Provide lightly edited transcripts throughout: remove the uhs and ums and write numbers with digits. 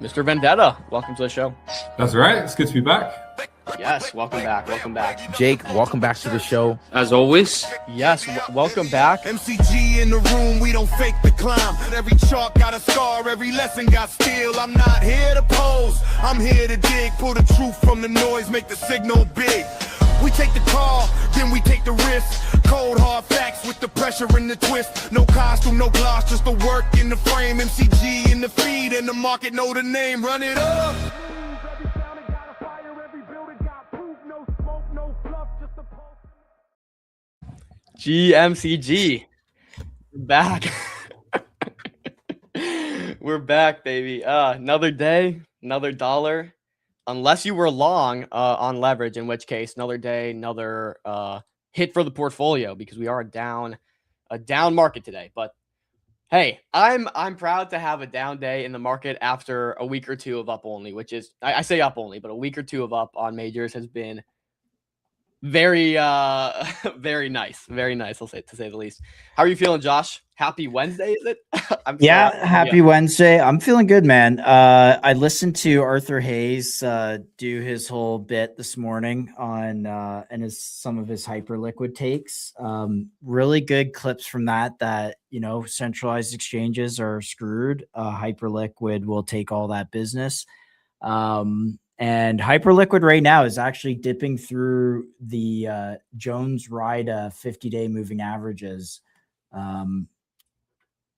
Mr. Vendetta, welcome to the show. That's right. It's good to be back. Yes, welcome back. Welcome back. Jake, welcome back to the show. As always. Yes, welcome back. MCG in the room, we don't fake the climb. Every chalk got a scar, every lesson got steel. I'm not here to pose, I'm here to dig. Pull the truth from the noise, make the signal big. We take the call, then we take the risk. Cold hard facts with the pressure and the twist. No costume, no gloss, just the work in the frame. MCG in the feed, and the market know the name. Run it up. GMCG. We're back. We're back, baby. Another day, another dollar. Unless you were long on leverage, in which case, another day, another hit for the portfolio, because we are a down market today. But hey, I'm proud to have a down day in the market after a week or two of up only, which is I say up only, but a week or two of up on majors has been very very nice. Very nice, I'll say, to say the least. How are you feeling, Josh? Happy Wednesday, is it? Happy Wednesday. I'm feeling good, man. I listened to Arthur Hayes do his whole bit this morning on and some of his hyperliquid takes. Really good clips from that centralized exchanges are screwed. Hyperliquid will take all that business. And hyperliquid right now is actually dipping through the Jones Rida 50-day moving averages.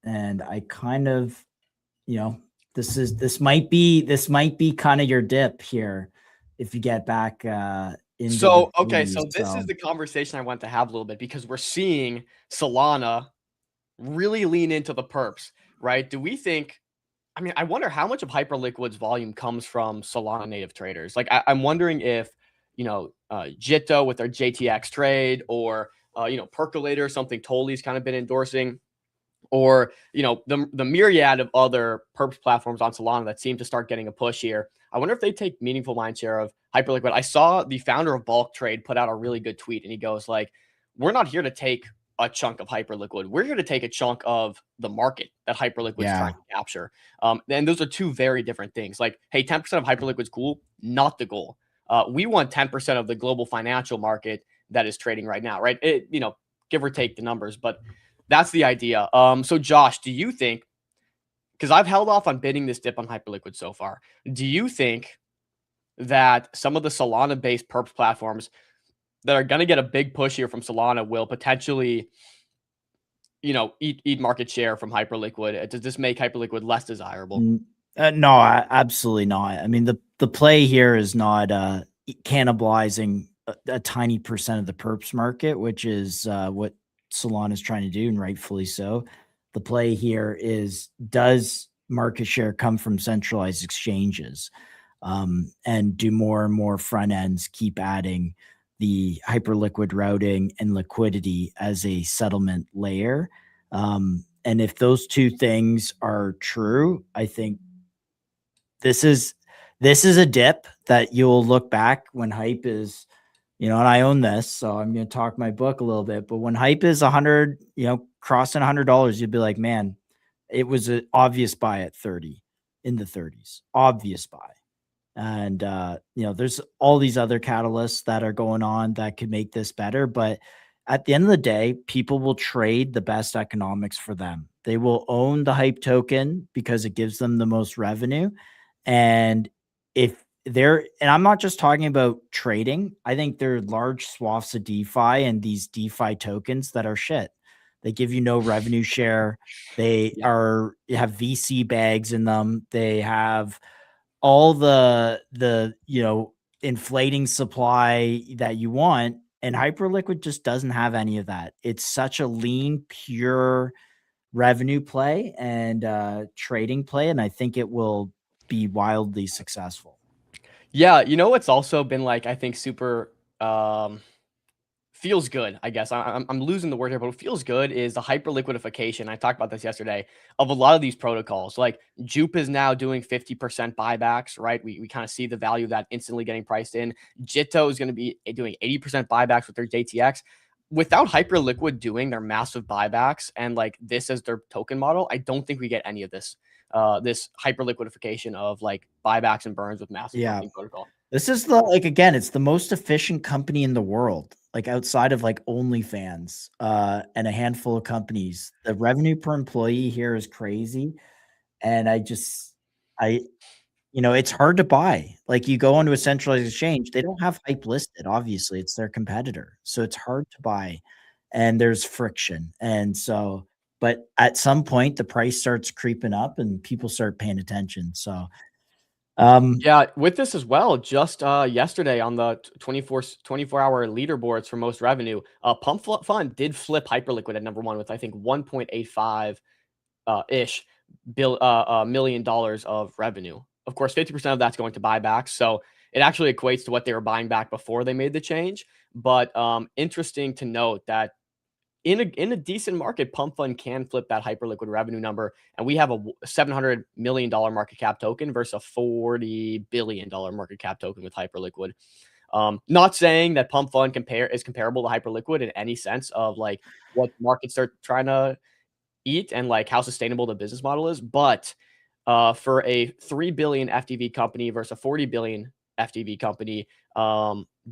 And I kind of, this might be kind of your dip here if you get back into So this is the conversation I want to have a little bit, because we're seeing Solana really lean into the perps, right? Do we think, I wonder how much of Hyperliquid's volume comes from Solana native traders. Like, I'm wondering if, Jitto with their JTX trade, or, Percolator, something Tolly's kind of been endorsing, or, the myriad of other perps platforms on Solana that seem to start getting a push here. I wonder if they take meaningful mind share of Hyperliquid. I saw the founder of Bulk Trade put out a really good tweet, and he goes like, we're not here to take a chunk of Hyperliquid. We're here to take a chunk of the market that Hyperliquid is trying to capture. And those are two very different things. Like, hey, 10% of Hyperliquid's cool, not the goal. We want 10% of the global financial market that is trading right now, right? Give or take the numbers, but that's the idea. So Josh, do you think, because I've held off on bidding this dip on Hyperliquid so far, do you think that some of the Solana-based perps platforms that are going to get a big push here from Solana will potentially, eat market share from Hyperliquid? Does this make Hyperliquid less desirable? No, absolutely not. I mean, the play here is not cannibalizing a tiny percent of the perps market, which is what Solana is trying to do, and rightfully so. The play here is, does market share come from centralized exchanges, and do more and more front ends keep adding the Hyperliquid routing and liquidity as a settlement layer? And if those two things are true, I think this is a dip that you'll look back when hype is, and I own this, so I'm going to talk my book a little bit, but when hype is 100, crossing $100, you'd be like, man, it was an obvious buy at 30, in the 30s, obvious buy. And, there's all these other catalysts that are going on that could make this better. But at the end of the day, people will trade the best economics for them. They will own the hype token because it gives them the most revenue. And and I'm not just talking about trading. I think there are large swaths of DeFi and these DeFi tokens that are shit. They give you no revenue share. They have VC bags in them. They have all the inflating supply that you want, and Hyperliquid just doesn't have any of that. It's such a lean, pure revenue play and trading play, and I think it will be wildly successful. Yeah, it's also been like, I think super feels good, I guess. I'm losing the word here, but what feels good is the hyperliquidification. I talked about this yesterday, of a lot of these protocols. Like Jupe is now doing 50% buybacks, right? We kind of see the value of that instantly getting priced in. Jitto is going to be doing 80% buybacks with their JTX. Without Hyperliquid doing their massive buybacks and like this as their token model, I don't think we get any of this. this hyper liquidification of like buybacks and burns with massive pumping protocol. This is the again, it's the most efficient company in the world, like outside of like OnlyFans and a handful of companies. The revenue per employee here is crazy. And it's hard to buy. Like you go onto a centralized exchange, they don't have hype listed. Obviously, it's their competitor. So it's hard to buy and there's friction. And so, but at some point the price starts creeping up and people start paying attention. So yeah, with this as well, just yesterday on the 24-hour leaderboards for most revenue, Pump Fund did flip Hyperliquid at #1 with I think 1.85 ish $1 million of revenue. Of course, 50% of that's going to buybacks, so it actually equates to what they were buying back before they made the change. But interesting to note that in a decent market, Pump Fund can flip that Hyperliquid revenue number, and we have a $700 million market cap token versus a $40 billion market cap token with Hyperliquid. Not saying that Pump Fund is comparable to Hyperliquid in any sense of like what markets are trying to eat and like how sustainable the business model is, but for a 3 billion FTV company versus a 40 billion FTV company,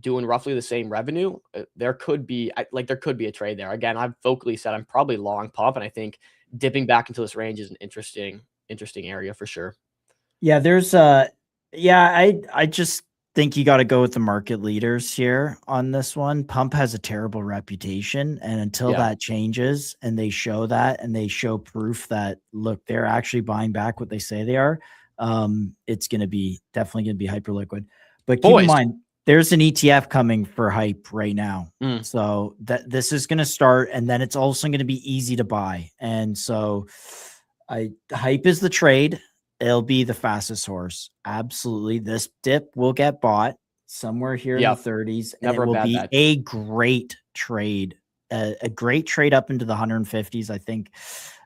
doing roughly the same revenue, there could be a trade there. Again, I've vocally said I'm probably long Pump, and I think dipping back into this range is an interesting area for sure. Yeah, I just think you got to go with the market leaders here on this one. Pump has a terrible reputation, and until that changes and they show that and they show proof that look, they're actually buying back what they say they are, it's definitely gonna be Hyperliquid. But keep in mind, there's an ETF coming for Hype right now. So that this is going to start, and then it's also going to be easy to buy. And so Hype is the trade. It'll be the fastest horse. Absolutely. This dip will get bought somewhere here in the 30s. And it will be a great trade, a great trade up into the 150s. I think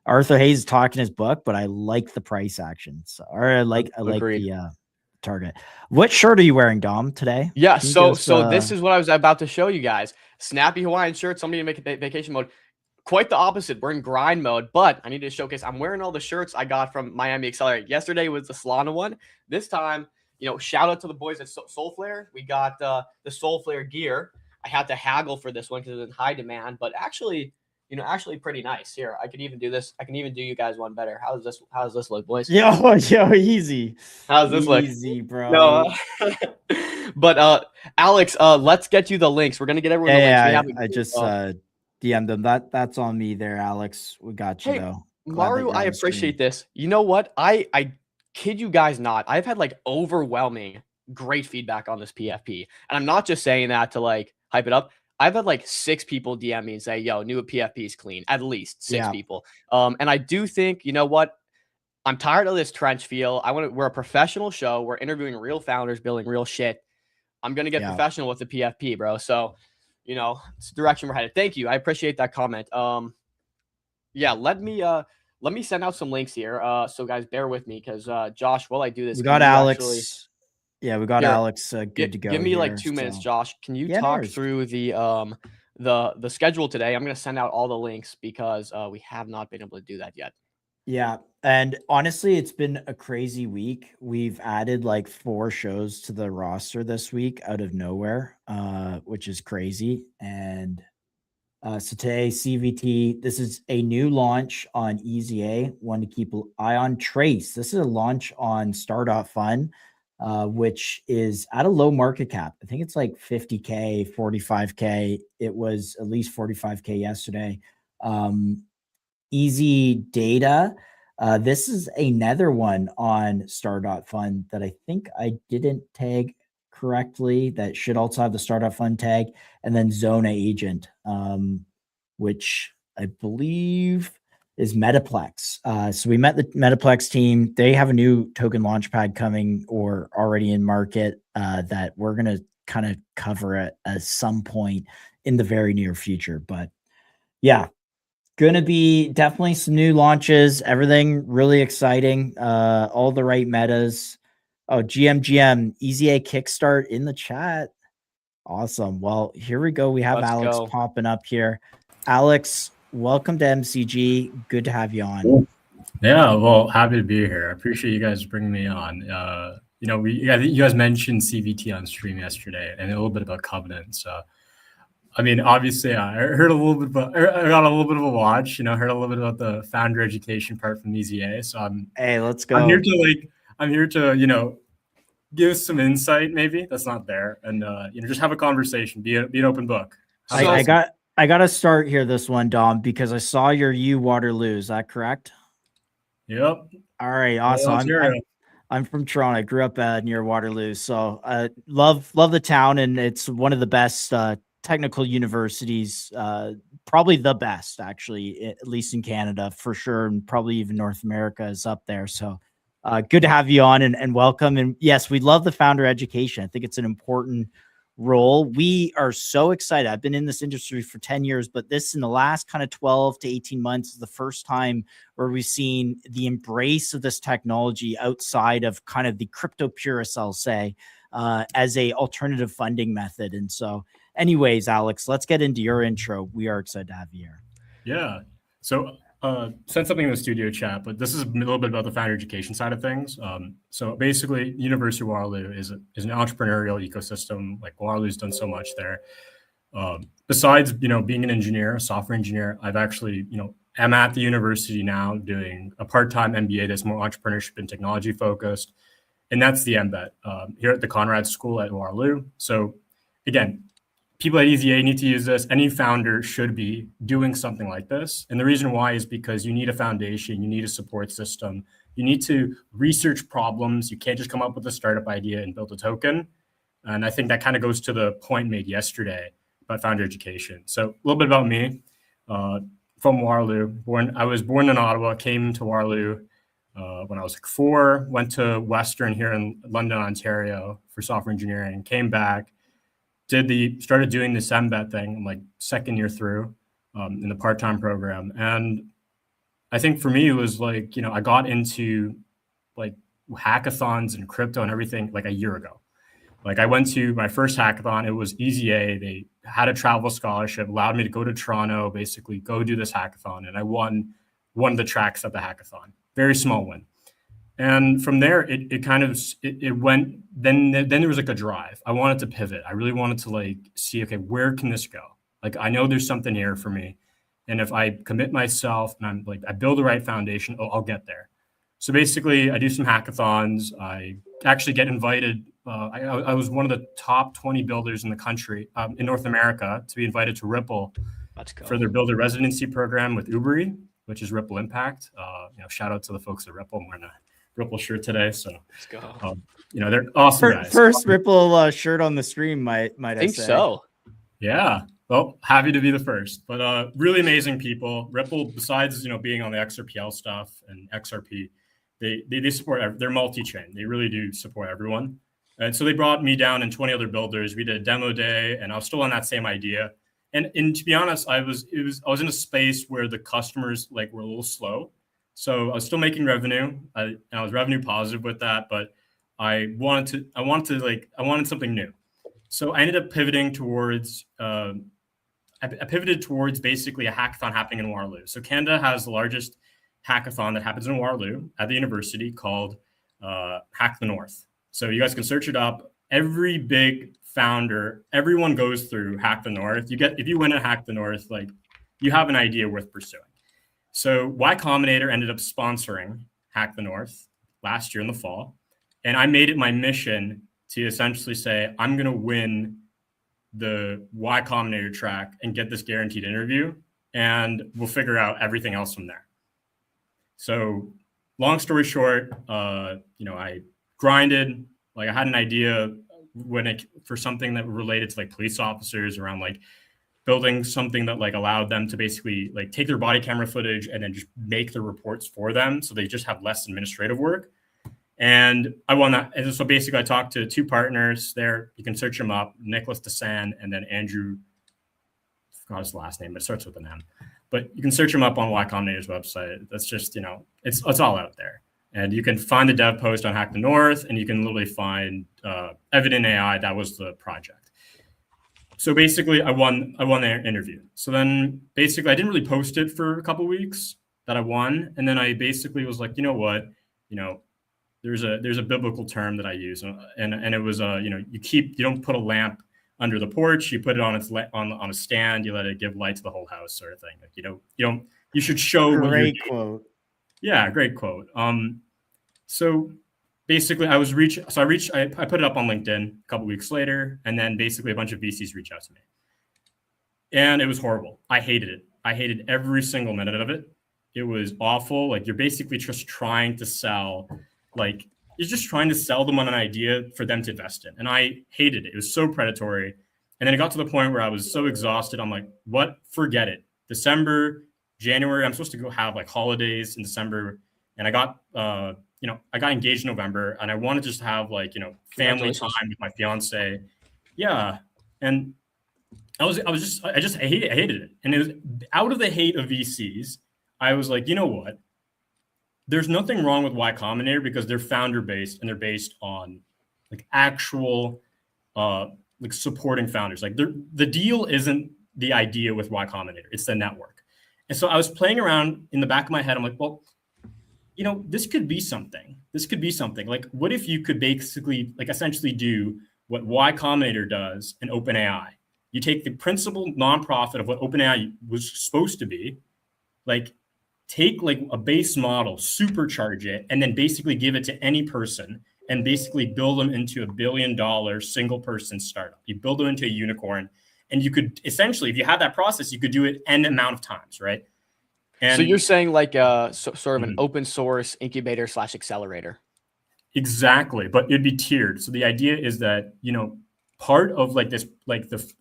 Arthur Hayes is talking his book, but I like the price action. So, or I like the target. What shirt are you wearing, Dom, today? Yeah, so this is what I was about to show you guys. Snappy Hawaiian shirt. Somebody to make it vacation mode. Quite the opposite. We're in grind mode, but I need to showcase. I'm wearing all the shirts I got from Miami Accelerate. Yesterday was the Solana one. This time, shout out to the boys at Soulflare. We got the Soulflare gear. I had to haggle for this one because it's in high demand, but actually pretty nice. Here, I could even do this. I can even do you guys one better. How does this look, boys? Yo, easy. How's this look? Easy, bro. No, but Alex, let's get you the links. We're gonna get everyone the links. I just DM'd them. That's on me there, Alex. We got you though. Mario, I appreciate this. You know what? I kid you guys not. I've had like overwhelming great feedback on this PFP. And I'm not just saying that to like hype it up. I've had like 6 people DM me and say, yo, new PFP is clean. At least 6 people. And I do think, you know what? I'm tired of this trench feel. We're a professional show. We're interviewing real founders, building real shit. I'm going to get professional with the PFP, bro. So, it's the direction we're headed. Thank you. I appreciate that comment. Let me send out some links here. So guys, bear with me because Josh, while I do this, we got Alex. We got Alex good to go. Give me like 2 minutes, Josh. Can you talk through the schedule today? I'm going to send out all the links because we have not been able to do that yet. Yeah. And honestly, it's been a crazy week. We've added like 4 shows to the roster this week out of nowhere, which is crazy. And so today, CVT, this is a new launch on EZA. One to keep an eye on. Trace. This is a launch on Star.Fun, which is at a low market cap. I think it's like 50K, 45K. It was at least 45K yesterday. Easy Data. This is another one on Star.Fun that I think I didn't tag correctly. That should also have the Star.Fun tag. And then Zona Agent, which I believe is Metaplex. So we met the Metaplex team. They have a new token launchpad coming or already in market that we're going to kind of cover at some point in the very near future. But yeah, going to be definitely some new launches, everything really exciting, all the right metas. Oh, GM, EZA Kickstart in the chat. Awesome. Well, here we go. We have Alex popping up here. Alex, welcome to MCG. Good to have you on. Yeah, well, happy to be here. I appreciate you guys bringing me on. You guys mentioned CVT on stream yesterday and a little bit about covenants. I mean, obviously, I heard a little bit about, I got a little bit of a watch. Heard a little bit about the founder education part from EZA. So Hey, let's I'm go. here to give some insight. Maybe that's not there, and just have a conversation. Be an open book. I got to start here this one, Dom, because I saw your U Waterloo. Is that correct? Yep. All right, awesome. I'm from Toronto. I grew up near Waterloo, so love the town, and it's one of the best technical universities, probably the best, actually, at least in Canada for sure, and probably even North America is up there. So good to have you on and welcome. And yes, we love the founder education. I think it's an important role. We are so excited. I've been in this industry for 10 years, but this in the last kind of 12 to 18 months is the first time where we've seen the embrace of this technology outside of kind of the crypto purists, I'll say, as a alternative funding method. And so anyways, Alex, let's get into your intro. We are excited to have you here. Yeah. So sent something in the studio chat, but this is a little bit about the founder education side of things. So basically, University of Waterloo is an entrepreneurial ecosystem. Like Waterloo's done so much there. Besides, being an engineer, a software engineer, I've actually, am at the university now doing a part-time MBA that's more entrepreneurship and technology focused, and that's the MBET here at the Conrad School at Waterloo. So again, people at EZA need to use this. Any founder should be doing something like this. And the reason why is because you need a foundation, you need a support system, you need to research problems. You can't just come up with a startup idea and build a token. And I think that kind of goes to the point made yesterday about founder education. So a little bit about me. From Waterloo, I was born in Ottawa, came to Waterloo when I was like 4, went to Western here in London, Ontario for software engineering, came back, started doing this MBET thing. I'm like second year through in the part-time program. And I think for me, it was like, I got into like hackathons and crypto and everything like a year ago. Like I went to my first hackathon, it was EZA. They had a travel scholarship, allowed me to go to Toronto, basically go do this hackathon. And I won one of the tracks at the hackathon, very small win. And from there, it went, then there was like a drive. I wanted to pivot. I really wanted to like see, okay, where can this go? Like, I know there's something here for me. And if I commit myself and I'm like, I build the right foundation, I'll get there. So basically I do some hackathons. I actually get invited. I was one of the top 20 builders in the country, in North America, to be invited to Ripple for their builder residency program with Uberi, which is Ripple Impact. Shout out to the folks at Ripple. I'm wearing a Ripple shirt today, so let's go. They're awesome guys. First Ripple shirt on the stream, might I think say. So. Yeah, well, happy to be the first, but really amazing people. Ripple, besides being on the XRPL stuff and XRP, they support. They're multi-chain. They really do support everyone. And so they brought me down and 20 other builders. We did a demo day, and I was still on that same idea. And to be honest, I was in a space where the customers like were a little slow. So I was still making revenue. I was revenue positive with that, but I wanted something new. So I ended up pivoting towards basically a hackathon happening in Waterloo. So Canada has the largest hackathon that happens in Waterloo at the university called Hack the North. So you guys can search it up. Every big founder, everyone goes through Hack the North. If you win at Hack the North, like you have an idea worth pursuing. So Y Combinator ended up sponsoring Hack the North last year in the fall. And I made it my mission to essentially say, I'm going to win the Y Combinator track and get this guaranteed interview. And we'll figure out everything else from there. So long story short, I grinded. Like I had an idea for something that related to like police officers around like building something that like allowed them to basically like take their body camera footage and then just make the reports for them. So they just have less administrative work. And I won that. And so basically I talked to 2 partners there. You can search them up, Nicholas Desan and then Andrew, I forgot his last name, but it starts with an M. But you can search them up on Y Combinator's website. That's just, it's all out there. And you can find the dev post on Hack the North, and you can literally find Evident AI. That was the project. So basically, I won their interview. So then basically, I didn't really post it for a couple of weeks. that I won. And then I basically was like, you know what, there's a biblical term that I use, and it was you don't put a lamp under the porch, you put it on on a stand, you let it give light to the whole house, sort of thing. Like you should show what you're doing. Great quote. Yeah, great quote. So basically I put it up on LinkedIn a couple weeks later, and then basically a bunch of VCs reached out to me. And it was horrible. I hated it. I hated every single minute of it. It was awful. Like, you're basically just trying to sell, them on an idea for them to invest in. And I hated it. It was so predatory. And then it got to the point where I was so exhausted. I'm like, what? Forget it. December, January, I'm supposed to go have like holidays in December. And I got, I got engaged in November, and I wanted to just have family time with my fiance. Yeah. And I hated it. And it was out of the hate of VCs. I was like, you know what? There's nothing wrong with Y Combinator because they're founder based, and they're based on actual supporting founders. Like, the deal isn't the idea with Y Combinator, it's the network. And so I was playing around in the back of my head. I'm like, well, this could be something. This could be something. Like, what if you could basically essentially do what Y Combinator does in OpenAI? You take the principal nonprofit of what OpenAI was supposed to be, take a base model, supercharge it, and then basically give it to any person and basically build them into $1 billion single person startup. You build them into a unicorn, and you could essentially, if you had that process, you could do it n amount of times, right? And so you're saying sort of an open source incubator / accelerator. Exactly, but it'd be tiered. So the idea is that, part of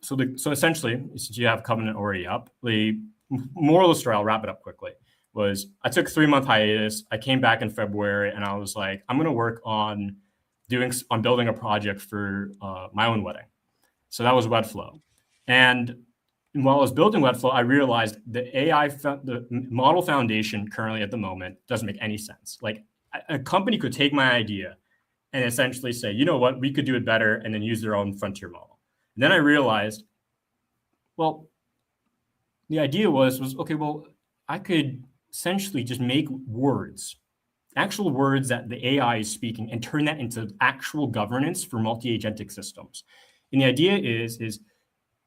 so essentially, since you have Covenant already up, the moral of the story, I'll wrap it up quickly, was I took a 3-month hiatus. I came back in February, and I was like, I'm going to work on building a project for my own wedding. So that was Webflow. And while I was building Webflow, I realized the model foundation currently at the moment doesn't make any sense. Like, a company could take my idea and essentially say, you know what, we could do it better, and then use their own frontier model. And then I realized, well, the idea was okay, well, I could essentially just make actual words that the AI is speaking, and turn that into actual governance for multi-agentic systems. And the idea is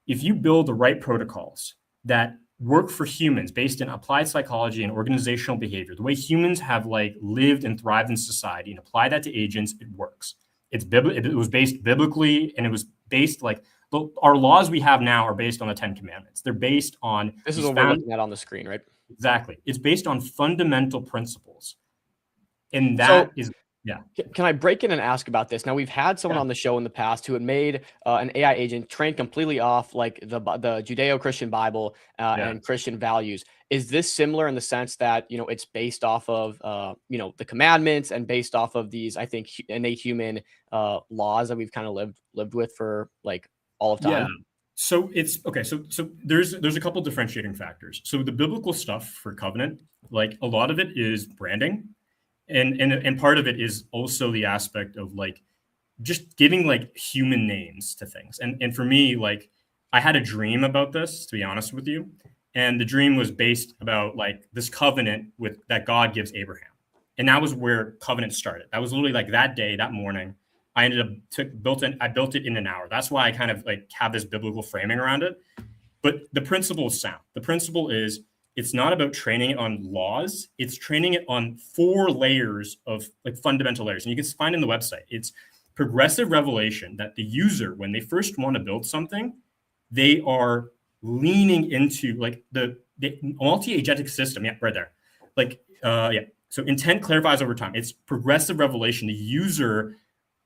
if you build the right protocols that work for humans based in applied psychology and organizational behavior, the way humans have lived and thrived in society, and apply that to agents, it works. It was based biblically, and it was based our laws we have now are based on the 10 Commandments. They're based on this is what we're looking at on the screen, right? Exactly. It's based on fundamental principles, and that is. Yeah. Can I break in and ask about this? Now, we've had someone on the show in the past who had made an AI agent trained completely off the Judeo-Christian Bible and Christian values. Is this similar in the sense that, it's based off of, the commandments, and based off of these, I think, innate human laws that we've kind of lived with for all of time? Yeah. So it's okay. So there's a couple differentiating factors. So the biblical stuff for Covenant, a lot of it is branding. And part of it is also the aspect of just giving human names to things. And for me, I had a dream about this, to be honest with you. And the dream was based about this covenant that God gives Abraham. And that was where Covenant started. That was literally that day, that morning. I ended up built it in an hour. That's why I kind of have this biblical framing around it. But the principle is sound. The principle is, it's not about training it on laws. It's training it on 4 layers of fundamental layers. And you can find in the website, it's progressive revelation, that the user, when they first want to build something, they are leaning into the multi-agentic system. Yeah, right there. So intent clarifies over time. It's progressive revelation. The user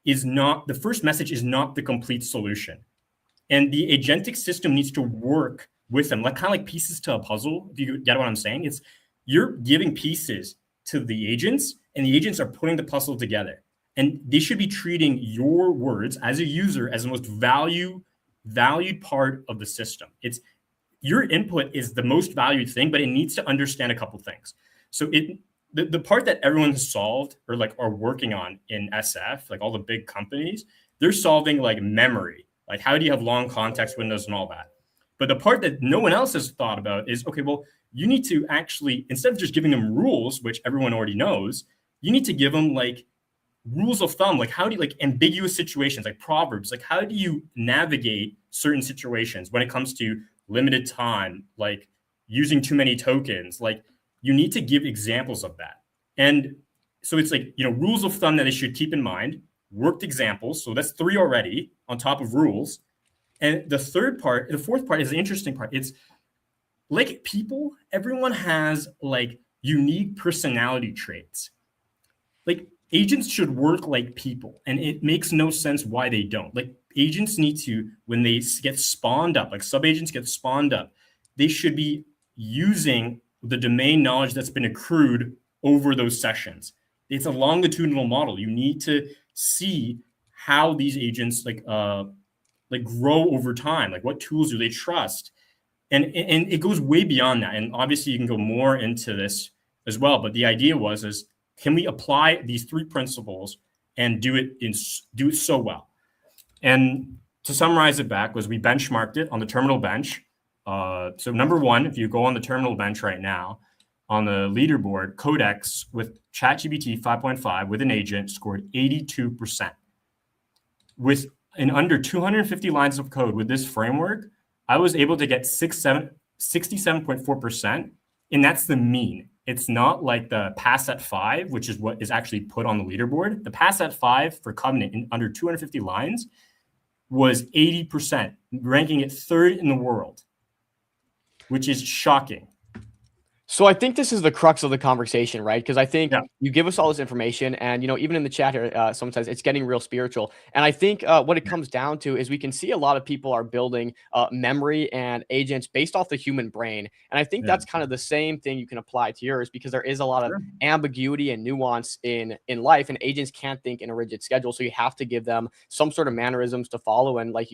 is not, the first message is not the complete solution. And the agentic system needs to work with them, kind of like pieces to a puzzle. Do you get what I'm saying? It's, you're giving pieces to the agents, and the agents are putting the puzzle together. And they should be treating your words as a user as the most valued part of the system. It's, your input is the most valued thing, but it needs to understand a couple things. So the part that everyone has solved or are working on in SF, all the big companies, they're solving memory. How do you have long context windows and all that? But the part that no one else has thought about is, okay, well, you need to actually, instead of just giving them rules, which everyone already knows, you need to give them like rules of thumb, like how do you, like ambiguous situations, like proverbs, like how do you navigate certain situations when it comes to limited time, like using too many tokens, like you need to give examples of that. And so it's like, rules of thumb that they should keep in mind, worked examples. So that's 3 already on top of rules. And the fourth part is the interesting part. It's like people, everyone has like unique personality traits. Like agents should work like people, and it makes no sense why they don't. Like agents need to, when they get spawned up, like sub-agents get spawned up, they should be using the domain knowledge that's been accrued over those sessions. It's a longitudinal model. You need to see how these agents like grow over time. Like what tools do they trust? And it goes way beyond that. And obviously you can go more into this as well. But the idea is can we apply these 3 principles and do it so well? And to summarize it back was we benchmarked it on the terminal bench. So number 1, if you go on the terminal bench right now, on the leaderboard, Codex with ChatGPT 5.5 with an agent scored 82%. With in under 250 lines of code with this framework, I was able to get 67.4%, and that's the mean. It's not like the pass at 5, which is what is actually put on the leaderboard. The pass at 5 for Covenant in under 250 lines was 80%, ranking it 3rd in the world, which is shocking. So I think this is the crux of the conversation, right? Because I think you give us all this information, and even in the chat here, someone says it's getting real spiritual. And I think what it comes down to is we can see a lot of people are building memory and agents based off the human brain, and I think that's kind of the same thing you can apply to yours, because there is a lot of ambiguity and nuance in life, and agents can't think in a rigid schedule. So you have to give them some sort of mannerisms to follow, and like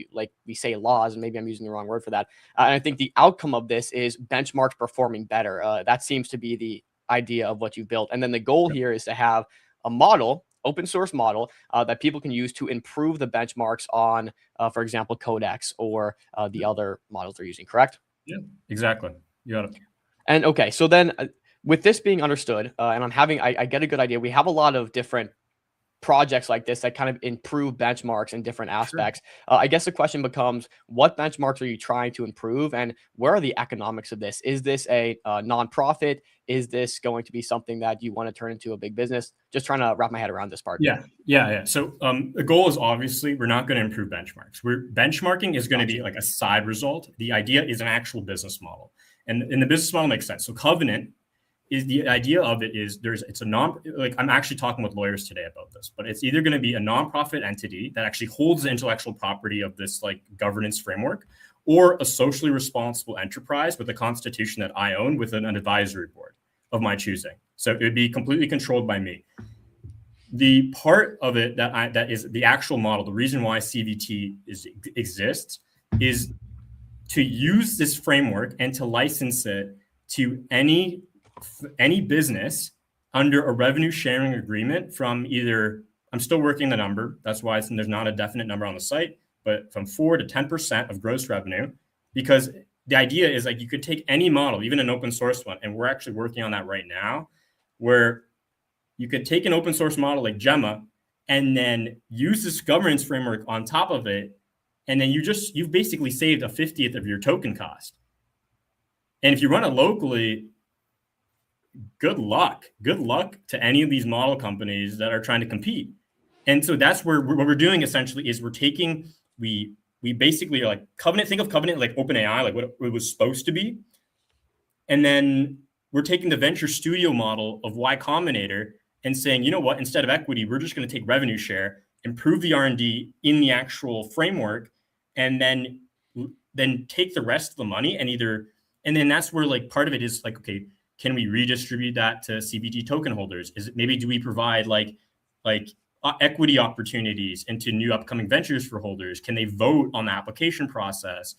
we say, laws, and maybe I'm using the wrong word for that. And I think the outcome of this is benchmarks performing better. That seems to be the idea of what you built. And then the goal here is to have a model, open source model, that people can use to improve the benchmarks on, for example, Codex or the other models they're using, correct? Yeah, exactly. You got it. And okay, so then with this being understood, and I get a good idea. We have a lot of different projects like this that kind of improve benchmarks in different aspects. I guess the question becomes, what benchmarks are you trying to improve, and where are the economics of this? Is this a nonprofit? Is this going to be something that you want to turn into a big business? Just trying to wrap my head around this part. Yeah. So the goal is obviously we're not going to improve benchmarks. Benchmarking is going to be like a side result. The idea is an actual business model, and the business model makes sense. So Covenant is the idea of it is I'm actually talking with lawyers today about this, but it's either going to be a nonprofit entity that actually holds the intellectual property of this like governance framework, or a socially responsible enterprise with a constitution that I own with an advisory board of my choosing. So it would be completely controlled by me. The part of it that is the actual model, the reason why CVT exists is to use this framework and to license it to any business under a revenue sharing agreement from either, I'm still working the number, that's why there's not a definite number on the site, but from 4 to 10% of gross revenue, because the idea is like you could take any model, even an open source one, and we're actually working on that right now, where you could take an open source model like Gemma and then use this governance framework on top of it, and then you've basically saved a 50th of your token cost. And if you run it locally, good luck to any of these model companies that are trying to compete. And so that's where what we're doing essentially is we basically like Covenant, think of Covenant like OpenAI, like what it was supposed to be. And then we're taking the venture studio model of Y Combinator and saying, you know what, instead of equity, we're just going to take revenue share, improve the R&D in the actual framework, and then take the rest of the money and then that's where like part of it is like, okay, can we redistribute that to CVT token holders? Do we provide like equity opportunities into new upcoming ventures for holders? Can they vote on the application process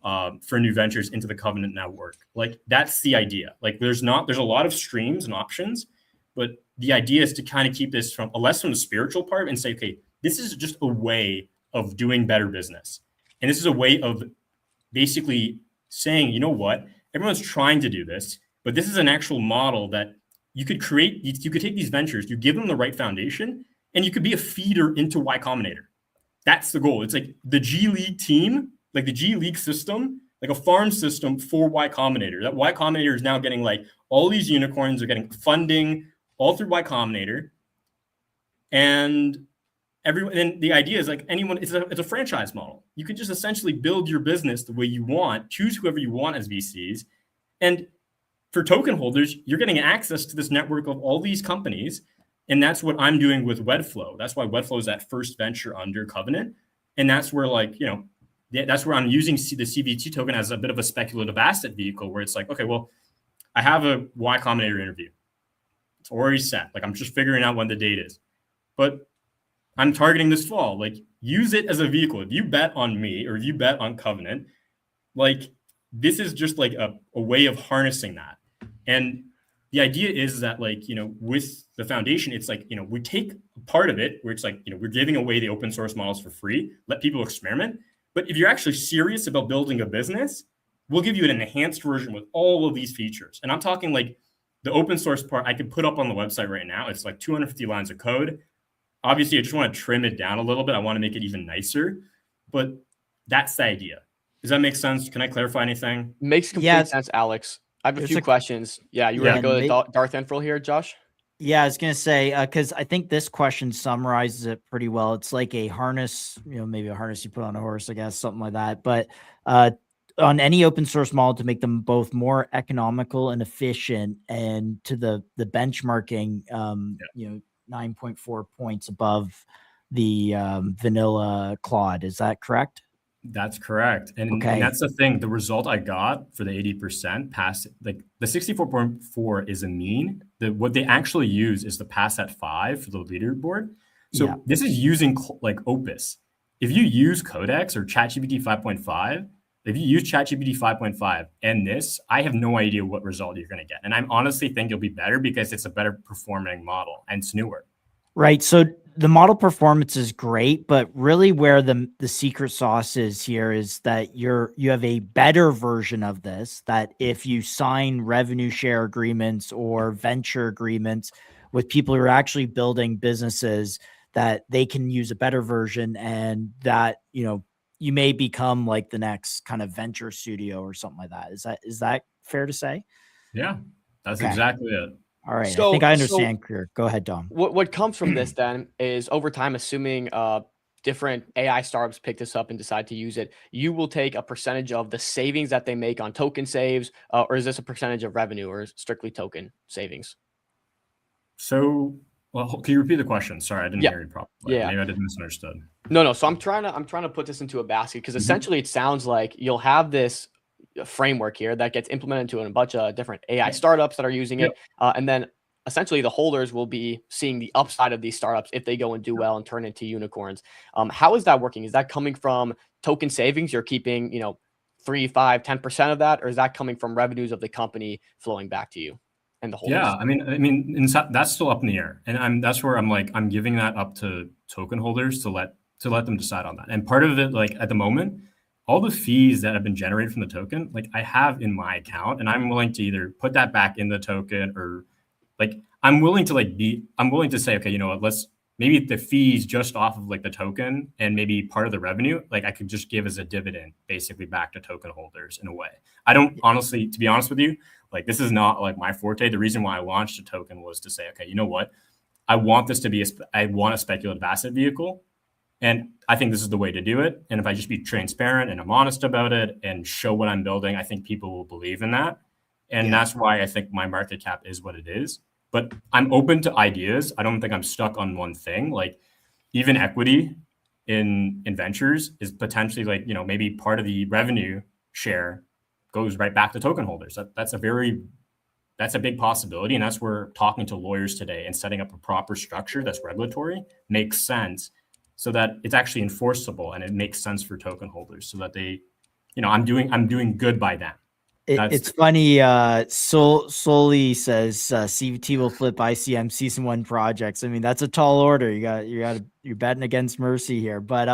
for new ventures into the Covenant network? Like that's the idea. Like there's a lot of streams and options, but the idea is to kind of keep this from the spiritual part and say, okay, this is just a way of doing better business. And this is a way of basically saying, you know what, everyone's trying to do this, but this is an actual model that you could create. You could take these ventures, you give them the right foundation, and you could be a feeder into Y Combinator. That's the goal. It's like the G League team, like the G League system, like a farm system for Y Combinator. That Y Combinator is now getting like all these unicorns are getting funding all through Y Combinator. And everyone, and the idea is like anyone, it's a franchise model. You can just essentially build your business the way you want, choose whoever you want as VCs. And for token holders, you're getting access to this network of all these companies. And that's what I'm doing with Wedflow. That's why Wedflow is that first venture under Covenant. And that's where that's where I'm using the CVT token as a bit of a speculative asset vehicle where it's like, okay, well, I have a Y Combinator interview. It's already set. Like I'm just figuring out when the date is. But I'm targeting this fall. Like use it as a vehicle. If you bet on me or if you bet on Covenant, like this is just like a way of harnessing that. And the idea is that like, with the foundation, it's like, we take part of it where it's like, we're giving away the open source models for free, let people experiment. But if you're actually serious about building a business, we'll give you an enhanced version with all of these features. And I'm talking like the open source part I could put up on the website right now. It's like 250 lines of code. Obviously, I just want to trim it down a little bit. I want to make it even nicer. But that's the idea. Does that make sense? Can I clarify anything? Makes complete sense, Alex. I have a few questions. Yeah, you ready to go to Darth Enfield here, Josh? Yeah, I was going to say, because I think this question summarizes it pretty well. It's like a harness, maybe a harness you put on a horse, I guess, something like that. But on any open source model to make them both more economical and efficient and to the benchmarking, 9.4 points above the vanilla Claude. Is that correct? That's correct. And that's the thing. The result I got for the 80% pass, like the 64.4 is a mean. What they actually use is the pass at 5 for the leaderboard. So this is using like Opus. If you use Codex or ChatGPT 5.5, if you use ChatGPT 5.5 and this, I have no idea what result you're going to get. And I honestly think you'll be better because it's a better performing model and it's newer. Right. So the model performance is great, but really where the secret sauce is here is that you have a better version of this, that if you sign revenue share agreements or venture agreements with people who are actually building businesses, that they can use a better version and that, you may become like the next kind of venture studio or something like that. Is that fair to say? Yeah, that's exactly it. All right. I think I understand. Go ahead, Dom. What comes from this then is over time, assuming different AI startups pick this up and decide to use it, you will take a percentage of the savings that they make on token saves, or is this a percentage of revenue or strictly token savings? So, well, can you repeat the question? Sorry, I didn't hear you properly. Yeah. Maybe I didn't misunderstood. No. So I'm trying to put this into a basket because essentially it sounds like you'll have this framework here that gets implemented into a bunch of different AI startups that are using it. And then essentially the holders will be seeing the upside of these startups if they go and do well and turn into unicorns. How is that working? Is that coming from token savings? You're keeping, 3, 5, 10% of that, or is that coming from revenues of the company flowing back to you and the holders? Yeah, I mean, that's still up in the air. And that's where I'm giving that up to token holders to let them decide on that. And part of it, like at the moment, all the fees that have been generated from the token, like I have in my account, and I'm willing to either put that back in the token or like I'm willing to say, okay, you know what, maybe the fees just off of like the token and maybe part of the revenue, like I could just give as a dividend basically back to token holders in a way. I don't honestly, to be honest with you, like this is not like my forte. The reason why I launched a token was to say, okay, you know what, I want this to be I want a speculative asset vehicle. And I think this is the way to do it. And if I just be transparent and I'm honest about it and show what I'm building, I think people will believe in that. And that's why I think my market cap is what it is. But I'm open to ideas. I don't think I'm stuck on one thing. Like even equity in ventures is potentially like, maybe part of the revenue share goes right back to token holders. That's a big possibility. And that's where talking to lawyers today and setting up a proper structure that's regulatory makes sense, so that it's actually enforceable and it makes sense for token holders, so that they, I'm doing good by them. It's funny. Soli says CVT will flip ICM season 1 projects. I mean, that's a tall order. You're betting against Mercy here, but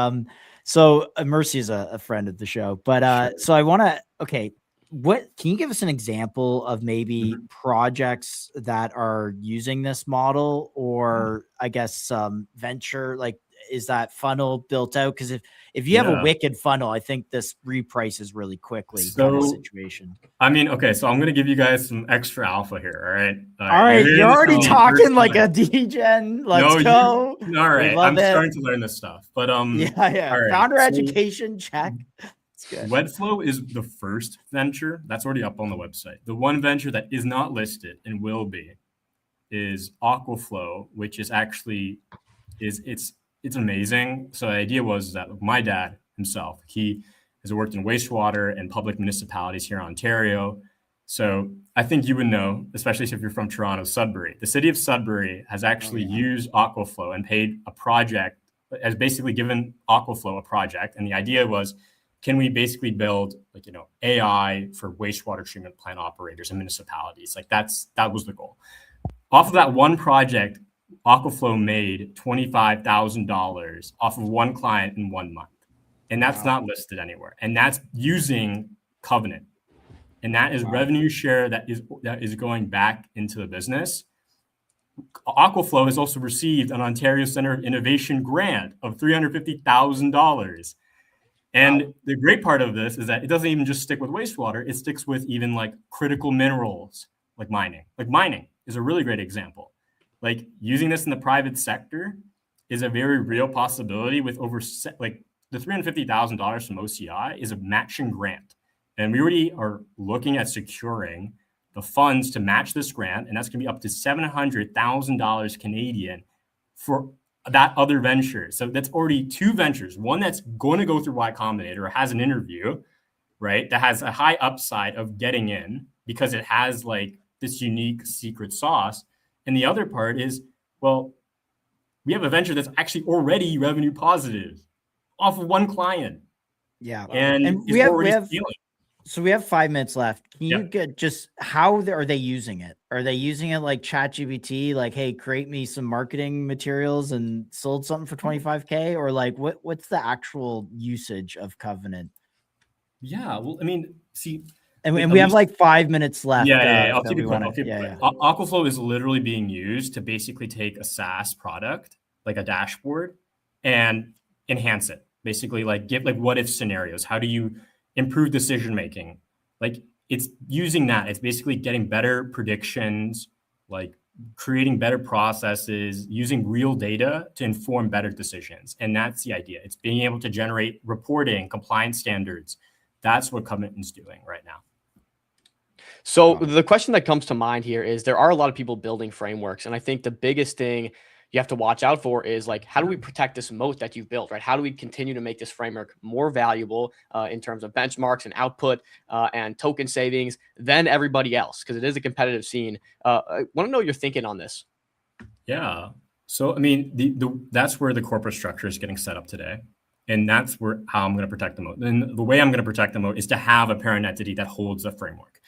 so Mercy is a friend of the show. But so I want to what can you give us an example of maybe projects that are using this model, or I guess venture, like, is that funnel built out? Because if you have a wicked funnel, I think this reprices really quickly kind of situation. I mean, okay, so I'm gonna give you guys some extra alpha here. All right. All right. You're already talking like a DGen. Let's go. All right. I'm starting to learn this stuff. But yeah. Right. Founder education check. Webflow is the first venture that's already up on the website. The one venture that is not listed and will be is Aquaflow, which is actually it's amazing. So the idea was that my dad himself, he has worked in wastewater and public municipalities here in Ontario. So I think you would know, especially if you're from Toronto, Sudbury. The city of Sudbury has actually used Aquaflow and paid a project, has basically given Aquaflow a project. And the idea was, can we basically build AI for wastewater treatment plant operators and municipalities? Like that was the goal. Off of that one project, Aquaflow made $25,000 off of one client in 1 month. And that's not listed anywhere. And that's using Covenant. And that is revenue share that is going back into the business. Aquaflow has also received an Ontario Centre of Innovation grant of $350,000. And the great part of this is that it doesn't even just stick with wastewater. It sticks with even like critical minerals, like mining. Like mining is a really great example. Like using this in the private sector is a very real possibility with over like the $350,000 from OCI is a matching grant. And we already are looking at securing the funds to match this grant. And that's going to be up to $700,000 Canadian for that other venture. So that's already two ventures. One that's going to go through Y Combinator or has an interview, right? That has a high upside of getting in because it has like this unique secret sauce. And the other part is, well, we have a venture that's actually already revenue positive off of one client. Yeah. And we have so we have 5 minutes left. Can you get just how are they using it? Are they using it like ChatGPT, like, hey, create me some marketing materials and sold something for 25K? Or like what's the actual usage of Covenant? Yeah, well, I mean, see, and we have like 5 minutes left. Yeah. I'll keep it quick. Aquaflow is literally being used to basically take a SaaS product, like a dashboard, and enhance it. Basically, like give like what if scenarios. How do you improve decision making? Like it's using that. It's basically getting better predictions, like creating better processes, using real data to inform better decisions. And that's the idea. It's being able to generate reporting, compliance standards. That's what Covenant is doing right now. So the question that comes to mind here is there are a lot of people building frameworks. And I think the biggest thing you have to watch out for is like, how do we protect this moat that you've built, right? How do we continue to make this framework more valuable in terms of benchmarks and output and token savings than everybody else? Because it is a competitive scene. I want to know your thinking on this. Yeah. So, I mean, that's where the corporate structure is getting set up today. And that's how I'm going to protect the moat. And the way I'm going to protect the moat is to have a parent entity that holds the framework.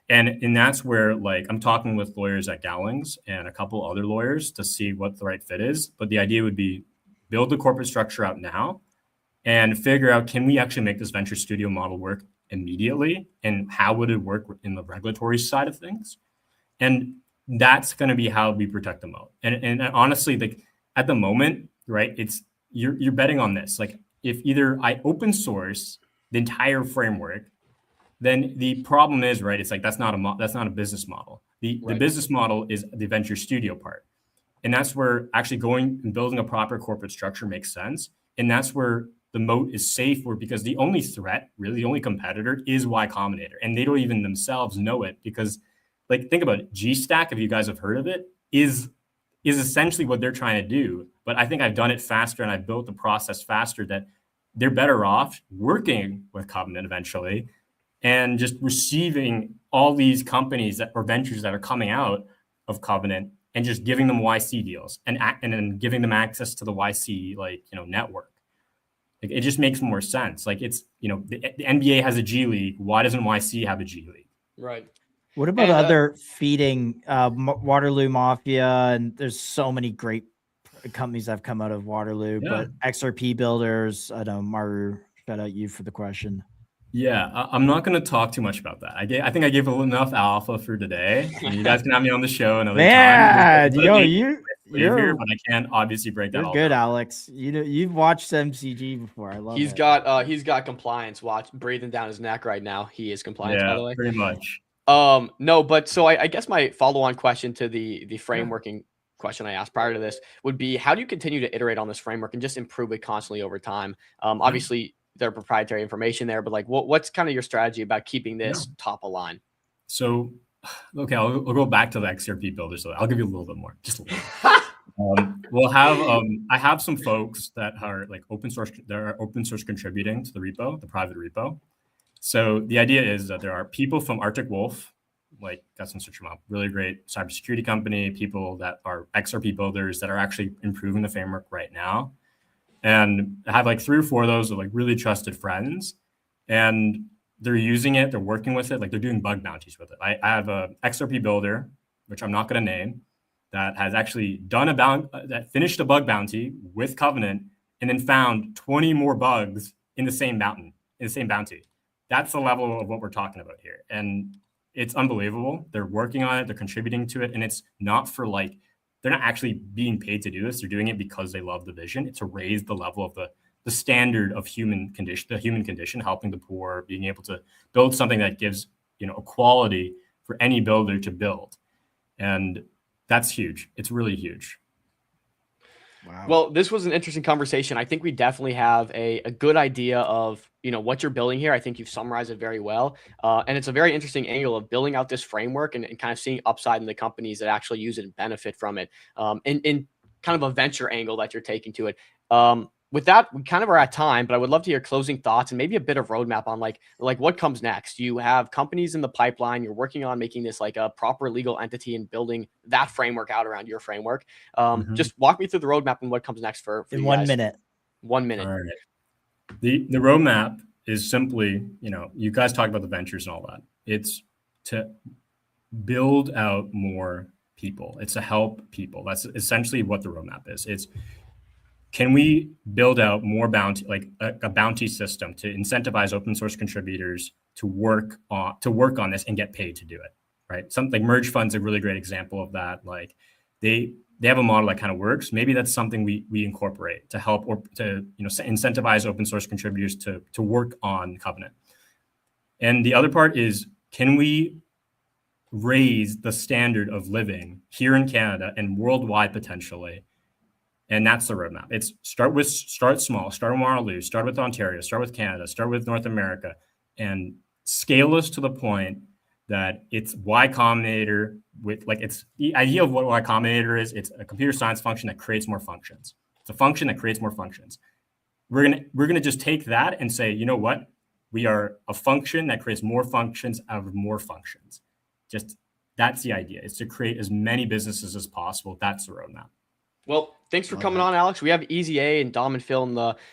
And that's where, like, I'm talking with lawyers at Gowlings and a couple other lawyers to see what the right fit is. But the idea would be build the corporate structure out now and figure out, can we actually make this venture studio model work immediately? And how would it work in the regulatory side of things? And that's going to be how we protect the moat. And honestly, like at the moment, right, it's you're betting on this. Like if either I open source the entire framework, then the problem is, right, it's like that's not a business model. The business model is the venture studio part. And that's where actually going and building a proper corporate structure makes sense. And that's where the moat is safe, because the only threat, really the only competitor, is Y Combinator. And they don't even themselves know it, because like think about it, GStack, if you guys have heard of it, is essentially what they're trying to do. But I think I've done it faster and I've built the process faster that they're better off working with Covenant eventually and just receiving all these companies or ventures that are coming out of Covenant and just giving them YC deals and then giving them access to the YC network. Like it just makes more sense. Like it's the NBA has a G League. Why doesn't YC have a G League? Right. What about other feeding Waterloo Mafia? And there's so many great companies that have come out of Waterloo, but XRP builders. I know Maru, shout out you for the question. Yeah, I'm not going to talk too much about that. I think I gave enough alpha for today. I mean, you guys can have me on the show another time. Man, yo, Here, but I can't obviously break that you're all good, down. Alex. You've watched MCG before. I love it. He's got compliance breathing down his neck right now. He is compliance, by Yeah, the way. pretty much. No, but so I guess my follow-on question to the frameworking question I asked prior to this would be, how do you continue to iterate on this framework and just improve it constantly over time? Obviously there are proprietary information there, but like what's kind of your strategy about keeping this top of line? So, okay, I'll go back to the XRP builder. So I'll give you a little bit more, just a little. We'll have I have some folks that are like open source contributing to the repo, the private repo. So the idea is that there are people from Arctic Wolf, like guys can search them up, really great cybersecurity company, people that are XRP builders that are actually improving the framework right now. And I have like 3 or 4 of those are like really trusted friends, and they're using it, they're working with it, like they're doing bug bounties with it. I have a XRP builder, which I'm not going to name, that has actually done that finished a bug bounty with Covenant and then found 20 more bugs in the same bounty. That's the level of what we're talking about here. And it's unbelievable. They're working on it, they're contributing to it, and it's not for like, they're not actually being paid to do this. They're doing it because they love the vision. It's to raise the level of the standard of the human condition, helping the poor, being able to build something that gives, equality for any builder to build. And that's huge. It's really huge. Wow. Well, this was an interesting conversation. I think we definitely have a good idea of, what you're building here. I think you've summarized it very well. And it's a very interesting angle of building out this framework and kind of seeing upside in the companies that actually use it and benefit from it. In kind of a venture angle that you're taking to it. With that, we kind of are at time, but I would love to hear closing thoughts and maybe a bit of roadmap on like what comes next. You have companies in the pipeline. You're working on making this like a proper legal entity and building that framework out around your framework. Just walk me through the roadmap and what comes next for in 1 minute. 1 minute. All right. The roadmap is simply, you guys talk about the ventures and all that. It's to build out more people. It's to help people. That's essentially what the roadmap is. It's, can we build out more bounty, like a bounty system to incentivize open source contributors to work on this and get paid to do it, right? Something like Merge Fund's a really great example of that. Like they have a model that kind of works. Maybe that's something we incorporate to help or to incentivize open source contributors to work on Covenant. And the other part is, can we raise the standard of living here in Canada and worldwide potentially? And that's the roadmap. It's start small, start in Waterloo, start with Ontario, start with Canada, start with North America, and scale us to the point that it's Y Combinator with like, it's the idea of what Y Combinator is. It's a computer science function that creates more functions. It's a function that creates more functions. We're gonna just take that and say, you know what? We are a function that creates more functions out of more functions. Just that's the idea. It's to create as many businesses as possible. That's the roadmap. Well, thanks for coming on, Alex. We have Easy A and Dom and Phil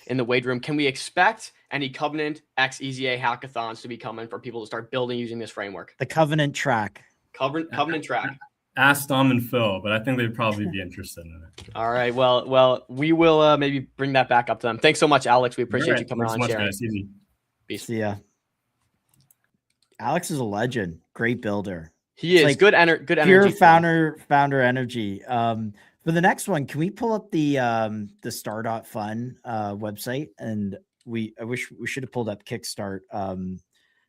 in the weight room. Can we expect any Covenant X Easy A hackathons to be coming for people to start building using this framework? The Covenant track. Covenant track. Ask Dom and Phil, but I think they'd probably be interested in it. All right. Well, we will maybe bring that back up to them. Thanks so much, Alex. We appreciate you coming on. Guys. Easy. Peace. See ya. Alex is a legend. Great builder. He is like good energy. Pure founder energy. For the next one, can we pull up the star.fun website? And I wish we should have pulled up Kickstart.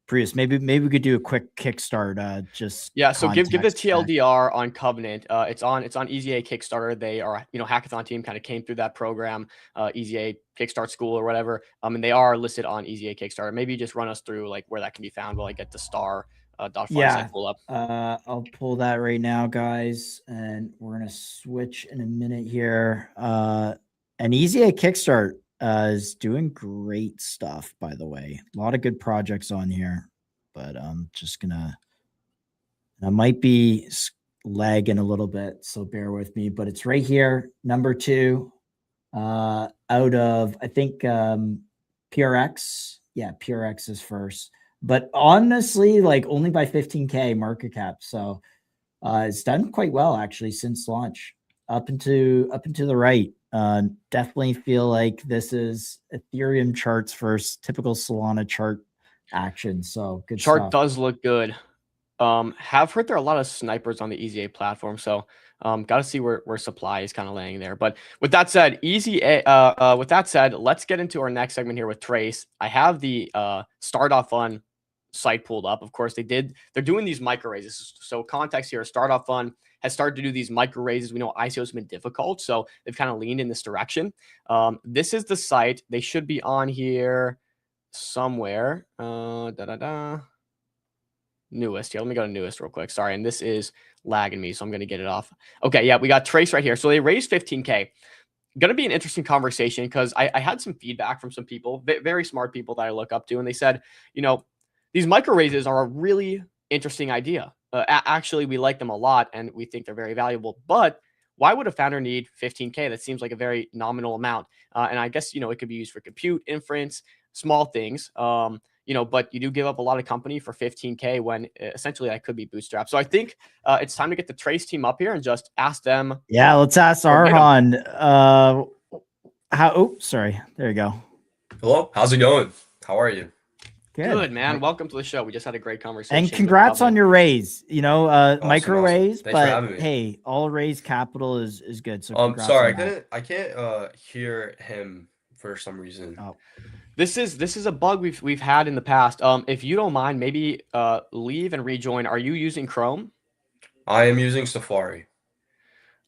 Prius, maybe we could do a quick Kickstart. So give the TLDR on Covenant. It's on Easy A Kickstarter. They are hackathon team kind of came through that program, Easy A Kickstart School or whatever. And they are listed on Easy A Kickstarter. Maybe just run us through like where that can be found while I get the star. Pull up. I'll pull that right now, guys, and we're gonna switch in a minute here. And Easy A Kickstart is doing great stuff, by the way. A lot of good projects on here, but I'm just gonna. I might be lagging a little bit, so bear with me. But it's right here, number 2, out of I think PRX. Yeah, PRX is first. But honestly, like only by 15K market cap. So it's done quite well actually since launch. Up and to the right. Definitely feel like this is Ethereum charts versus typical Solana chart action. So good Chart stuff. does look good. Have heard there are a lot of snipers on the EZA platform, so got to see where supply is kind of laying there. But with that said, with that said, let's get into our next segment here with Trace. I have the Start Off Fun site pulled up. Of course, they're doing these micro raises. So context here, Start Off Fun has started to do these micro raises. We know ICO has been difficult, so they've kind of leaned in this direction. This is the site. They should be on here somewhere. Newest here. Let me go to newest real quick. Sorry. And this is lagging me, so I'm going to get it off. Okay. Yeah. We got Trace right here. So they raised 15K. Going to be an interesting conversation because I had some feedback from some people, very smart people that I look up to. And they said, these micro raises are a really interesting idea. Actually, we like them a lot and we think they're very valuable. But why would a founder need 15K? That seems like a very nominal amount. And I guess, it could be used for compute, inference, small things. But you do give up a lot of company for 15K when essentially that could be bootstrapped. So I think it's time to get the Trace team up here and just ask them. Yeah, let's ask Arhan. Sorry. There you go. Hello, how's it going? How are you? Good, man. Welcome to the show. We just had a great conversation. And congrats on your raise. Awesome, micro raise, Thanks for but having me. hey, all raise capital is good. So sorry, I can't hear him for some reason. Oh. This is a bug we've had in the past. If you don't mind, maybe leave and rejoin. Are you using Chrome? I am using Safari.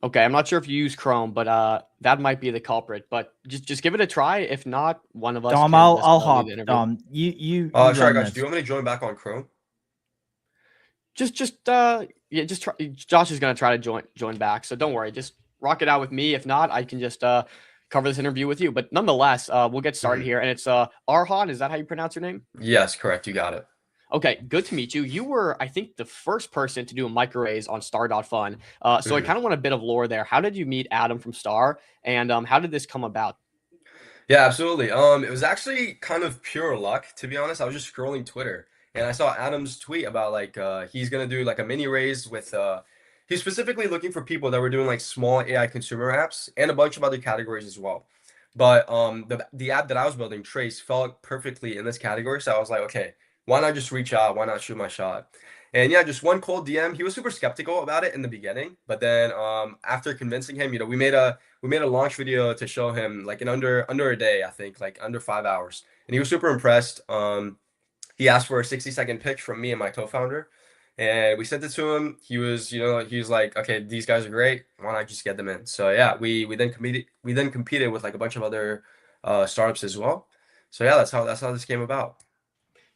Okay, I'm not sure if you use Chrome, but that might be the culprit. But just give it a try. If not, one of us. Dom, I'll hop. Dom, you. Sorry guys, do you want me to join back on Chrome? Just try. Josh is gonna try to join back, so don't worry. Just rock it out with me. If not, I can just cover this interview with you. But nonetheless, we'll get started here. And it's Arhan. Is that how you pronounce your name? Yes, correct. You got it. Okay, good to meet you. You were, I think, the first person to do a micro raise on Star.Fun. So I kind of want a bit of lore there. How did you meet Adam from Star, and how did this come about? Yeah, absolutely. It was actually kind of pure luck, to be honest. I was just scrolling Twitter, and I saw Adam's tweet about he's gonna do like a mini raise with he's specifically looking for people that were doing like small AI consumer apps and a bunch of other categories as well. But the app that I was building, Trace, fell perfectly in this category. So I was like, okay, why not just reach out? Why not shoot my shot? And yeah, just one cold DM. He was super skeptical about it in the beginning, but then after convincing him, we made a launch video to show him like in under a day, I think, like under 5 hours, and he was super impressed. He asked for a 60-second pitch from me and my co-founder, and we sent it to him. He was like, okay, these guys are great. Why not just get them in? So yeah, we then competed with like a bunch of other startups as well. So yeah, that's how this came about.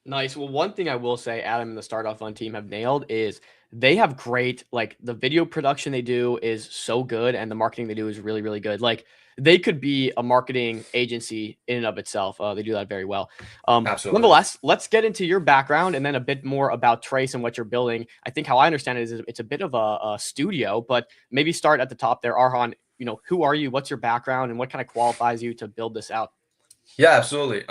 Nice. Well, one thing I will say Adam and the Start.Fun team have nailed is they have great, like the video production they do is so good and the marketing they do is really, really good. Like they could be a marketing agency in and of itself. They do that very well. Absolutely. Nonetheless, let's get into your background and then a bit more about Trace and what you're building. I think how I understand it is it's a bit of a studio, but maybe start at the top there. Arhan, who are you? What's your background and what kind of qualifies you to build this out? Yeah, absolutely.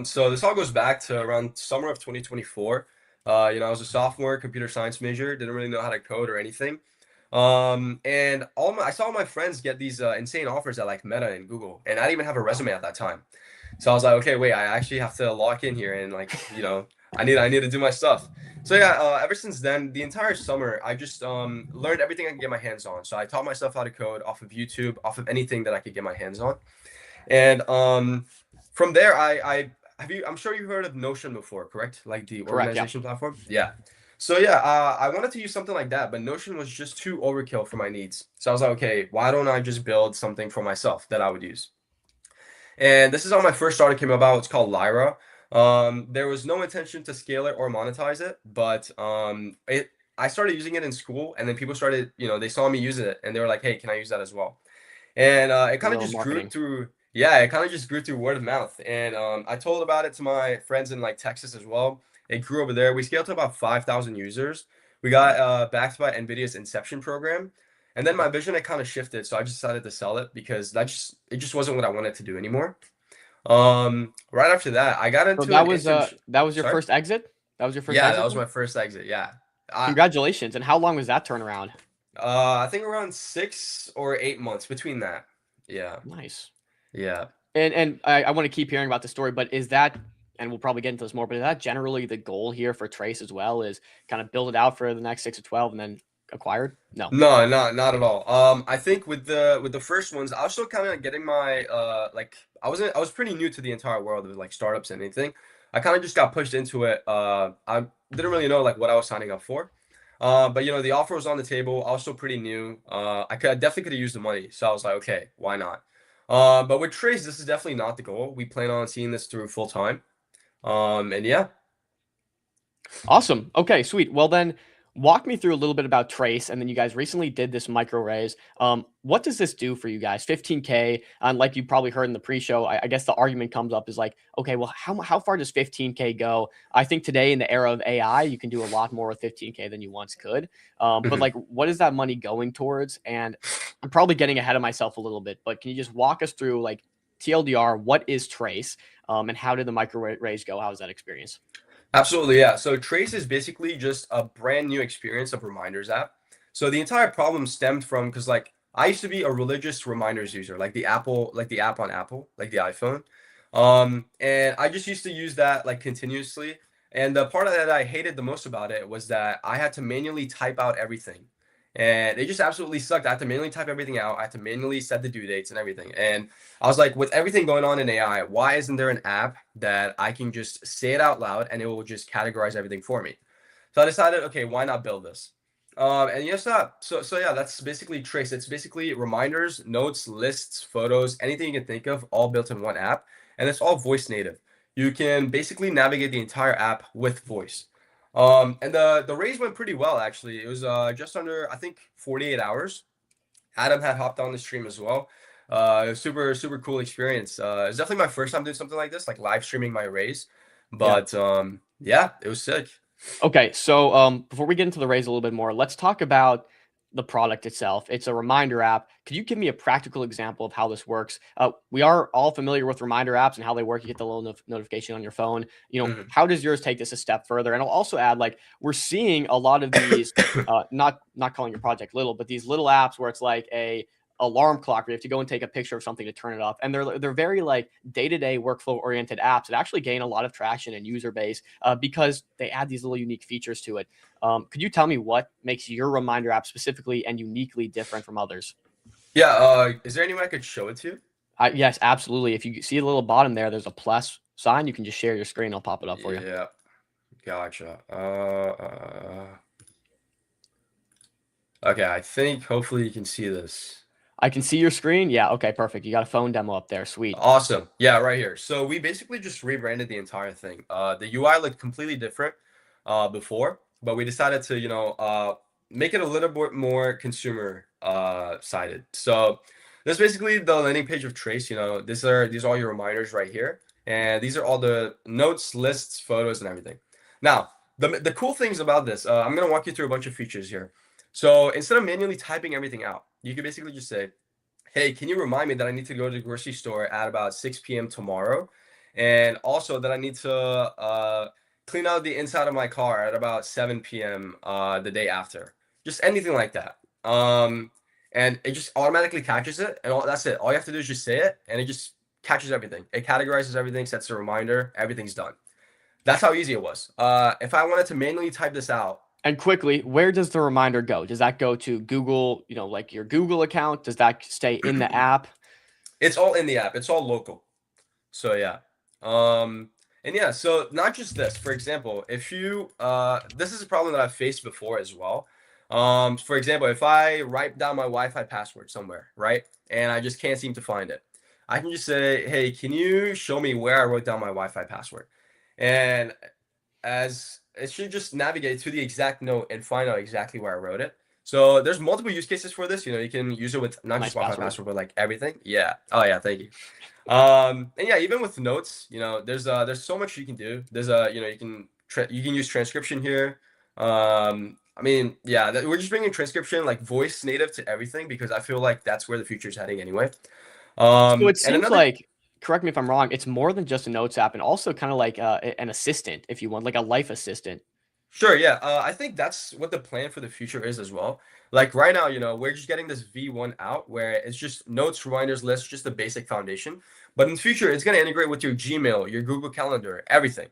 So this all goes back to around summer of 2024. I was a sophomore, computer science major, didn't really know how to code or anything. And I saw my friends get these insane offers at like Meta and Google, and I didn't even have a resume at that time. So I was like, okay, wait, I actually have to lock in here and like, I need to do my stuff. So yeah, ever since then, the entire summer, I just learned everything I can get my hands on. So I taught myself how to code off of YouTube, off of anything that I could get my hands on. And from there, I'm sure you've heard of Notion before, correct? Like the organization platform? Yeah. So yeah, I wanted to use something like that, but Notion was just too overkill for my needs. So I was like, okay, why don't I just build something for myself that I would use? And this is how my first startup came about. It's called Lyra. There was no intention to scale it or monetize it, but I started using it in school, and then people started, they saw me use it, and they were like, hey, can I use that as well? And it kind of just grew through. Yeah, it kind of just grew through word of mouth. And I told about it to my friends in like Texas as well. It grew over there. We scaled to about 5,000 users. We got backed by NVIDIA's Inception program. And then my vision, it kind of shifted. So I just decided to sell it because it just wasn't what I wanted to do anymore. Right after that, I got into that was your first exit? That was your first exit? Yeah, that was my first exit. Yeah. Congratulations. And how long was that turnaround? I think around 6 or 8 months between that. Yeah. Nice. Yeah. And I want to keep hearing about the story, but is that and we'll probably get into this more, but is that generally the goal here for Trace as well, is kind of build it out for the next 6 to 12 and then acquired? No. No, not at all. I think with the first ones, I was still kind of getting my like I was pretty new to the entire world of like startups and anything. I kind of just got pushed into it. I didn't really know like what I was signing up for. But you know, the offer was on the table. I was still pretty new. I definitely could have used the money. So I was like, okay, why not? But with Trace, this is definitely not the goal. We plan on seeing this through full time. And yeah. Awesome. Okay, sweet. Well, then walk me through a little bit about Trace, and then you guys recently did this micro raise. What does this do for you guys? 15K, and like you probably heard in the pre-show, I guess the argument comes up is like, okay, well, how far does 15K go? I think today in the era of AI, you can do a lot more with 15K than you once could. But like, what is that money going towards? And I'm probably getting ahead of myself a little bit, but can you just walk us through like TLDR, what is Trace, and how did the micro raise go? How was that experience? Absolutely, yeah. So Trace is basically just a brand new experience of reminders app. So the entire problem stemmed from because like I used to be a religious reminders user, like the app on Apple, like the iPhone. And I just used to use that like continuously. And the part of that I hated the most about it was that I had to manually type out everything. And it just absolutely sucked. I had to manually type everything out. I had to manually set the due dates and everything. And I was like, with everything going on in AI, why isn't there an app that I can just say it out loud and it will just categorize everything for me? So I decided, okay, why not build this? And yes, so yeah, that's basically Trace. It's basically reminders, notes, lists, photos, anything you can think of, all built in one app, and it's all voice native. You can basically navigate the entire app with voice. And the raise went pretty well actually. It was just under, I think, 48 hours. Adam had hopped on the stream as well. It was super cool experience. It was definitely my first time doing something like this, like live streaming my raise. But yeah, it was sick. Okay, so before we get into the raise a little bit more, let's talk about the product itself. It's a reminder app. Could you give me a practical example of how this works? We are all familiar with reminder apps and how they work. You get the little notification on your phone. You know, how does yours take this a step further? And I'll also add, like, we're seeing a lot of these, not calling your project little, but these little apps where it's like a alarm clock where you have to go and take a picture of something to turn it off. And they're very like day-to-day workflow oriented apps that actually gain a lot of traction and user base because they add these little unique features to it. Could you tell me what makes your reminder app specifically and uniquely different from others? Yeah, is there any way I could show it to you? Yes, absolutely. If you see the little bottom there, there's a plus sign. You can just share your screen. I'll pop it up for you. Yeah, gotcha. Okay, I think hopefully you can see this. I can see your screen. Yeah. Okay, perfect. You got a phone demo up there. Sweet. Awesome. Yeah, right here. So we basically just rebranded the entire thing. The UI looked completely different before, but we decided to, you know, make it a little bit more consumer sided. So this is basically the landing page of Trace. You know, these are all your reminders right here, and these are all the notes, lists, photos, and everything. Now, the cool things about this, I'm gonna walk you through a bunch of features here. So instead of manually typing everything out, you can basically just say, hey, can you remind me that I need to go to the grocery store at about 6 p.m. tomorrow? And also that I need to clean out the inside of my car at about 7 p.m. The day after. Just anything like that. And it just automatically catches it. And that's it. All you have to do is just say it, and it just catches everything. It categorizes everything, sets a reminder, everything's done. That's how easy it was. If I wanted to manually type this out, and quickly, where does the reminder go? Does that go to Google, you know, like your Google account? Does that stay in the app? It's all in the app. It's all local. So yeah. And yeah, so not just this. For example, if you this is a problem that I've faced before as well. For example, if I write down my Wi-Fi password somewhere, right? And I just can't seem to find it. I can just say, hey, can you show me where I wrote down my Wi-Fi password? And as it should just navigate to the exact note and find out exactly where I wrote it. So there's multiple use cases for this. You know, you can use it with not just Wi-Fi password, but like everything. Yeah. Oh yeah. Thank you. And yeah, even with notes, you know, there's so much you can do. There's you know, you can use transcription here. I mean, yeah, we're just bringing transcription, like voice native to everything, because I feel like that's where the future is heading anyway. So it seems like, correct me if I'm wrong, it's more than just a notes app and also kind of like an assistant, if you want, like a life assistant. Sure, yeah. I think that's what the plan for the future is as well. Like right now, we're just getting this V1 out where it's just notes, reminders, lists, just the basic foundation. But in the future, it's gonna integrate with your Gmail, your Google Calendar, everything.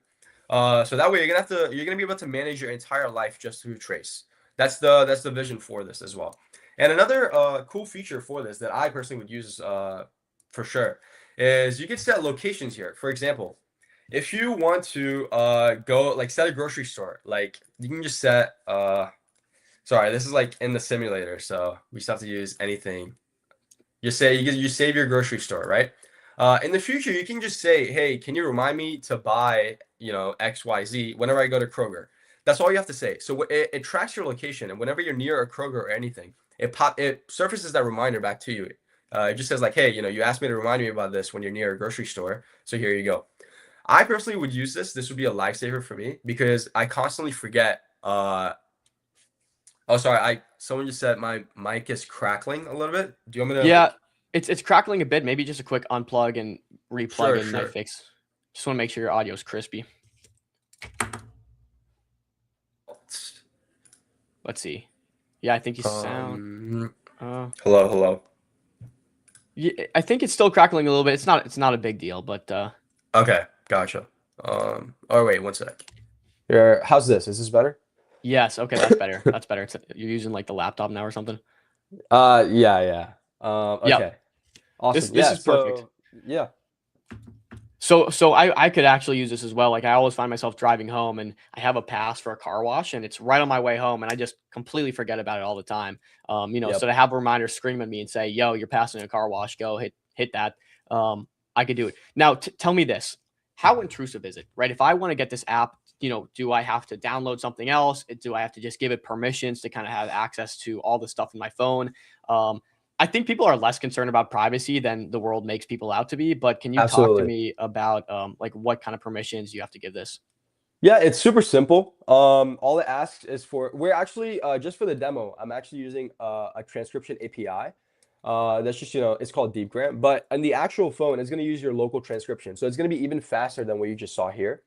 So that way you're gonna be able to manage your entire life just through Trace. That's the vision for this as well. And another cool feature for this that I personally would use for sure is you can set locations here. For example, if you want to go like set a grocery store, like you can just set sorry, this is like in the simulator, so we just have to use anything. You save your grocery store, right? In the future, you can just say, hey, can you remind me to buy, XYZ whenever I go to Kroger? That's all you have to say. So it tracks your location, and whenever you're near a Kroger or anything, it surfaces that reminder back to you. It just says like, hey, you asked me to remind me about this when you're near a grocery store, so here you go. I personally would use this. This would be a lifesaver for me because I constantly forget. Oh, sorry. Someone just said my mic is crackling a little bit. Do you want me to? Yeah, it's crackling a bit. Maybe just a quick unplug and replug in Sure. fix. Just want to make sure your audio is crispy. Let's see. Yeah, I think you sound. Hello. Yeah, I think it's still crackling a little bit. It's not a big deal, but Okay, gotcha. Oh wait, one sec. Here, how's this? Is this better? yes, okay, that's better. That's better. You're using like the laptop now or something. Yeah. Okay. Yep. Awesome. This is perfect. Yeah. So I could actually use this as well. Like I always find myself driving home and I have a pass for a car wash and it's right on my way home and I just completely forget about it all the time. Yep. So to have a reminder scream at me and say, yo, you're passing a car wash, go hit that. I could do it. Now tell me this, how intrusive is it, right? If I want to get this app, do I have to download something else? Do I have to just give it permissions to kind of have access to all the stuff in my phone? I think people are less concerned about privacy than the world makes people out to be. But can you talk to me about like what kind of permissions you have to give this? Yeah, it's super simple. All it asks is we're actually just for the demo, I'm actually using a transcription API. That's just, it's called DeepGram. But on the actual phone, it's going to use your local transcription. So it's going to be even faster than what you just saw here.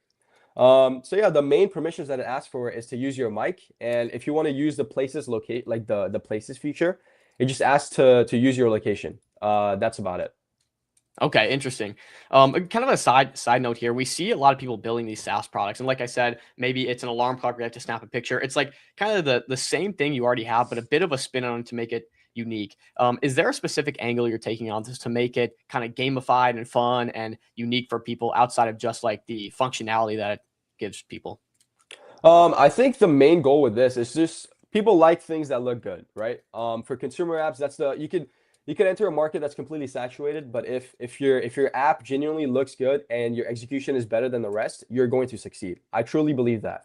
So yeah, the main permissions that it asks for is to use your mic. And if you want to use the places locate, like the places feature, it just asks to use your location. That's about it. Okay, interesting. Kind of a side note here. We see a lot of people building these SaaS products, and like I said, maybe it's an alarm clock where you have to snap a picture. It's like kind of the same thing you already have, but a bit of a spin on it to make it unique. Is there a specific angle you're taking on this to make it kind of gamified and fun and unique for people outside of just like the functionality that it gives people? I think the main goal with this is just people like things that look good, right? For consumer apps, you could enter a market that's completely saturated, but if your app genuinely looks good and your execution is better than the rest, you're going to succeed. I truly believe that.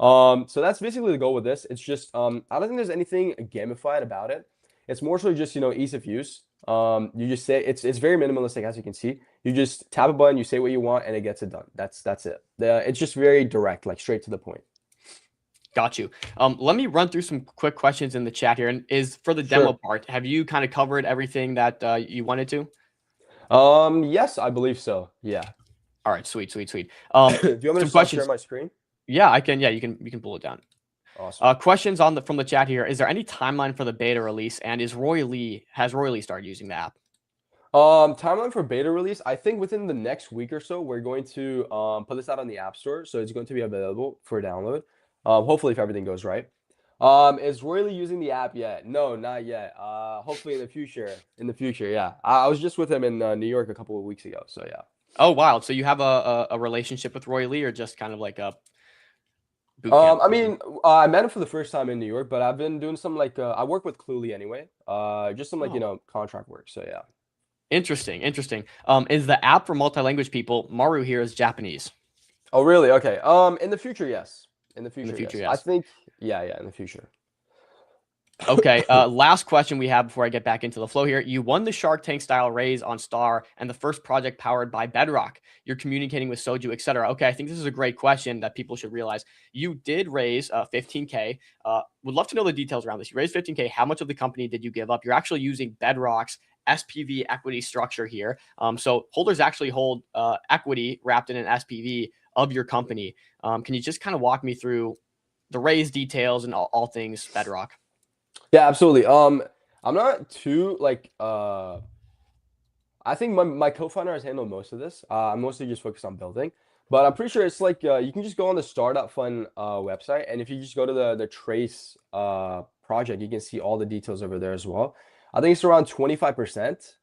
So that's basically the goal with this. It's just I don't think there's anything gamified about it. It's more so just ease of use. You just say it's very minimalistic, as you can see. You just tap a button, you say what you want, and it gets it done. That's it. It's just very direct, like straight to the point. Got you. Let me run through some quick questions in the chat here. And is for the demo part, have you kind of covered everything that you wanted to? Yes, I believe so. Yeah. All right, sweet. Do you want me to share my screen? Yeah, I can. Yeah, you can pull it down. Awesome. Questions from the chat here. Is there any timeline for the beta release? And has Roy Lee started using the app? Timeline for beta release, I think within the next week or so, we're going to put this out on the App Store. So it's going to be available for download. Hopefully if everything goes right. Is Roy Lee using the app yet? No, not yet. Hopefully in the future. Yeah. I was just with him in New York a couple of weeks ago. So yeah. Oh, wow. So you have a relationship with Roy Lee or just kind of like a boot camp? I mean, I met him for the first time in New York, but I've been doing some I work with Cluely anyway. Just some contract work. So yeah. Interesting. Is the app for multi-language people? Maru here is Japanese. Oh, really? Okay. In the future, yes. In the future, yes. I think, yeah, in the future. Okay. Last question we have before I get back into the flow here. You won the Shark Tank style raise on Star and the first project powered by Bedrock. You're communicating with Soju, etc. Okay, I think this is a great question that people should realize. You did raise 15K. Would love to know the details around this. You raised 15K. How much of the company did you give up? You're actually using Bedrock's SPV equity structure here. So holders actually hold equity wrapped in an SPV of your company. Can you just kind of walk me through the raise details and all things Bedrock. Yeah, absolutely. I'm not too like I think my co-founder has handled most of this. I'm mostly just focused on building, but I'm pretty sure it's like you can just go on the Startup Fund website, and if you just go to the Trace project, you can see all the details over there as well. I think it's around 25%.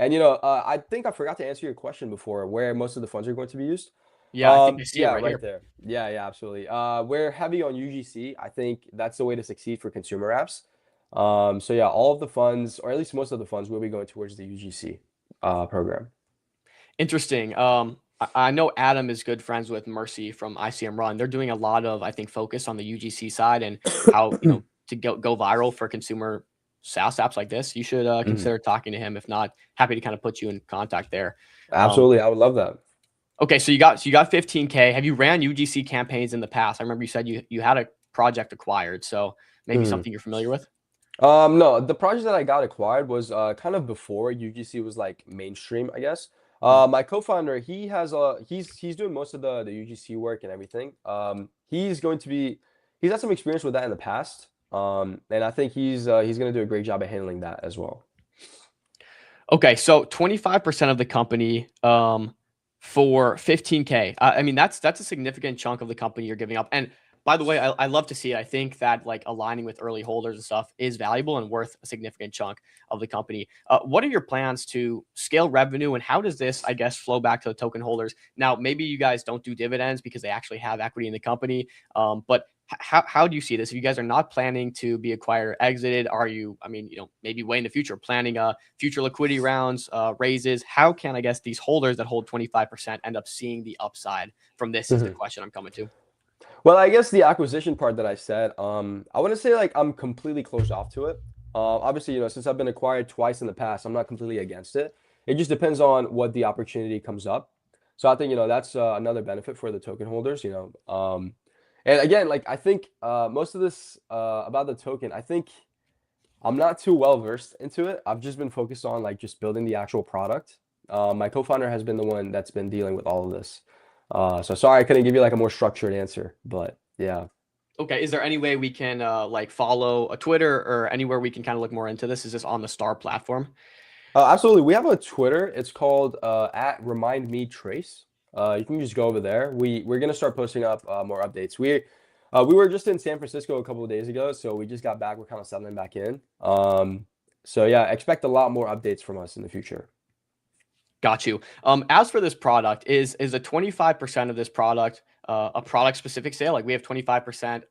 And I think I forgot to answer your question before, where most of the funds are going to be used. Yeah, I think I see it right here. there. Yeah, absolutely. We're heavy on UGC. I think that's the way to succeed for consumer apps. So yeah, all of the funds, or at least most of the funds, will be going towards the UGC program. Interesting. I know Adam is good friends with Mercy from ICM Run. They're doing a lot of, I think, focus on the UGC side and how to go viral for consumer SaaS apps like this. You should consider talking to him. If not, happy to kind of put you in contact there. Absolutely, I would love that. Okay, so you got 15K. Have you ran UGC campaigns in the past? I remember you said you had a project acquired, so maybe something you're familiar with. No, the project that I got acquired was kind of before UGC was like mainstream, I guess. My co-founder, he's doing most of the UGC work and everything. He's had some experience with that in the past. And I think he's gonna do a great job at handling that as well. Okay, so 25% of the company for 15K. I mean, that's a significant chunk of the company you're giving up. And by the way, I love to see it. I think that like aligning with early holders and stuff is valuable and worth a significant chunk of the company. What are your plans to scale revenue, and how does this, I guess, flow back to the token holders? Now, maybe you guys don't do dividends because they actually have equity in the company, but how do you see this? If you guys are not planning to be acquired or exited, are you, I mean, maybe way in the future, planning future liquidity rounds, raises? How can, I guess, these holders that hold 25% end up seeing the upside from this is the question I'm coming to. Well, I guess the acquisition part that I said, I wouldn't say like I'm completely closed off to it. Obviously, since I've been acquired twice in the past, I'm not completely against it. It just depends on what the opportunity comes up. So I think, that's another benefit for the token holders, and again, like I think most of this about the token, I think I'm not too well versed into it. I've just been focused on like just building the actual product. My co-founder has been the one that's been dealing with all of this. So sorry I couldn't give you like a more structured answer, but yeah. Okay, is there any way we can like follow a Twitter or anywhere we can kind of look more into this? Is this on the Star platform? Absolutely. We have a Twitter. It's called @RemindMeTrace. You can just go over there. We're gonna start posting up more updates. We were just in San Francisco a couple of days ago, so we just got back. We're kind of settling back in. So yeah, expect a lot more updates from us in the future. Got you. As for this product, is a 25% of this product a product specific sale? Like we have 25%.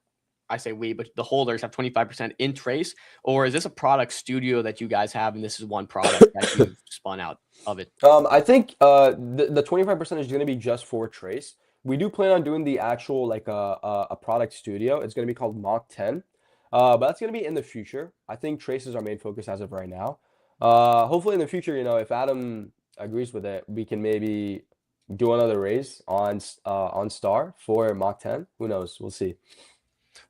I say we, but the holders have 25% in Trace, or is this a product studio that you guys have, and this is one product that you've spun out of it? I think the 25% is going to be just for Trace. We do plan on doing the actual like a product studio. It's going to be called Mach 10, but that's going to be in the future. I think Trace is our main focus as of right now. Hopefully in the future, if Adam agrees with it, we can maybe do another raise on Star for Mach 10. Who knows? We'll see.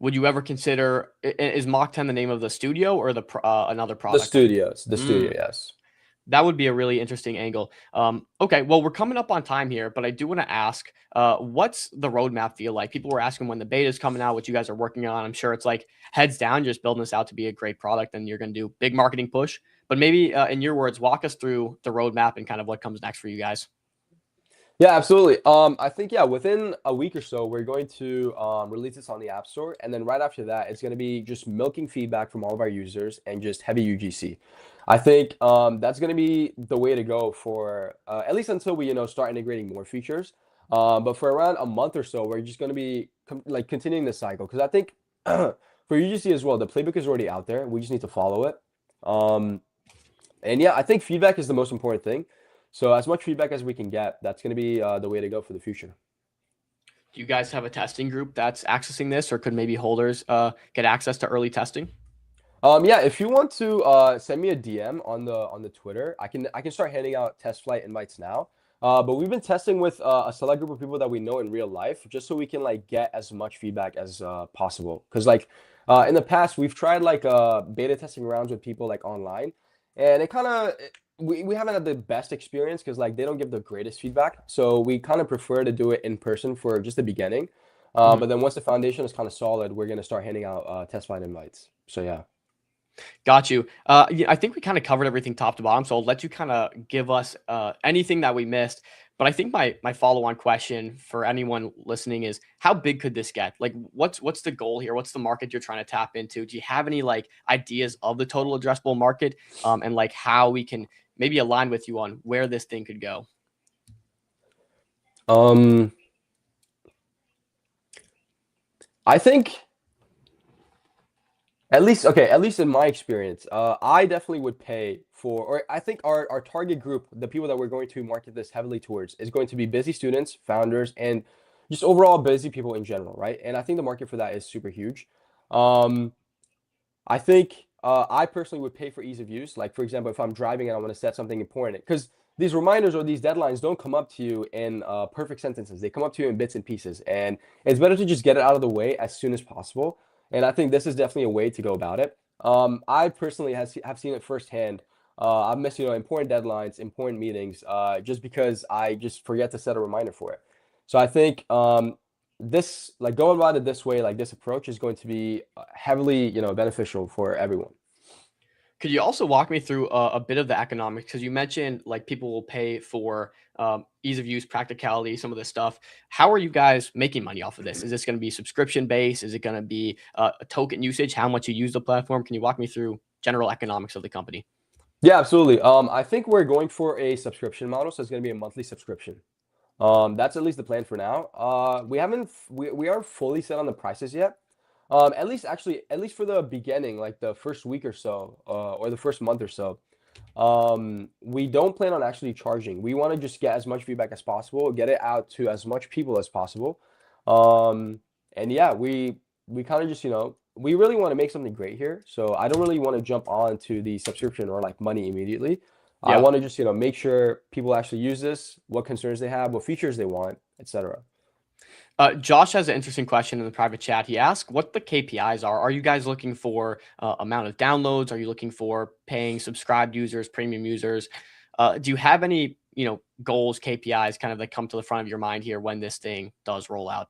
Would you ever consider, is Mach 10 the name of the studio or the another product? The studio, yes. That would be a really interesting angle. Okay, well, we're coming up on time here, but I do want to ask, what's the roadmap feel like? People were asking when the beta is coming out, what you guys are working on. I'm sure it's like heads down, just building this out to be a great product, and you're going to do big marketing push. But maybe in your words, walk us through the roadmap and kind of what comes next for you guys. Yeah, absolutely. I think, within a week or so, we're going to release this on the App Store. And then right after that, it's going to be just milking feedback from all of our users and just heavy UGC. I think that's going to be the way to go for at least until we, start integrating more features. But for around a month or so, we're just going to be continuing this cycle. Because I think for UGC as well, the playbook is already out there. We just need to follow it. And yeah, I think feedback is the most important thing. So as much feedback as we can get, that's going to be the way to go for the future. Do you guys have a testing group that's accessing this, or could maybe holders get access to early testing? Yeah, if you want to send me a DM on the Twitter, I can start handing out test flight invites now. But we've been testing with a select group of people that we know in real life, just so we can get as much feedback as possible. Because in the past, we've tried beta testing rounds with people online, and it kind of we haven't had the best experience because they don't give the greatest feedback. So we kind of prefer to do it in person for just the beginning. But then once the foundation is kind of solid, we're going to start handing out test flight invites. So yeah. Got you. Yeah, I think we kind of covered everything top to bottom. So I'll let you kind of give us anything that we missed. But I think my follow-on question for anyone listening is, how big could this get? Like, what's the goal here? What's the market you're trying to tap into? Do you have any like ideas of the total addressable market, and like how we can maybe align with you on where this thing could go? I think at least in my experience, I definitely would pay for, or I think our target group, the people that we're going to market this heavily towards, is going to be busy students, founders, and just overall busy people in general, right? And I think the market for that is super huge. I think I personally would pay for ease of use. Like, for example, if I'm driving and I want to set something important, because these reminders or these deadlines don't come up to you in perfect sentences. They come up to you in bits and pieces. And it's better to just get it out of the way as soon as possible. And I think this is definitely a way to go about it. I personally have seen it firsthand. I've missed, important deadlines, important meetings, just because I just forget to set a reminder for it. So I think this, like, going about it this way, like this approach, is going to be heavily, beneficial for everyone. Could you also walk me through a bit of the economics? Because you mentioned like people will pay for ease of use, practicality, some of this stuff. How are you guys making money off of this? Is this going to be subscription based? Is it going to be a token usage? How much you use the platform? Can you walk me through general economics of the company? Yeah, absolutely. I think we're going for a subscription model, so it's going to be a monthly subscription. That's at least the plan for now. We aren't fully set on the prices yet. At least for the beginning, like the first week or so, or the first month or so, we don't plan on actually charging. We want to just get as much feedback as possible, get it out to as much people as possible. And yeah, we kind of just, we really want to make something great here. So I don't really want to jump on to the subscription or like money immediately. Yeah. I want to just, make sure people actually use this, what concerns they have, what features they want, etc. Josh has an interesting question in the private chat. He asked what the KPIs are. Are you guys looking for amount of downloads? Are you looking for paying subscribed users, premium users? Do you have any, goals, KPIs kind of that come to the front of your mind here when this thing does roll out?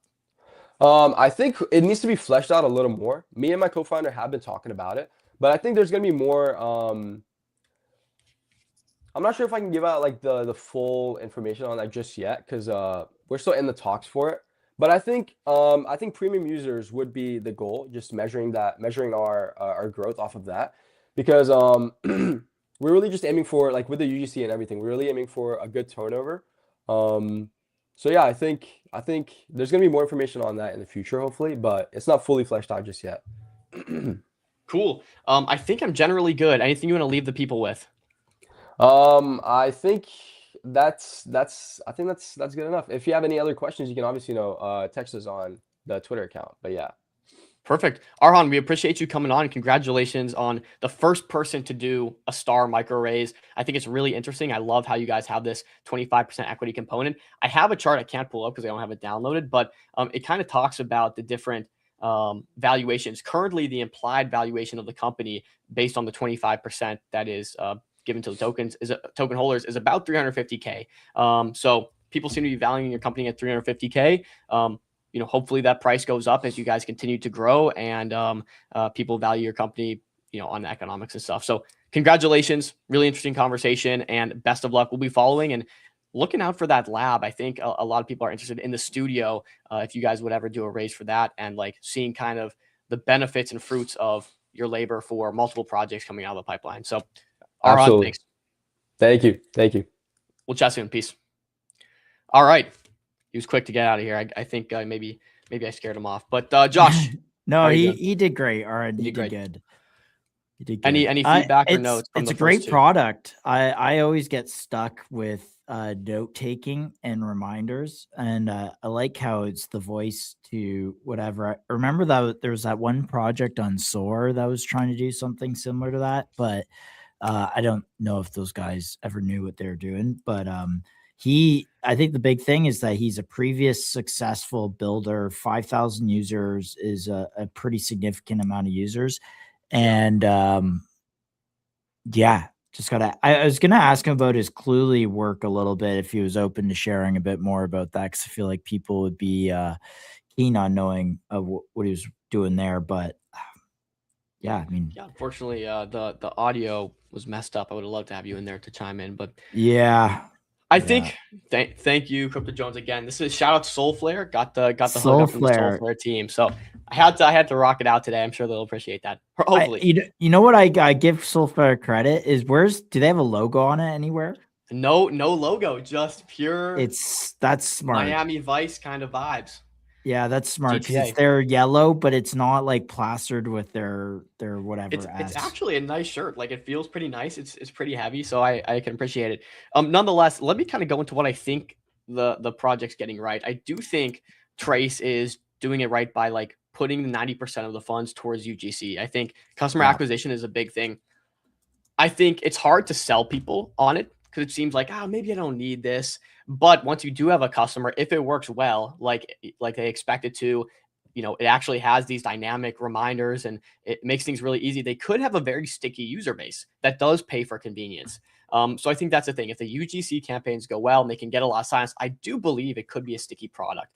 I think it needs to be fleshed out a little more. Me and my co-founder have been talking about it, but I think there's going to be more. I'm not sure if I can give out like the full information on that just yet, because we're still in the talks for it. But I think premium users would be the goal, just measuring our growth off of that, because we're really just aiming for, like with the UGC and everything, we're really aiming for a good turnover. So yeah, I think there's gonna be more information on that in the future, hopefully, but it's not fully fleshed out just yet. Cool. I think I'm generally good. Anything you want to leave the people with? I think that's good enough. If you have any other questions, you can obviously text us on the Twitter account. But yeah. Perfect. Arhan, we appreciate you coming on, and congratulations on the first person to do a star micro raise. I think it's really interesting. I love how you guys have this 25% equity component. I have a chart I can't pull up because I don't have it downloaded, but it kind of talks about the different valuations. Currently, the implied valuation of the company based on the 25% that is given to the token holders is about 350K. So people seem to be valuing your company at 350K. Hopefully that price goes up as you guys continue to grow and people value your company, on the economics and stuff. So congratulations, really interesting conversation, and best of luck. We'll be following and looking out for that lab. I think a lot of people are interested in the studio. If you guys would ever do a raise for that, and like seeing kind of the benefits and fruits of your labor for multiple projects coming out of the pipeline. So Arhan, thanks. Thank you. We'll chat soon. Peace. All right. He was quick to get out of here. I think maybe I scared him off. But Josh, no, he did great. All right, he did good. He did good. Any feedback or notes? It's a great product. I always get stuck with note taking and reminders, and I like how it's the voice to whatever. I remember that there was that one project on SOAR that was trying to do something similar to that, but I don't know if those guys ever knew what they were doing. But I think the big thing is that he's a previous successful builder. 5,000 users is a pretty significant amount of users. And yeah, I was going to ask him about his Cluely work a little bit, if he was open to sharing a bit more about that, because I feel like people would be keen on knowing what he was doing there, but yeah, I mean, Yeah, unfortunately, the audio was messed up. I would have loved to have you in there to chime in, but yeah, I think thank you, Crypto Jones, again. This is shout out to Soulflare. Got the hook up from the Soulflare. Soulflare team. So I had to rock it out today. I'm sure they'll appreciate that. Hopefully. You know what I give Soulflare credit is do they have a logo on it anywhere? No logo, just pure that's smart. Miami Vice kind of vibes. Yeah, that's smart because they're yellow, but it's not like plastered with their whatever. It's actually a nice shirt. Like, it feels pretty nice. It's pretty heavy, so I can appreciate it. Nonetheless, let me kind of go into what I think the project's getting right. I do think Trace is doing it right by like putting 90% of the funds towards UGC. I think customer acquisition is a big thing. I think it's hard to sell people on it because it seems like, maybe I don't need this. But once you do have a customer, if it works well, like they expect it to, it actually has these dynamic reminders and it makes things really easy. They could have a very sticky user base that does pay for convenience. So I think that's the thing. If the UGC campaigns go well and they can get a lot of signs, I do believe it could be a sticky product.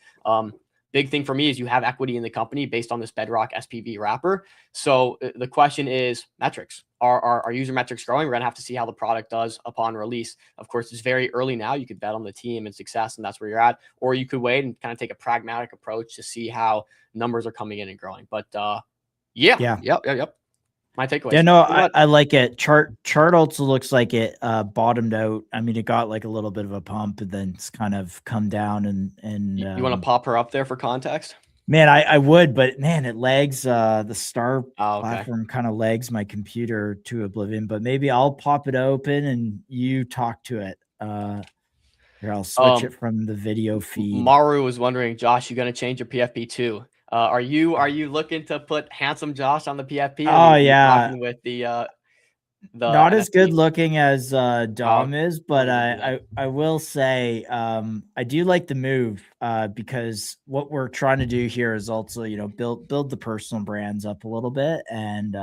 Big thing for me is you have equity in the company based on this Bedrock SPV wrapper. So the question is metrics. Are user metrics growing? We're going to have to see how the product does upon release. Of course, it's very early now. You could bet on the team and success, and that's where you're at. Or you could wait and kind of take a pragmatic approach to see how numbers are coming in and growing. But yep. My takeaway. Yeah, no, I like it. Chart also looks like it bottomed out. I mean, it got like a little bit of a pump and then it's kind of come down and you want to pop her up there for context? Man, I would, but man, it lags the star platform kind of lags my computer to oblivion, but maybe I'll pop it open and you talk to it. Here, I'll switch it from the video feed. Maru was wondering, Josh, you going to change your PFP too? Are you looking to put handsome Josh on the PFP? Oh yeah, with the not as good looking as Dom is, but I will say I do like the move because what we're trying to do here is also build the personal brands up a little bit and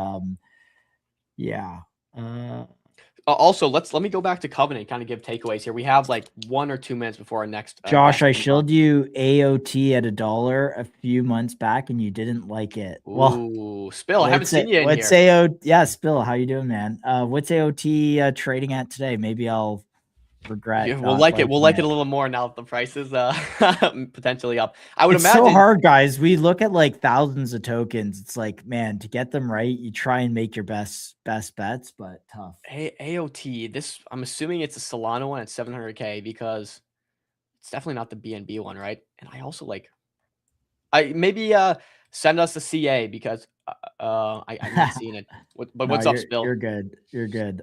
also, let me go back to Covenant, kind of give takeaways here. We have like 1 or 2 minutes before our next. Josh, I showed you AOT at $1 a few months back, and you didn't like it. Ooh, Spill, I haven't seen you in here. AOT? Yeah, Spill, how you doing, man? What's AOT trading at today? Maybe I'll regret. Yeah, we'll like it a little more now that the price is potentially up. I would imagine. It's so hard, guys. We look at like thousands of tokens. It's like, man, to get them right, you try and make your best bets, but tough. Hey, AOT, this I'm assuming it's a Solana one at 700K because it's definitely not the BNB one, right? And I also maybe send us a CA because I'm not seeing it. But what's up, Spill? You're good. You're good.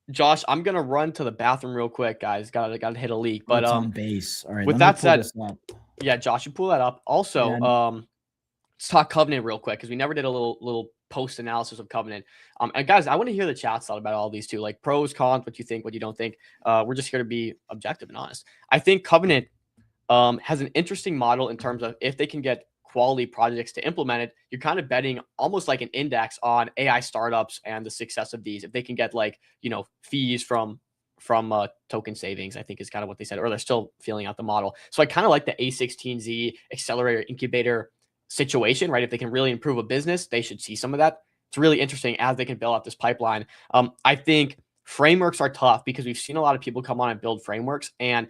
Josh, I'm gonna run to the bathroom real quick, guys. Gotta hit a leak. But on base. All right. With that said, yeah, Josh, you pull that up. Also, let's talk Covenant real quick because we never did a little post analysis of Covenant. And guys, I want to hear the chat's thought about all these too, like pros, cons, what you think, what you don't think. We're just here to be objective and honest. I think Covenant has an interesting model in terms of if they can get quality projects to implement it, you're kind of betting almost like an index on AI startups and the success of these. If they can get fees from token savings, I think is kind of what they said, or they're still feeling out the model. So I kind of like the A16Z accelerator incubator situation, right? If they can really improve a business, they should see some of that. It's really interesting as they can build out this pipeline. I think frameworks are tough because we've seen a lot of people come on and build frameworks, and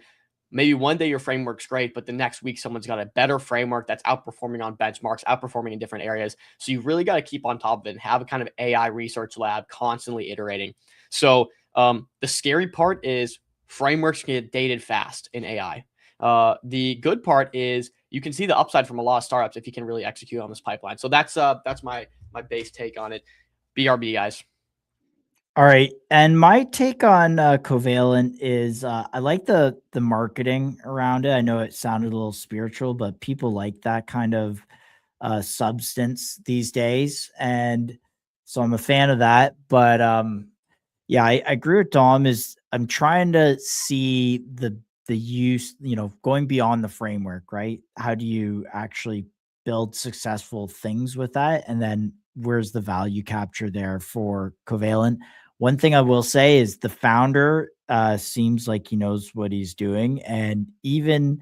maybe one day your framework's great, but the next week someone's got a better framework that's outperforming on benchmarks, outperforming in different areas. So you really got to keep on top of it and have a kind of AI research lab constantly iterating. So the scary part is frameworks get dated fast in AI. The good part is you can see the upside from a lot of startups if you can really execute on this pipeline. So that's my base take on it. BRB, guys. All right. And my take on Covalent is I like the marketing around it. I know it sounded a little spiritual, but people like that kind of substance these days. And so I'm a fan of that. But yeah, I agree with Dom is I'm trying to see the use, going beyond the framework, right? How do you actually build successful things with that? And then where's the value capture there for Covalent? One thing I will say is the founder seems like he knows what he's doing. And even,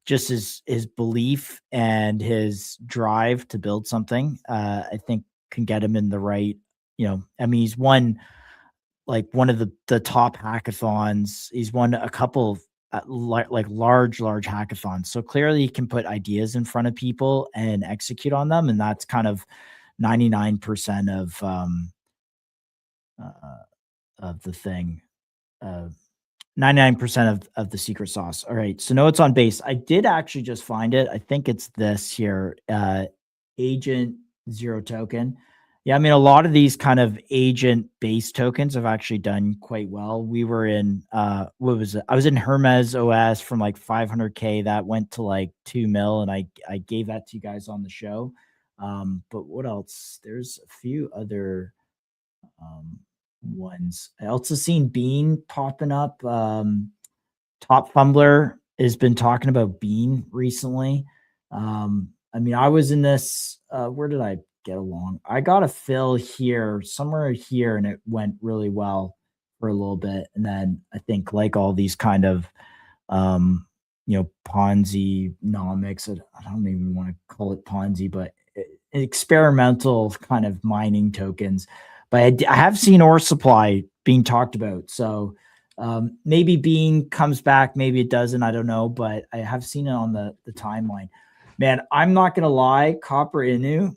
just his belief and his drive to build something, I think can get him in the right, I mean, he's won like one of the top hackathons. He's won a couple of like large hackathons. So clearly he can put ideas in front of people and execute on them. And that's kind of 99% of the thing. 99% of the secret sauce. All right. So notes on base. I did actually just find it. I think it's this here. Agent Zero Token. Yeah, I mean, a lot of these kind of agent-based tokens have actually done quite well. We were in, what was it? I was in Hermes OS from like 500K. That went to like 2 mil, and I gave that to you guys on the show. But what else? There's a few other ones. I also seen Bean popping up. Top Fumbler has been talking about Bean recently. I mean, I was in this, where did I get along? I got a fill here, somewhere here, and it went really well for a little bit. And then I think like all these kind of, Ponzi-nomics, I don't even want to call it Ponzi, but experimental kind of mining tokens. But I have seen ore supply being talked about. So maybe Bean comes back, maybe it doesn't, I don't know, but I have seen it on the timeline. Man, I'm not going to lie, Copper Inu,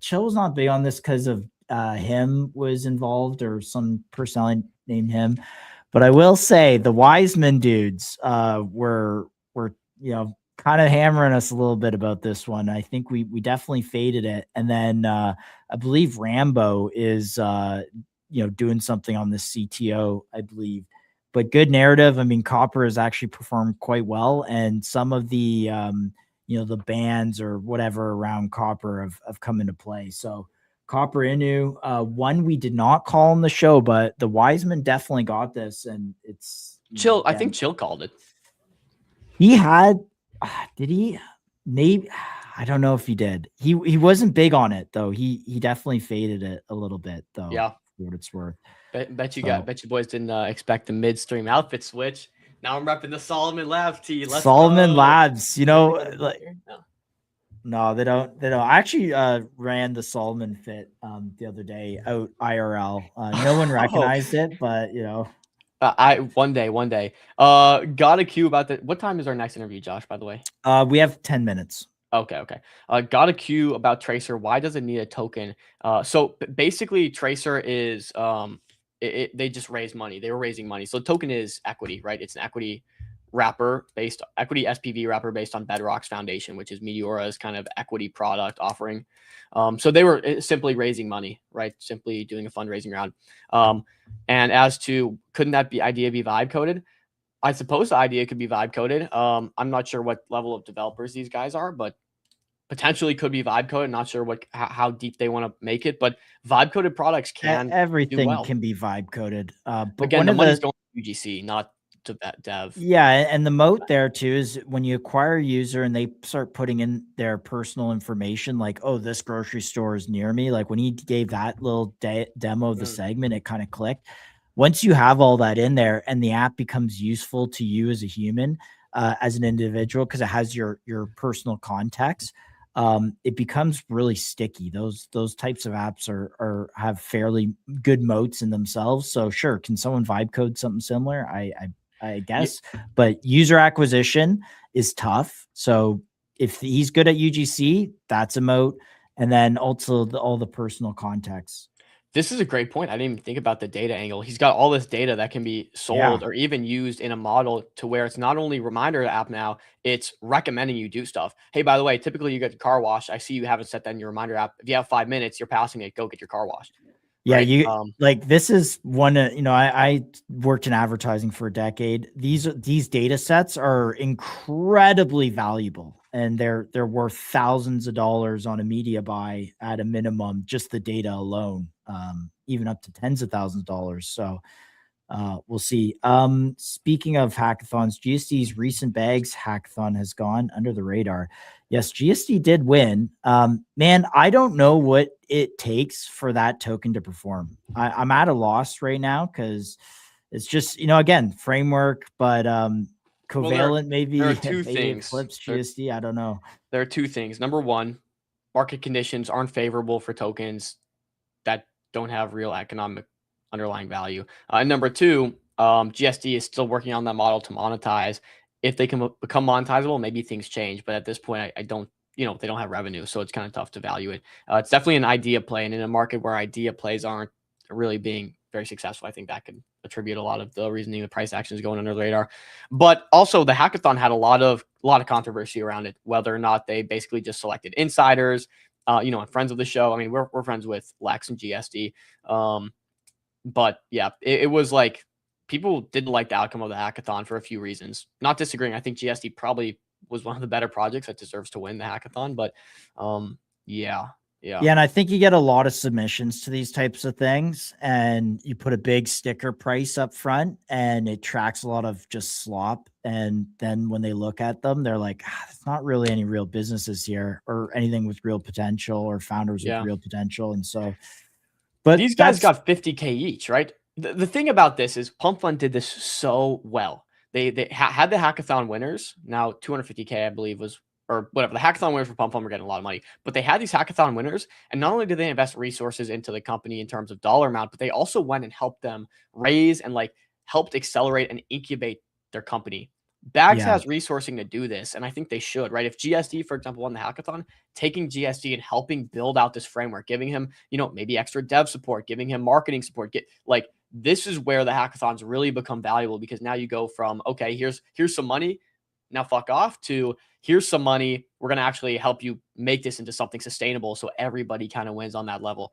Chill's not big on this because of him was involved or some person named him. But I will say the Wiseman dudes were kind of hammering us a little bit about this one. I think we definitely faded it. And then I believe Rambo is doing something on the CTO, I believe. But good narrative. I mean, Copper has actually performed quite well, and some of the the bands or whatever around Copper have come into play. So Copper Inu, one we did not call on the show, but the Wiseman definitely got this, and it's Chill. I think Chill called it. He had, did he? Maybe, I don't know if he did. He wasn't big on it though. He definitely faded it a little bit though. Yeah, for what it's worth. Bet you boys didn't expect the midstream outfit switch. Now I'm repping the Solomon Labs tee. Solomon Labs, like no, they don't. I actually ran the Solomon fit the other day out IRL. No one recognized it, but one day. Got a cue about what time is our next interview, Josh, by the way? We have 10 minutes. Okay. Got a cue about Tracer. Why does it need a token? So basically Tracer is they just raise money. They were raising money. So the token is equity, right? It's an equity SPV wrapper based on Bedrock's foundation, which is Meteora's kind of equity product offering. So they were simply raising money, right? Simply doing a fundraising round. And as to couldn't that idea be vibe coded? I suppose the idea could be vibe coded. I'm not sure what level of developers these guys are, but potentially could be vibe coded. Not sure how deep they want to make it, but vibe coded products can everything can be vibe coded. But again, the money's going to UGC, not to that dev. Yeah, and the moat there too is when you acquire a user and they start putting in their personal information, like, oh, this grocery store is near me. Like when he gave that little demo of the segment, it kind of clicked. Once you have all that in there and the app becomes useful to you as a human, as an individual, because it has your personal context, it becomes really sticky. Those types of apps are have fairly good moats in themselves. So sure, can someone vibe code something similar? I guess, but user acquisition is tough. So if he's good at UGC, that's a moat. And then also all the personal context. This is a great point. I didn't even think about the data angle. He's got all this data that can be sold or even used in a model to where it's not only reminder app now, it's recommending you do stuff. Hey, by the way, typically you get the car wash. I see you haven't set that in your reminder app. If you have 5 minutes, you're passing it, go get your car washed. Yeah, right? Like this is one, I worked in advertising for a decade. These data sets are incredibly valuable, and they're worth thousands of dollars on a media buy at a minimum, just the data alone, even up to tens of thousands of dollars. So we'll see. Speaking of hackathons, GSD's recent bags hackathon has gone under the radar. Yes, GSD did win. Man, I don't know what it takes for that token to perform. I'm at a loss right now because it's just, again, framework, but covalent, maybe, there are two maybe it things. flips GSD. I don't know. There are two things. Number one, market conditions aren't favorable for tokens that don't have real economic underlying value. And number two, GSD is still working on that model to monetize. If they can become monetizable, maybe things change. But at this point, I don't, they don't have revenue, so it's kind of tough to value it. It's definitely an idea play, and in a market where idea plays aren't really being very successful, I think that could attribute a lot of the reasoning the price action is going under the radar. But also, the hackathon had a lot of controversy around it, whether or not they basically just selected insiders, and friends of the show. I mean, we're friends with Lex and GSD. But yeah, it was like people didn't like the outcome of the hackathon for a few reasons. Not disagreeing. I think GSD probably was one of the better projects that deserves to win the hackathon. But yeah. Yeah, and I think you get a lot of submissions to these types of things, and you put a big sticker price up front, and it tracks a lot of just slop. And then when they look at them, they're like, it's not really any real businesses here or anything with real potential or founders with real potential. And so, but these guys got 50K each, right? The thing about this is Pump Fund did this so well. They had the hackathon winners. Now 250K, I believe, was, or whatever. The hackathon winners for Pump Fund were getting a lot of money, but they had these hackathon winners. And not only did they invest resources into the company in terms of dollar amount, but they also went and helped them raise and helped accelerate and incubate their company. Bags has resourcing to do this, and I think they should, right? If GSD, for example, won the hackathon, taking GSD and helping build out this framework, giving him, maybe extra dev support, giving him marketing support, this is where the hackathons really become valuable, because now you go from, okay, here's some money, now fuck off, to here's some money, we're going to actually help you make this into something sustainable so everybody kind of wins on that level.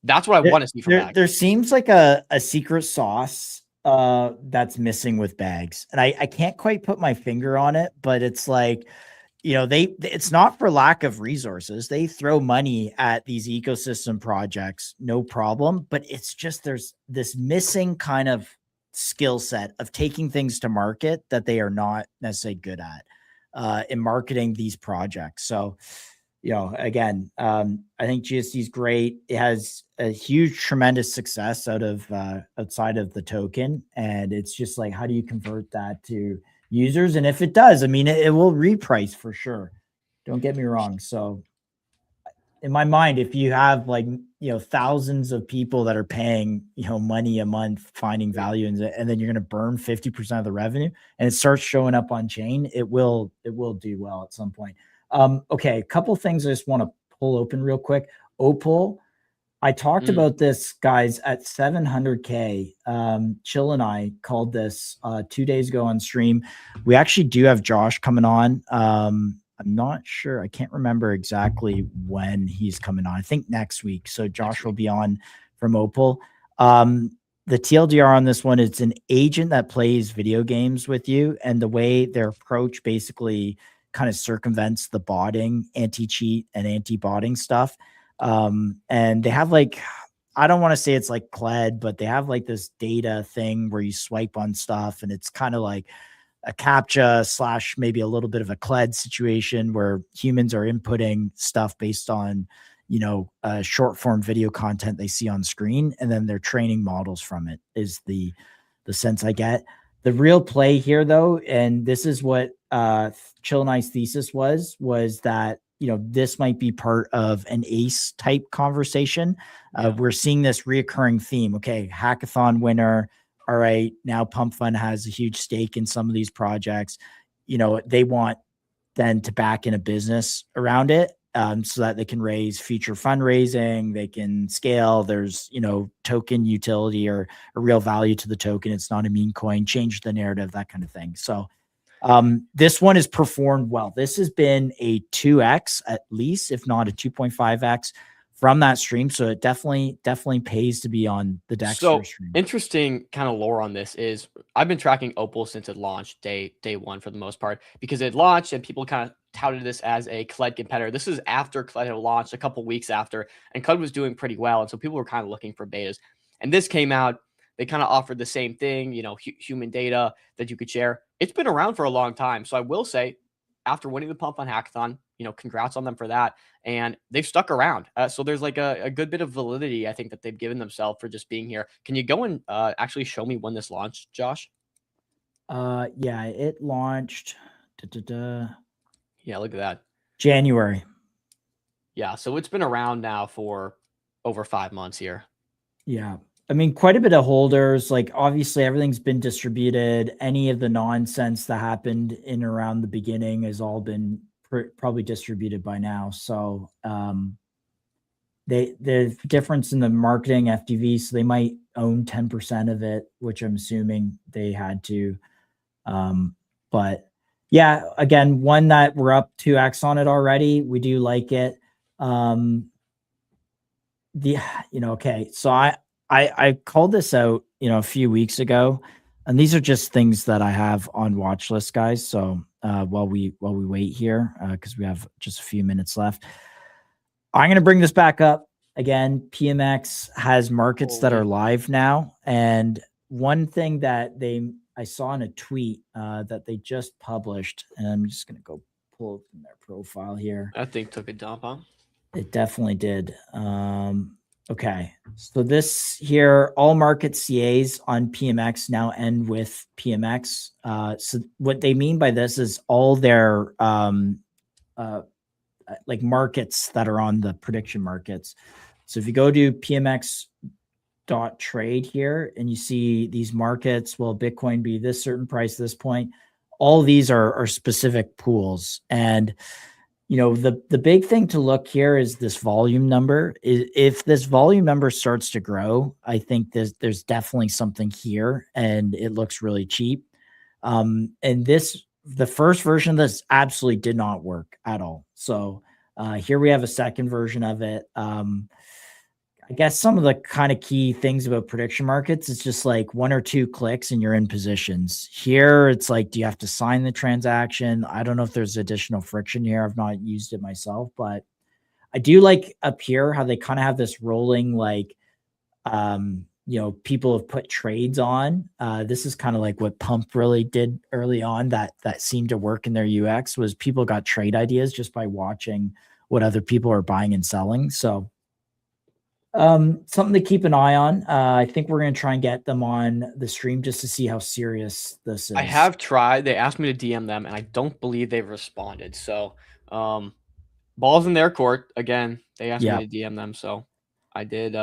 That's what I want to see from Bags. There seems like a secret sauce that's missing with Bags, and I can't quite put my finger on it, but it's like, it's not for lack of resources. They throw money at these ecosystem projects, no problem, but it's just there's this missing kind of skill set of taking things to market that they are not necessarily good at in marketing these projects. So again, I think GSD is great. It has a huge, tremendous success outside of the token. And it's just like, how do you convert that to users? And if it does, I mean, it will reprice for sure. Don't get me wrong. So in my mind, if you have thousands of people that are paying, money a month, finding value in it, and then you're going to burn 50% of the revenue and it starts showing up on chain, it will do well at some point. Okay, a couple things I just want to pull open real quick. Opal, I talked about this, guys, at 700K. Chill and I called this 2 days ago on stream. We actually do have Josh coming on. I'm not sure. I can't remember exactly when he's coming on. I think next week. So Josh will be on from Opal. The TLDR on this one, it's an agent that plays video games with you, and the way their approach basically kind of circumvents the botting, anti-cheat and anti-botting stuff. And they have I don't want to say it's like CLED, but they have this data thing where you swipe on stuff, and it's kind of like a CAPTCHA / maybe a little bit of a CLED situation where humans are inputting stuff based on, short form video content they see on screen, and then they're training models from it, is the sense I get. The real play here, though, and this is what Chill and I's thesis was that, this might be part of an ACE type conversation. We're seeing this reoccurring theme. Okay, hackathon winner. All right, now Pump Fund has a huge stake in some of these projects. They want then to back in a business around it, so that they can raise future fundraising, they can scale. There's, token utility or a real value to the token. It's not a meme coin, change the narrative, that kind of thing. So this one has performed well. This has been a 2x at least, if not a 2.5x from that stream. So it definitely pays to be on the Dexter stream. Interesting kind of lore on this is I've been tracking Opal since it launched day one for the most part, because it launched and people kind of touted this as a CLED competitor. This is after CLED had launched, a couple weeks after, and CLED was doing pretty well. And so people were kind of looking for betas. And this came out, they kind of offered the same thing, human data that you could share. It's been around for a long time. So I will say, after winning the Pump Fund Hackathon, congrats on them for that. And they've stuck around. So there's a good bit of validity, I think, that they've given themselves for just being here. Can you go and actually show me when this launched, Josh? Yeah, it launched Yeah, look at that. January. Yeah, so it's been around now for over 5 months here. Yeah. I mean, quite a bit of holders. Like, obviously, everything's been distributed. Any of the nonsense that happened in around the beginning has all been probably distributed by now. So, the difference in the marketing FTV, so they might own 10% of it, which I'm assuming they had to. But yeah, again, one that we're up 2x on it already. We do like it. Okay, so I called this out, a few weeks ago, and these are just things that I have on watch list, guys. So while we wait here, because we have just a few minutes left, I'm going to bring this back up again. PMX has markets that are live now, and one thing that I saw in a tweet that they just published, and I'm just going to go pull up from their profile here. That thing took a dump, huh? It definitely did. Okay, so this here, all market CAs on PMX now end with PMX. So what they mean by this is all their like markets that are on the prediction markets. So if you go to PMX.trade here and you see these markets, will Bitcoin be this certain price, this point? All these are specific pools. And the big thing to look here is this volume number. If this volume number starts to grow, I think there's definitely something here, and it looks really cheap. And the first version of this absolutely did not work at all. So here we have a second version of it. I guess some of the kind of key things about prediction markets, it's just like 1 or 2 clicks and you're in positions. Here, it's like, do you have to sign the transaction? I don't know if there's additional friction here. I've not used it myself, but I do like up here how they kind of have this rolling, like, people have put trades on. This is kind of like what Pump really did early on that seemed to work in their UX, was people got trade ideas just by watching what other people are buying and selling. So something to keep an eye on. I think we're going to try and get them on the stream just to see how serious this is. I have tried. They asked me to DM them, and I don't believe they've responded. So, ball's in their court. Again, they asked me to DM them, so I did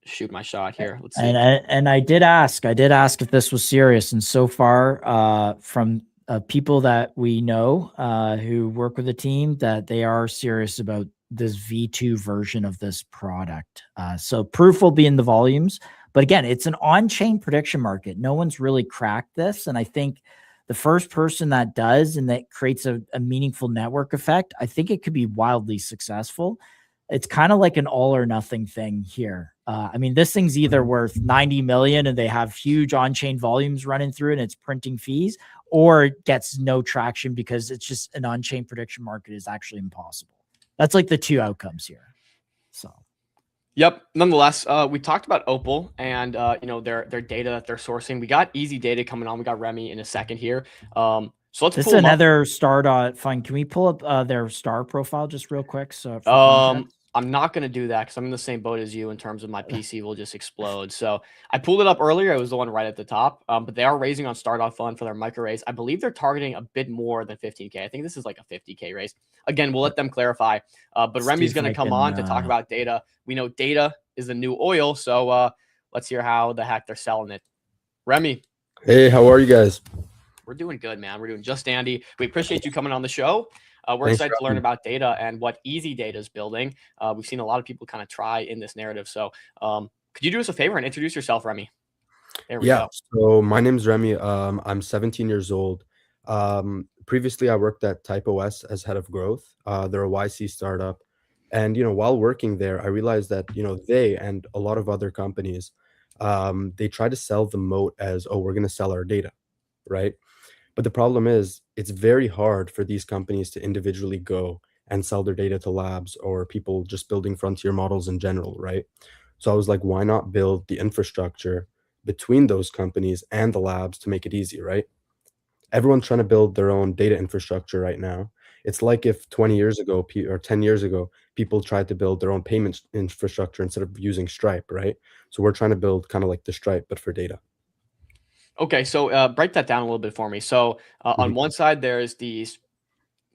shoot my shot here. Let's see. And I did ask if this was serious, and so far, from people that we know who work with the team, that they are serious about this V2 version of this product. So proof will be in the volumes, but again, it's an on-chain prediction market. No one's really cracked this. And I think the first person that does, and that creates a meaningful network effect, I think it could be wildly successful. It's kind of like an all or nothing thing here. I mean, this thing's either worth 90 million and they have huge on-chain volumes running through it and it's printing fees, or it gets no traction because it's just an on-chain prediction market is actually impossible. That's like the 2 outcomes here. So, yep. Nonetheless, we talked about Opal and their data that they're sourcing. We got easy data coming on. We got Remy in a second here. So let's. This is another star fund. Can we pull up their star profile just real quick? So I'm not going to do that because I'm in the same boat as you in terms of my PC will just explode. So I pulled it up earlier. It was the one right at the top. But they are raising on Star.Fund for their micro raise. I believe they're targeting a bit more than 15K. I think this is like a 50K raise. Again, we'll let them clarify. But Remy's going to come on to talk about data. We know data is the new oil. So let's hear how the heck they're selling it. Remy. Hey, how are you guys? We're doing good, man. We're doing just dandy. We appreciate you coming on the show. We're excited to learn about data and what easy data is building. We've seen a lot of people kind of try in this narrative. So could you do us a favor and introduce yourself, Remy? There we go. So my name's Remy. I'm 17 years old. Previously, I worked at TypeOS as head of growth. They're a YC startup. And, while working there, I realized that, they and a lot of other companies, they try to sell the moat as, oh, we're going to sell our data, right? But the problem is it's very hard for these companies to individually go and sell their data to labs or people just building frontier models in general, right? So I was like, why not build the infrastructure between those companies and the labs to make it easy, right? Everyone's trying to build their own data infrastructure right now. It's like if 20 years ago or 10 years ago, people tried to build their own payment infrastructure instead of using Stripe, right? So we're trying to build kind of like the Stripe, but for data. Okay, so break that down a little bit for me. So on one side, there's these,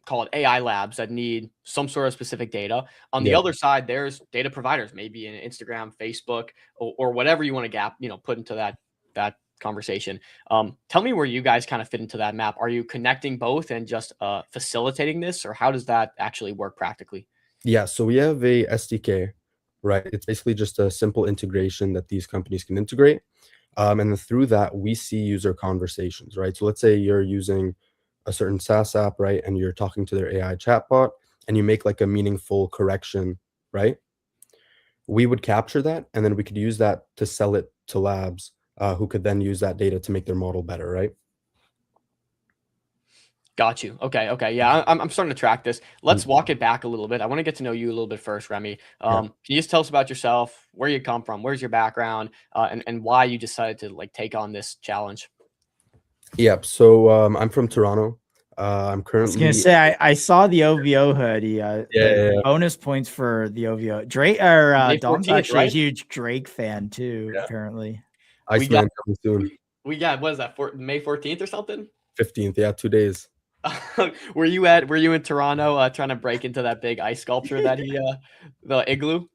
call it AI labs, that need some sort of specific data. On the Yeah. other side, there's data providers, maybe in Instagram, Facebook, or whatever you want to put into that conversation. Tell me where you guys kind of fit into that map. Are you connecting both and just facilitating this, or how does that actually work practically? Yeah, so we have a SDK, right? It's basically just a simple integration that these companies can integrate. And then through that, we see user conversations, right? So let's say you're using a certain SaaS app, right? And you're talking to their AI chatbot and you make like a meaningful correction, right? We would capture that and then we could use that to sell it to labs who could then use that data to make their model better, right? Got you. Okay. Okay. Yeah, I'm starting to track this. Let's walk it back a little bit. I want to get to know you a little bit first, Remy. Yeah. Can you just tell us about yourself, where you come from, where's your background, and why you decided to like take on this challenge? Yep. So I'm from Toronto. I'm I was currently gonna say I saw the OVO hoodie. yeah. Bonus points for the OVO. Drake or May Dom's 14th, actually a right? huge Drake fan too, Yeah. apparently. We got Iceman coming soon. we got, what is that, for May 14th or something? 15th. Yeah, 2 days. Were you in Toronto trying to break into that big ice sculpture that the igloo?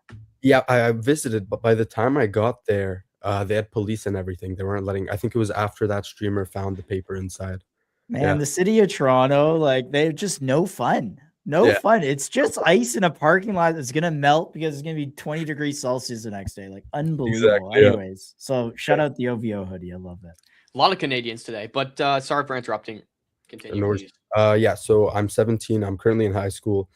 Yeah, I visited, but by the time I got there, they had police and everything. They weren't letting. I think it was after that streamer found the paper inside. Man, Yeah. the city of Toronto, like they're just no fun. No Yeah. fun. It's just ice in a parking lot that's gonna melt because it's gonna be 20 degrees Celsius the next day. Like unbelievable. Exactly, yeah. Anyways, so shout out the OVO hoodie. I love that. A lot of Canadians today, but sorry for interrupting. Continue, No worries. please. Yeah, so I'm 17. I'm currently in high school.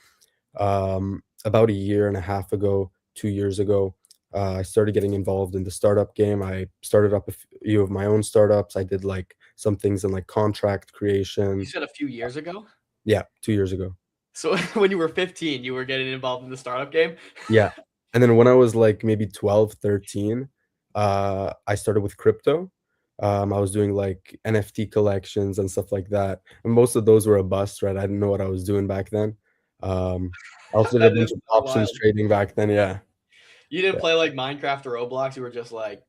About a year and a half ago, 2 years ago, I started getting involved in the startup game. I started up a few of my own startups. I did like some things in like contract creation. You said a few years ago? Yeah, 2 years ago. So when you were 15, you were getting involved in the startup game? Yeah. And then when I was like maybe 12, 13, I started with crypto. I was doing like NFT collections and stuff like that. And most of those were a bust, right? I didn't know what I was doing back then. I also did a That bunch is of so options wild. trading back then. Yeah. You didn't Yeah. play like Minecraft or Roblox. You were just like,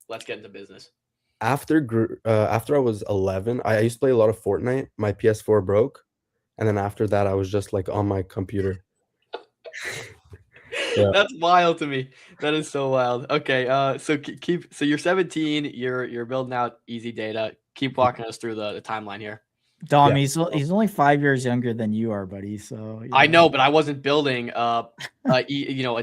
let's get into business. After I was 11, I used to play a lot of Fortnite. My PS4 broke. And then after that, I was just like on my computer. Yeah. That's wild to me. That is so wild. Okay, so so you're 17, you're building out easy data. Keep walking us through the timeline here. Dom, Yeah. he's only 5 years younger than you are, buddy. So I know, but I wasn't building a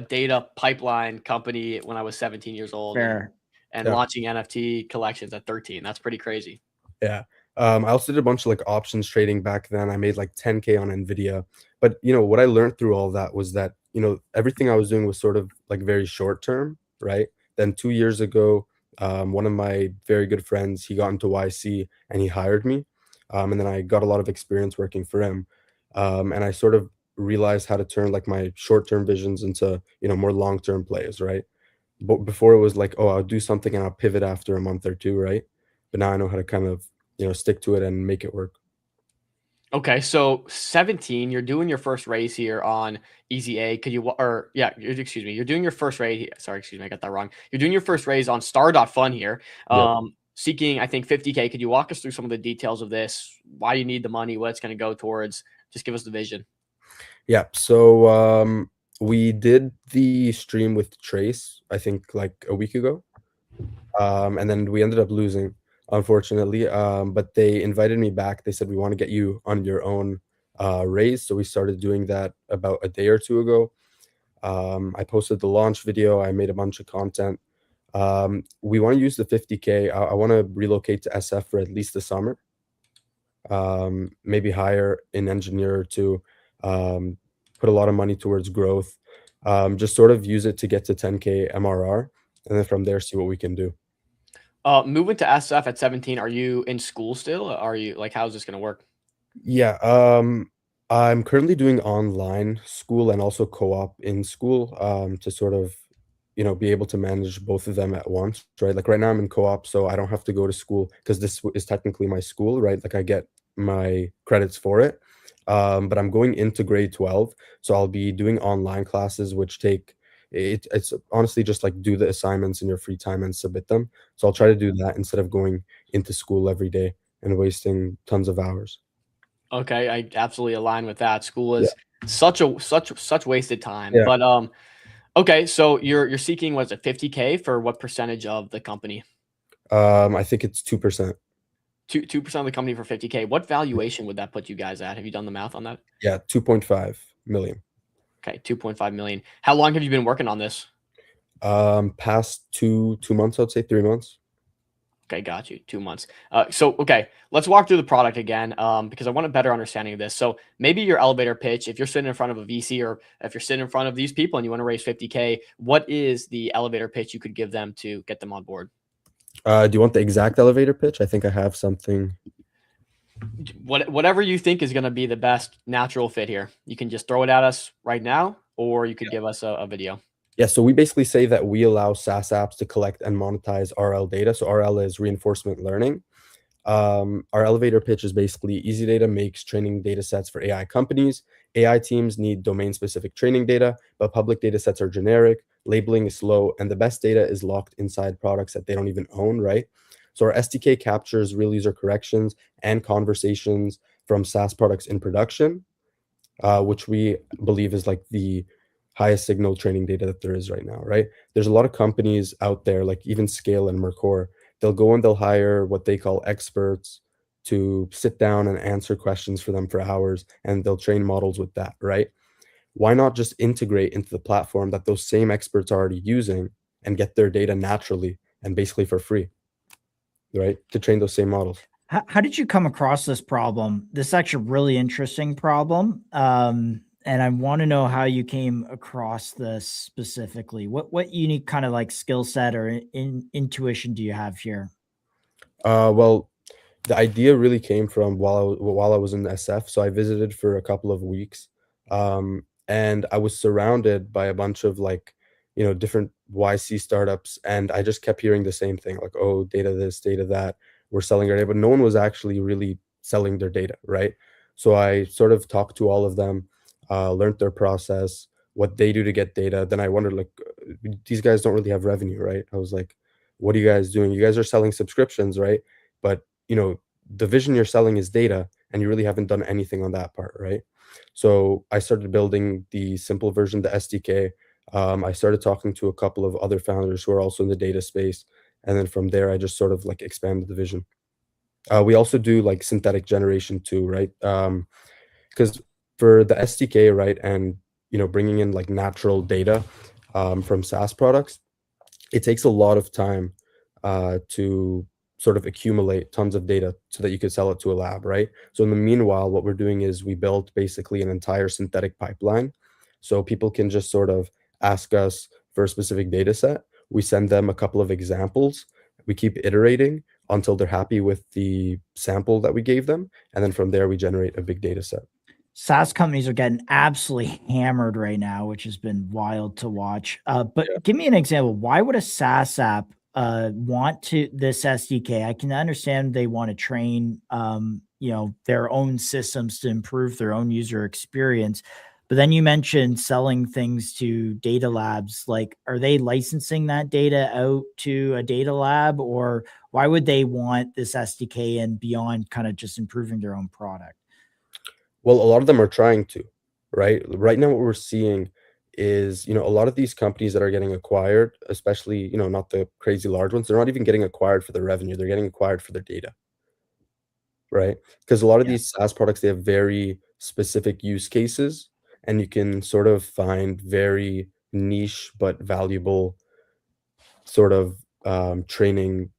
data pipeline company when I was 17 years old fair. and Yeah. launching NFT collections at 13. That's pretty crazy. Yeah. I also did a bunch of like options trading back then. I made like 10K on Nvidia. But what I learned through all that was that, everything I was doing was sort of like very short term, right? Then 2 years ago, one of my very good friends, he got into YC and he hired me. And then I got a lot of experience working for him. And I sort of realized how to turn like my short-term visions into, more long-term plays, right? But before it was like, oh, I'll do something and I'll pivot after a month or two, right? But now I know how to kind of, stick to it and make it work. Okay, so 17, you're doing your first raise here on Easy A. Excuse me, you're doing your first raise. Sorry, excuse me, I got that wrong. You're doing your first raise on star.fun here. Yep. Seeking, I think, 50K. Could you walk us through some of the details of this? Why you need the money, what it's going to go towards? Just give us the vision. Yeah. So we did the stream with Trace, I think like a week ago. And then we ended up losing, unfortunately. But they invited me back. They said, we want to get you on your own raise. So we started doing that about a day or two ago. I posted the launch video. I made a bunch of content. We want to use the 50K. I want to relocate to SF for at least the summer. Maybe hire an engineer or two. Put a lot of money towards growth. Just sort of use it to get to 10K MRR. And then from there, see what we can do. Moving to SF at 17, are you in school still? Are you like, how's this going to work? Yeah. I'm currently doing online school and also co-op in school to sort of, be able to manage both of them at once, right? Like right now I'm in co-op, so I don't have to go to school because this is technically my school, right? Like I get my credits for it. But I'm going into grade 12, so I'll be doing online classes, which it's honestly just like do the assignments in your free time and submit them. So I'll try to do that instead of going, into school every day and wasting tons of hours. Okay, I absolutely align with that. School Yeah. is such wasted time. Yeah. But okay, so you're seeking, was it 50K for what percentage of the company? I think it's 2%. 2% of the company for 50K. What valuation would that put you guys at? Have you done the math on that? Yeah, 2.5 million. Okay, 2.5 million. How long have you been working on this? Past two months, I'd say 3 months. Okay, got you. 2 months. So okay, let's walk through the product again, because I want a better understanding of this. So maybe your elevator pitch, if you're sitting in front of a VC or if you're sitting in front of these people and you want to raise 50K, what is the elevator pitch you could give them to get them on board? Do you want the exact elevator pitch? I think I have something. Whatever you think is going to be the best natural fit here. You can just throw it at us right now, or you could give us a video. Yeah, so we basically say that we allow SaaS apps to collect and monetize RL data. So RL is reinforcement learning. Our elevator pitch is basically easy data makes training data sets for AI companies. AI teams need domain-specific training data, but public data sets are generic, labeling is slow, and the best data is locked inside products that they don't even own, right? So our SDK captures real user corrections and conversations from SaaS products in production, which we believe is like the highest signal training data that there is right now, right? There's a lot of companies out there, like even Scale and Mercor. They'll go and they'll hire what they call experts to sit down and answer questions for them for hours, and they'll train models with that, right? Why not just integrate into the platform that those same experts are already using and get their data naturally and basically for free, right? To train those same models. How did you come across this problem? This is actually a really interesting problem. And I want to know how you came across this specifically. What unique kind of like skill set or intuition do you have here? Well, the idea really came from while I was in SF. So I visited for a couple of weeks, and I was surrounded by a bunch of like, different YC startups, and I just kept hearing the same thing, like, oh, data this, data that, we're selling our data, but no one was actually really selling their data, right? So I sort of talked to all of them, learned their process, what they do to get data. Then I wondered, like, these guys don't really have revenue, right? I was like, what are you guys doing? You guys are selling subscriptions, right? But the vision you're selling is data, and you really haven't done anything on that part, right? So I started building the simple version, the SDK. I started talking to a couple of other founders who are also in the data space, and then from there I just sort of like expanded the vision. We also do like synthetic generation too, right? Because for the SDK, right, and bringing in like natural data from SaaS products, it takes a lot of time to sort of accumulate tons of data so that you could sell it to a lab, right? So in the meanwhile, what we're doing is we built basically an entire synthetic pipeline. So people can just sort of ask us for a specific data set. We send them a couple of examples. We keep iterating until they're happy with the sample that we gave them. And then from there, we generate a big data set. SaaS companies are getting absolutely hammered right now, which has been wild to watch. But give me an example. Why would a SaaS app want this SDK? I can understand they want to train, their own systems to improve their own user experience. But then you mentioned selling things to data labs. Like, are they licensing that data out to a data lab, or why would they want this SDK and beyond kind of just improving their own product? Well, a lot of them are trying to, right? Right now, what we're seeing is, a lot of these companies that are getting acquired, especially, not the crazy large ones, they're not even getting acquired for the revenue. They're getting acquired for their data, right? Because a lot of these SaaS products, they have very specific use cases, and you can sort of find very niche but valuable sort of training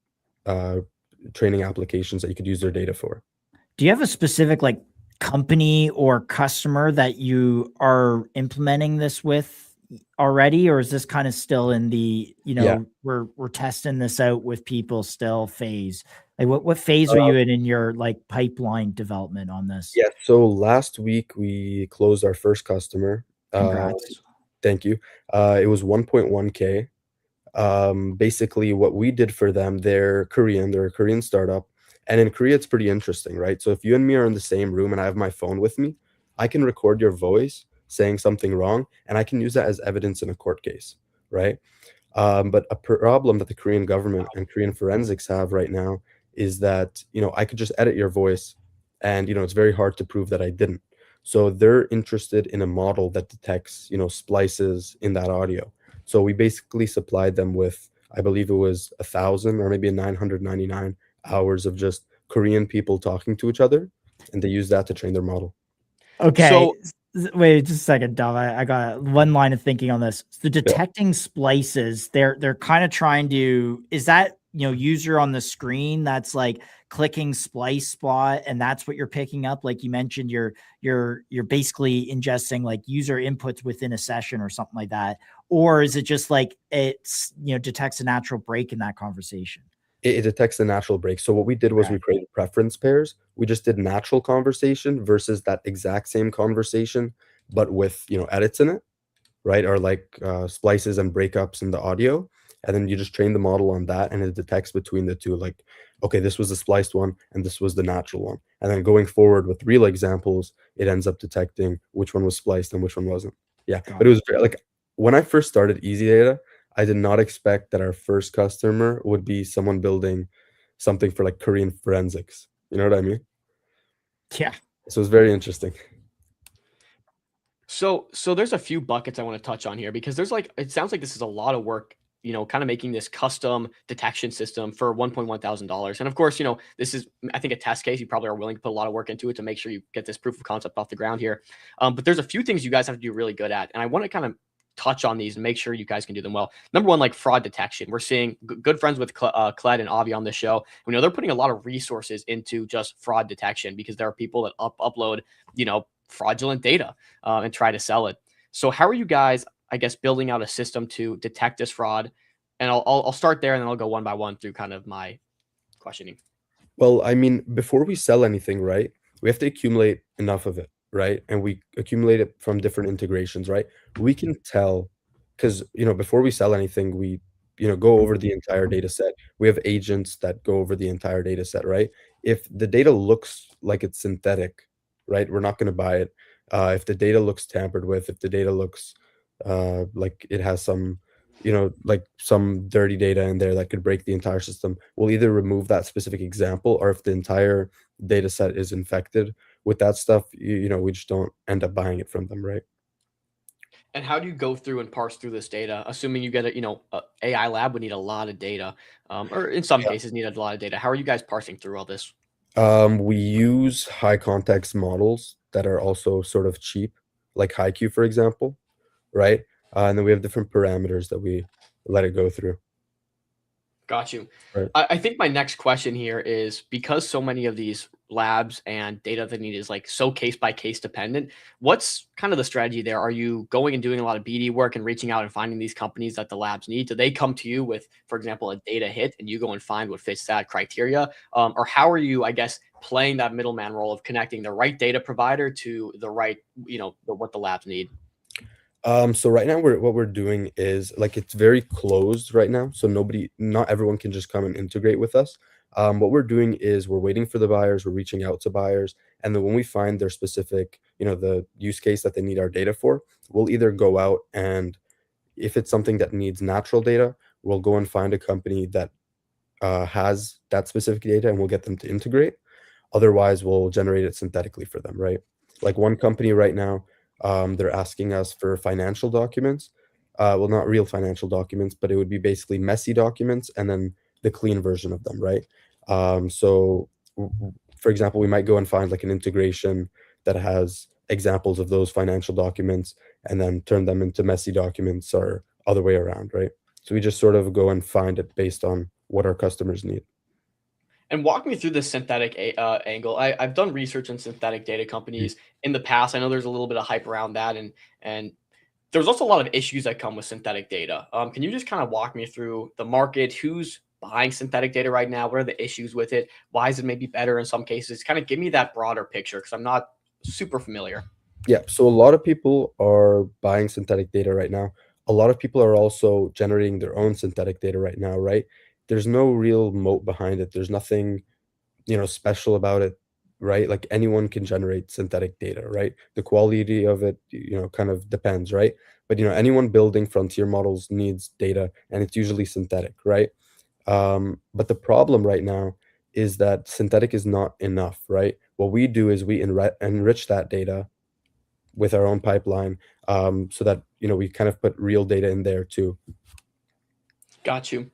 applications that you could use their data for. Do you have a specific like company or customer that you are implementing this with already, or is this kind of still in the we're testing this out with people still phase? Like what phase are you in your like pipeline development on this? Yeah, so last week we closed our first customer. Congrats. Thank you. It was 1.1K. Basically what we did for them, they're a Korean startup. And in Korea, it's pretty interesting, right? So if you and me are in the same room and I have my phone with me, I can record your voice saying something wrong, and I can use that as evidence in a court case, right? But a problem that the Korean government and Korean forensics have right now is that, I could just edit your voice, and, it's very hard to prove that I didn't. So they're interested in a model that detects, splices in that audio. So we basically supplied them with, I believe it was 1,000 or maybe 999 hours of just Korean people talking to each other, and they use that to train their model. Okay. So Wait just a second, Dom. I got one line of thinking on this. So detecting splices, they're kind of trying to, is that, user on the screen that's like clicking splice spot, and that's what you're picking up? Like you mentioned, you're basically ingesting like user inputs within a session or something like that. Or is it just like it's, detects a natural break in that conversation? It detects the natural break. So what we did was Okay. we created preference pairs. We just did natural conversation versus that exact same conversation, but with, edits in it, right? Or like splices and breakups in the audio. And then you just train the model on that, and it detects between the two, like, okay, this was the spliced one and this was the natural one. And then going forward with real examples, it ends up detecting which one was spliced and which one wasn't. Yeah. But it was like, when I first started Easy Data, I did not expect that our first customer would be someone building something for like Korean forensics. You know what I mean? Yeah. So it's very interesting. So there's a few buckets I want to touch on here, because there's like, it sounds like this is a lot of work, kind of making this custom detection system for $1,100. And of course, this is, I think, a test case. You probably are willing to put a lot of work into it to make sure you get this proof of concept off the ground here. But there's a few things you guys have to do really good at, and I want to kind of touch on these and make sure you guys can do them well. Number one, like fraud detection. We're seeing good friends with Kled and Avi on this show. We know they're putting a lot of resources into just fraud detection, because there are people that upload, fraudulent data and try to sell it. So how are you guys, I guess, building out a system to detect this fraud? And I'll start there, and then I'll go one by one through kind of my questioning. Well, I mean, before we sell anything, right, we have to accumulate enough of it, right? And we accumulate it from different integrations, right? We can tell, because, before we sell anything, we, go over the entire data set. We have agents that go over the entire data set, right? If the data looks like it's synthetic, right, we're not going to buy it. If the data looks tampered with, if the data looks like it has some, like some dirty data in there that could break the entire system, we'll either remove that specific example, or if the entire data set is infected with that stuff, we just don't end up buying it from them, right? And how do you go through and parse through this data? Assuming you get a AI lab would need a lot of data, or in some cases need a lot of data. How are you guys parsing through all this? We use high context models that are also sort of cheap, like HiQ, for example, right? And then we have different parameters that we let it go through. Got you. Right. I think my next question here is, because so many of these labs and data they need is like so case by case dependent, what's kind of the strategy there? Are you going and doing a lot of BD work and reaching out and finding these companies that the labs need? Do they come to you with, for example, a data hit, and you go and find what fits that criteria? Or how are you, I guess, playing that middleman role of connecting the right data provider to the right, what the labs need? So right now what we're doing is, like, it's very closed right now. So not everyone can just come and integrate with us. What we're doing is we're waiting for the buyers, we're reaching out to buyers, and then when we find their specific, the use case that they need our data for, we'll either go out, and if it's something that needs natural data, we'll go and find a company that has that specific data, and we'll get them to integrate. Otherwise, we'll generate it synthetically for them, right? Like one company right now, they're asking us for financial documents. Well, not real financial documents, but it would be basically messy documents and then the clean version of them, right? For example, we might go and find like an integration that has examples of those financial documents and then turn them into messy documents, or other way around, right? So we just sort of go and find it based on what our customers need. And walk me through the synthetic angle. I've done research on synthetic data companies in the past. I know there's a little bit of hype around that, and there's also a lot of issues that come with synthetic data. Can you just kind of walk me through the market? Who's buying synthetic data right now? What are the issues with it? Why is it maybe better in some cases? Kind of give me that broader picture, because I'm not super familiar. Yeah, so a lot of people are buying synthetic data right now. A lot of people are also generating their own synthetic data right now, right? There's no real moat behind it. There's nothing, special about it, right? Like anyone can generate synthetic data, right? The quality of it, kind of depends, right? But anyone building frontier models needs data, and it's usually synthetic, right? But the problem right now is that synthetic is not enough, right? What we do is we enrich that data with our own pipeline, so that we kind of put real data in there too. Got you.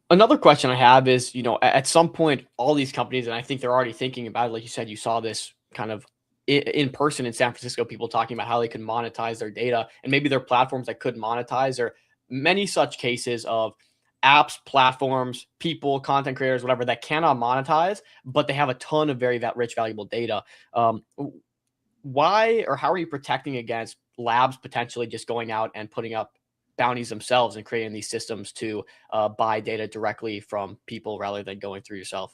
Another question I have is, at some point, all these companies, and I think they're already thinking about it, like you said, you saw this kind of in person in San Francisco, people talking about how they could monetize their data, and maybe there are platforms that could monetize, or many such cases of apps, platforms, people, content creators, whatever, that cannot monetize, but they have a ton of very rich, valuable data. Why or how are you protecting against labs potentially just going out and putting up bounties themselves and creating these systems to buy data directly from people rather than going through yourself?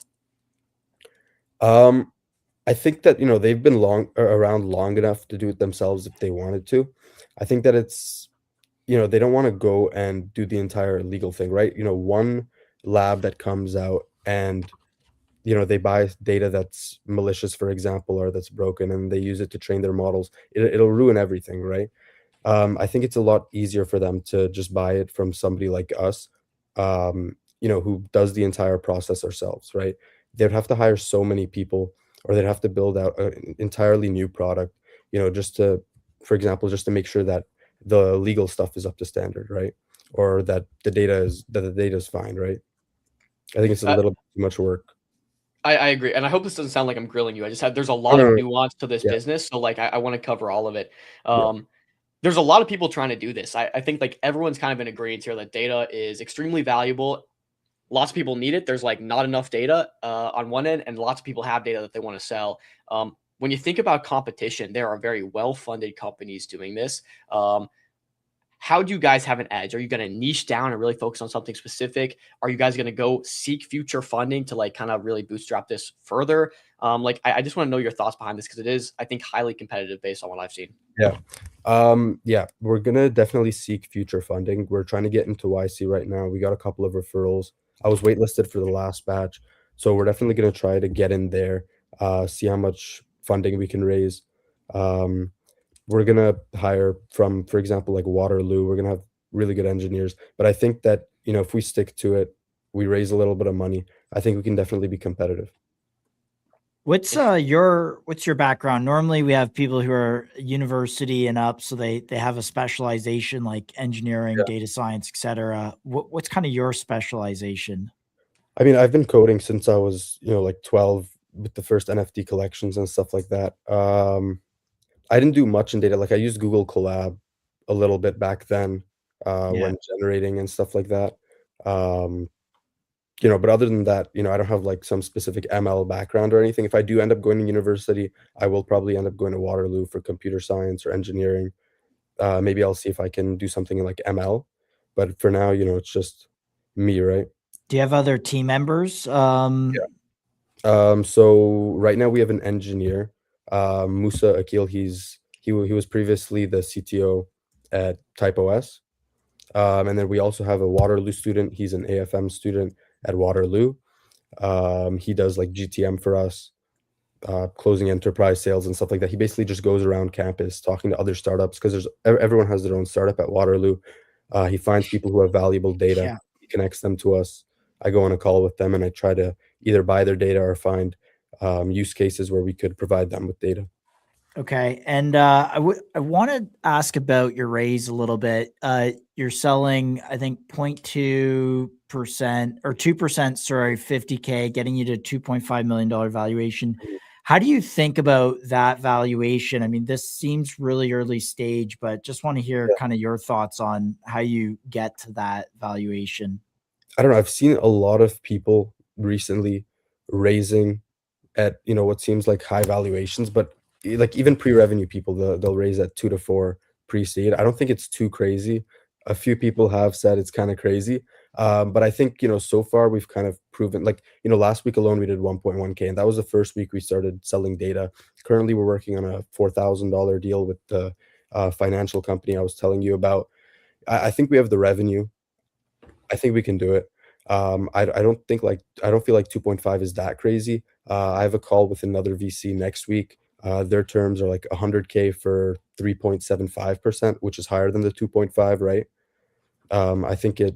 I think that they've been around long enough to do it themselves if they wanted to. I think that it's they don't want to go and do the entire legal thing, right? One lab that comes out and they buy data that's malicious, for example, or that's broken, and they use it to train their models. It'll ruin everything, right? I think it's a lot easier for them to just buy it from somebody like us, who does the entire process ourselves, right? They'd have to hire so many people, or they'd have to build out an entirely new product, just to, for example, just to make sure that the legal stuff is up to standard, right? Or that the data is fine, right? I think it's a little bit too much work. I agree. And I hope this doesn't sound like I'm grilling you. There's a Oh, lot no, of no, nuance to this yeah, business. So like, I want to cover all of it. yeah, There's a lot of people trying to do this. I think like everyone's kind of in agreement here that data is extremely valuable. Lots of people need it. There's like not enough data on one end, and lots of people have data that they want to sell. When you think about competition, there are very well-funded companies doing this. How do you guys have an edge? Are you going to niche down and really focus on something specific? Are you guys going to go seek future funding to like kind of really bootstrap this further? I just want to know your thoughts behind this because it is, I think, highly competitive based on what I've seen. yeah. Yeah, we're gonna definitely seek future funding. We're trying to get into YC right now. We got a couple of referrals. I was waitlisted for the last batch, so we're definitely gonna try to get in there, see how much funding we can raise. Um, we're gonna hire from, for example, like Waterloo. We're gonna have really good engineers. But I think that, if we stick to it, we raise a little bit of money, I think we can definitely be competitive. What's your background? Normally we have people who are university and up, so they have a specialization like engineering, Yeah. data science, etc. What's kind of your specialization? I mean, I've been coding since I was, like 12 with the first NFT collections and stuff like that. I didn't do much in data. Like I used Google Colab a little bit back then, Yeah. when generating and stuff like that. Um, but other than that, I don't have like some specific ML background or anything. If I do end up going to university, I will probably end up going to Waterloo for computer science or engineering. Maybe I'll see if I can do something in like ML. But for now, it's just me, right? Do you have other team members? So right now we have an engineer, Musa Akil. He was previously the CTO at TypeOS. And then we also have a Waterloo student. He's an AFM student at Waterloo. He does like GTM for us, closing enterprise sales and stuff like that. He basically just goes around campus talking to other startups because everyone has their own startup at Waterloo. He finds people who have valuable data. Yeah. He connects them to us. I go on a call with them and I try to either buy their data or find use cases where we could provide them with data. Okay. And I want to ask about your raise a little bit. You're selling, I think, 0.2% or 2%, sorry, 50K, getting you to $2.5 million valuation. How do you think about that valuation? I mean, this seems really early stage, but just want to hear kind of your thoughts on how you get to that valuation. I don't know. I've seen a lot of people recently raising at what seems like high valuations, but like even pre-revenue people, they'll raise at 2 to 4 pre-seed. I don't think it's too crazy. A few people have said it's kind of crazy, but I think so far we've kind of proven, like last week alone we did 1.1K, and that was the first week we started selling data. Currently we're working on a $4,000 deal with the financial company I was telling you about. I think we have the revenue. I think we can do it. I don't feel like 2.5 is that crazy. I have a call with another VC next week. Their terms are like 100K for 3.75%, which is higher than the 2.5, right? I think it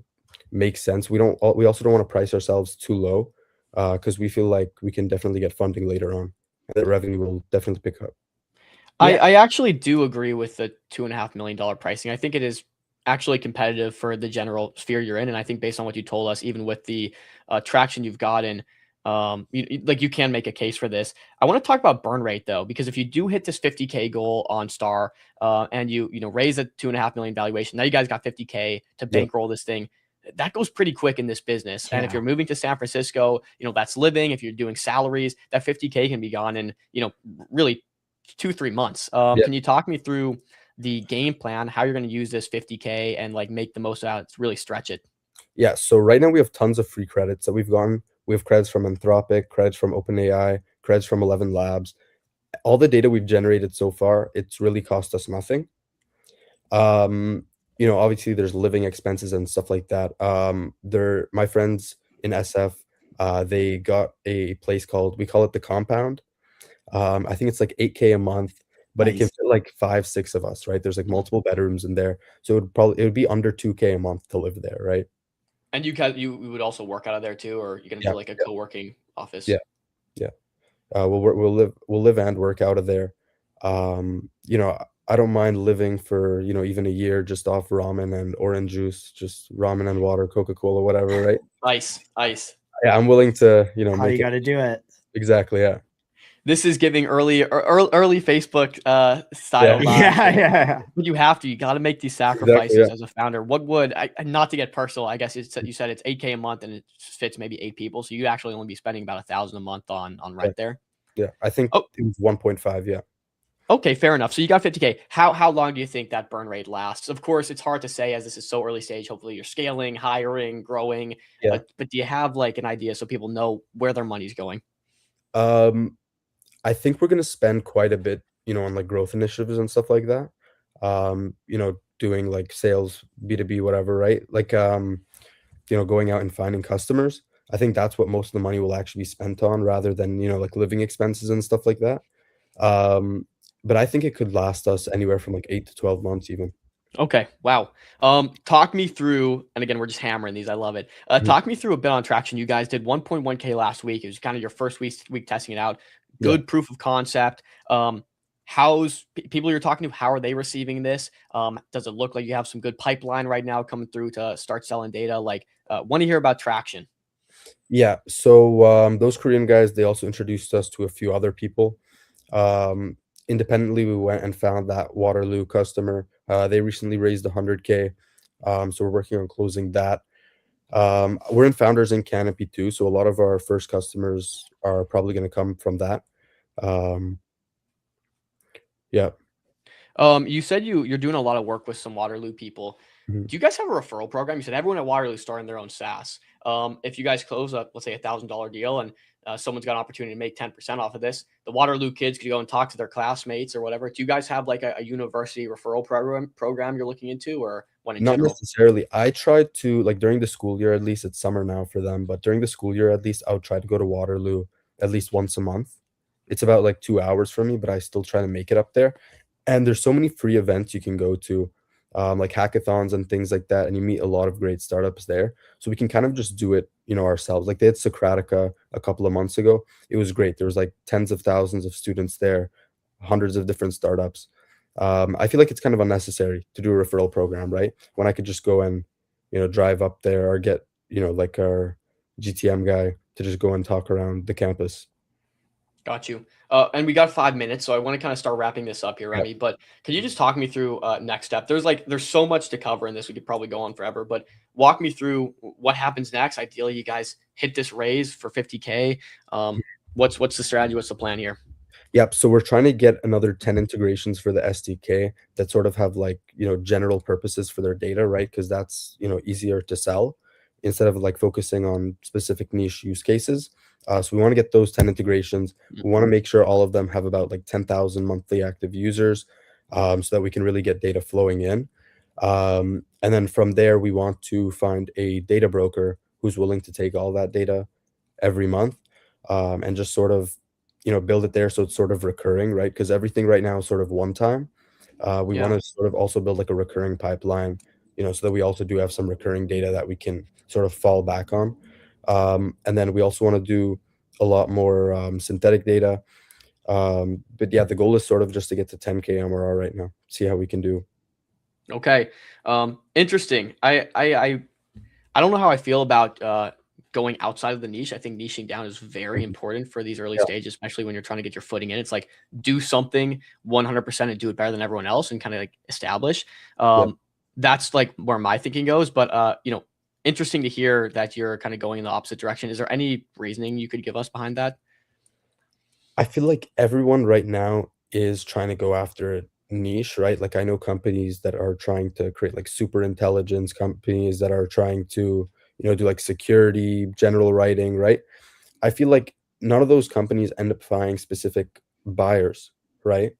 makes sense. We also don't want to price ourselves too low. because we feel like we can definitely get funding later on, and the revenue will definitely pick up. I actually do agree with the $2.5 million pricing. I think it is actually competitive for the general sphere you're in, and I think based on what you told us, even with the traction you've gotten, you can make a case for this. I want to talk about burn rate though, because if you do hit this 50K goal on Star, and you raise a $2.5 million valuation, now you guys got 50K to bankroll this thing. That goes pretty quick in this business. And if you're moving to San Francisco, that's living. If you're doing salaries, that 50K can be gone in, really 2-3 months. Can you talk me through the game plan, how you're going to use this 50K and like make the most out, really stretch it? Yeah. So right now we have tons of free credits that we've gotten. We have credits from Anthropic, credits from OpenAI, credits from 11 Labs. All the data we've generated so far, it's really cost us nothing. Obviously there's living expenses and stuff like that. My friends in SF, they got a place we call it the Compound. I think it's like 8K a month, but it can fit like 5-6 of us, right? There's like multiple bedrooms in there, so it would be under 2K a month to live there, right? And you would also work out of there too, or you're gonna do like a co-working office? Yeah. We'll live and work out of there. I don't mind living for even a year just off ramen and orange juice, just ramen and water, Coca-Cola, whatever, right? Ice. Yeah, I'm willing to How you got to do it. Exactly. Yeah. This is giving early Facebook style vibes. Yeah. But you got to make these sacrifices as a founder. What would not to get personal? I guess you said it's 8K a month and it fits maybe 8 people, so you actually only be spending about $1,000 a month on rent there. Yeah, I think it was 1.5. Yeah. Okay, fair enough. So you got 50K. How long do you think that burn rate lasts? Of course, it's hard to say as this is so early stage. Hopefully you're scaling, hiring, growing. Yeah. But do you have like an idea so people know where their money's going? I think we're gonna spend quite a bit, on like growth initiatives and stuff like that. Doing like sales, B2B, whatever, right? Like going out and finding customers. I think that's what most of the money will actually be spent on rather than, like living expenses and stuff like that. But I think it could last us anywhere from like 8 to 12 months even. Okay. Wow. Talk me through, and again, we're just hammering these. I love it. Talk me through a bit on traction. You guys did 1.1K last week. It was kind of your first week testing it out. Good proof of concept. How's people you're talking to? How are they receiving this? Does it look like you have some good pipeline right now coming through to start selling data? Like, want to hear about traction. Yeah. So those Korean guys, they also introduced us to a few other people. Independently, we went and found that Waterloo customer. They recently raised 100K. So we're working on closing that. We're in Founders in Canopy too. So a lot of our first customers are probably going to come from that. Yeah. You said you're doing a lot of work with some Waterloo people. Mm-hmm. Do you guys have a referral program? You said everyone at Waterloo is starting their own SaaS. If you guys close up, let's say $1,000 deal, and someone's got an opportunity to make 10% off of this, the Waterloo kids could go and talk to their classmates or whatever. Do you guys have like a university referral program you're looking into, or one in Not general? necessarily. I tried to, like, during the school year, at least it's summer now for them, but during the school year, at least I would try to go to Waterloo at least once a month. It's about like 2 hours for me, but I still try to make it up there. And there's so many free events you can go to, like hackathons and things like that, and you meet a lot of great startups there. So we can kind of just do it, ourselves. Like they had Socratica a couple of months ago. It was great. There was like tens of thousands of students there, hundreds of different startups. I feel like it's kind of unnecessary to do a referral program, right? When I could just go and, drive up there or get, like our GTM guy to just go and talk around the campus. Got you. And we got 5 minutes, so I want to kind of start wrapping this up here, Remy. But can you just talk me through next step? There's so much to cover in this. We could probably go on forever, but walk me through what happens next. Ideally, you guys hit this raise for 50K. What's the strategy? What's the plan here? Yep. So we're trying to get another 10 integrations for the SDK that sort of have like, general purposes for their data, right? Because that's, easier to sell instead of like focusing on specific niche use cases. So we want to get those 10 integrations. We want to make sure all of them have about like 10,000 monthly active users, so that we can really get data flowing in. And then from there, we want to find a data broker who's willing to take all that data every month, and just sort of, build it there so it's sort of recurring, right? Because everything right now is sort of one time. We want to sort of also build like a recurring pipeline, so that we also do have some recurring data that we can sort of fall back on. And then we also want to do a lot more synthetic data. But yeah, the goal is sort of just to get to 10K MRR right now. See how we can do. Okay. Interesting. I don't know how I feel about going outside of the niche. I think niching down is very important for these early Yeah. stages, especially when you're trying to get your footing in. It's like do something 100% and do it better than everyone else and kind of like establish. That's like where my thinking goes. But interesting to hear that you're kind of going in the opposite direction. Is there any reasoning you could give us behind that? I feel like everyone right now is trying to go after a niche, right? Like I know companies that are trying to create like super intelligence, companies that are trying to, do like security, general writing, right? I feel like none of those companies end up finding specific buyers, right?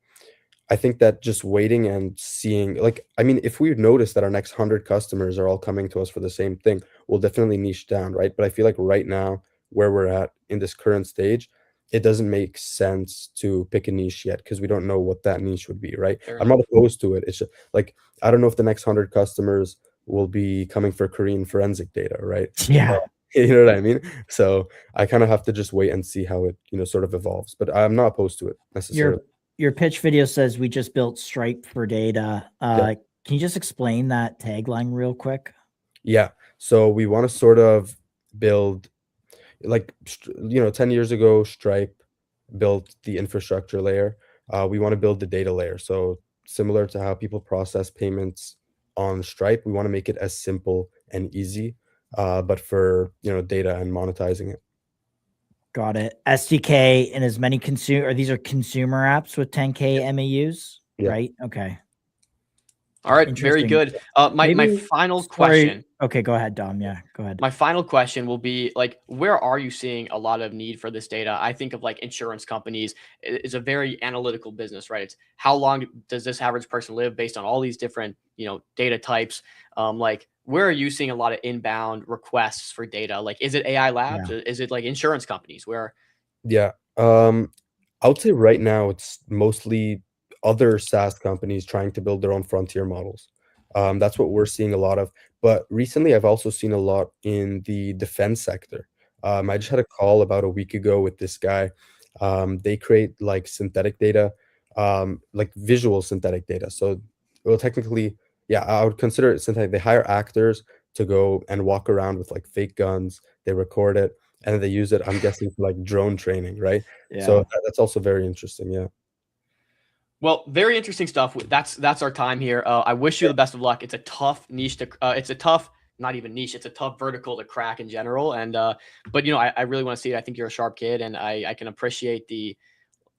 I think that just waiting and seeing, like, I mean, if we notice that our next 100 customers are all coming to us for the same thing, we'll definitely niche down, right? But I feel like right now, where we're at in this current stage, it doesn't make sense to pick a niche yet because we don't know what that niche would be, right? Fair I'm enough. not opposed to it. It's just like, I don't know if the next 100 customers will be coming for Korean forensic data, right? Yeah. You know what I mean? So I kind of have to just wait and see how it, sort of evolves. But I'm not opposed to it necessarily. Your pitch video says we just built Stripe for data. Yeah. Can you just explain that tagline real quick? Yeah. So we want to sort of build, like, 10 years ago, Stripe built the infrastructure layer. We want to build the data layer. So similar to how people process payments on Stripe, we want to make it as simple and easy, but for, data and monetizing it. Got it. SDK and as many these are consumer apps with 10K MAUs, Yeah. right? Okay. All right. Very good. My final question. Okay, go ahead, Dom. Yeah, go ahead. My final question will be like, where are you seeing a lot of need for this data? I think of like insurance companies. It's a very analytical business, right? It's how long does this average person live based on all these different, data types. Like, where are you seeing a lot of inbound requests for data? Like, is it AI labs? Yeah. Is it like insurance companies? Where? Yeah. I would say right now it's mostly other SaaS companies trying to build their own frontier models. That's what we're seeing a lot of. But recently, I've also seen a lot in the defense sector. I just had a call about a week ago with this guy. They create like synthetic data, like visual synthetic data. So, well, technically, yeah, I would consider it synthetic. They hire actors to go and walk around with like fake guns. They record it and they use it, I'm guessing, for like drone training, right? Yeah. So that's also very interesting. Yeah. Well, very interesting stuff. That's our time here. I wish you the best of luck. It's a tough niche to. It's a tough, not even niche. It's a tough vertical to crack in general. And but I really want to see it. I think you're a sharp kid, and I can appreciate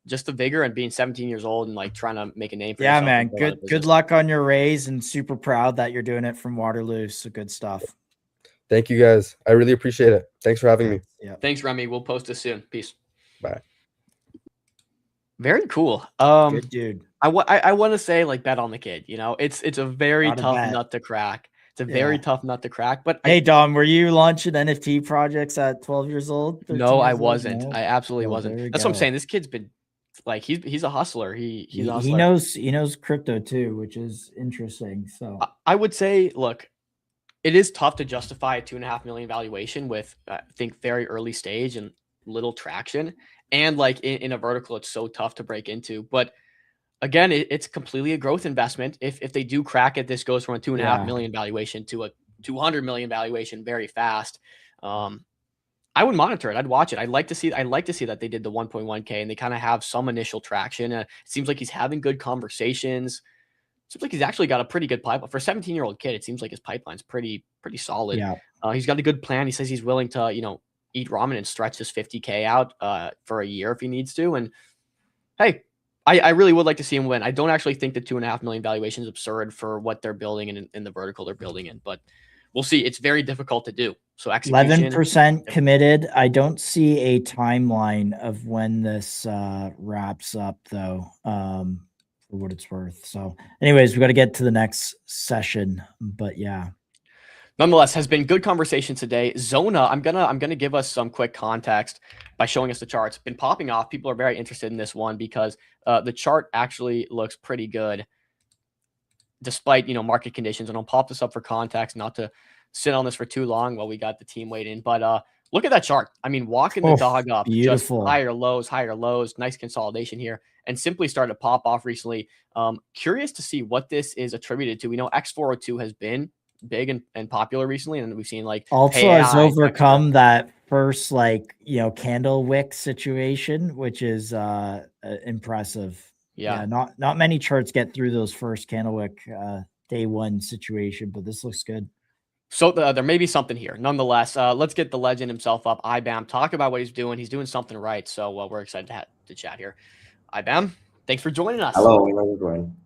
just the vigor and being 17 years old and like trying to make a name for yourself. Yeah, man. Good luck on your raise, and super proud that you're doing it from Waterloo. So good stuff. Thank you guys. I really appreciate it. Thanks for having me. Yeah. Thanks, Remy. We'll post this soon. Peace. Bye. Very cool. Good dude. I want to say like bet on the kid. It's a very tough nut to crack. It's a very tough nut to crack. But hey, Dom, were you launching NFT projects at 12 years old? No, I wasn't. No? I absolutely wasn't. That's what I'm saying. This kid's been like he's a hustler. He's a hustler. He knows crypto too, which is interesting. So I would say, look, it is tough to justify a $2.5 million valuation with I think very early stage and little traction. And like in a vertical, it's so tough to break into. But again, it's completely a growth investment. If they do crack it, this goes from a $2.5 million valuation to a 200 million valuation very fast. I would monitor it. I'd watch it. I'd like to see that they did the 1.1K and they kind of have some initial traction. It seems like he's having good conversations. Seems like he's actually got a pretty good pipeline for a 17-year-old kid. It seems like his pipeline's pretty solid. Yeah. He's got a good plan. He says he's willing to, eat ramen and stretch his 50K out for a year if he needs to. And hey, I really would like to see him win. I don't actually think the $2.5 million valuation is absurd for what they're building in the vertical they're building in, but we'll see. It's very difficult to do. So 11% committed. I don't see a timeline of when this wraps up though, for what it's worth. So anyways, we got to get to the next session, but yeah. Nonetheless, has been good conversation today. Zona, I'm gonna give us some quick context by showing us the charts. Been popping off. People are very interested in this one because the chart actually looks pretty good, despite market conditions. And I'll pop this up for context, not to sit on this for too long while we got the team waiting. But Look at that chart. I mean, walking the dog up, beautiful. just higher lows, nice consolidation here, and simply started to pop off recently. Curious to see what this is attributed to. We know X402 has been big and popular recently, and we've seen like also has overcome that first candle wick situation, which is impressive. Yeah, not many charts get through those first candle wick day one situation, but this looks good. So there may be something here. Nonetheless, let's get the legend himself up. IBAM, talk about what he's doing. He's doing something right. So we're excited to chat here. IBAM, thanks for joining us. Hello, everyone.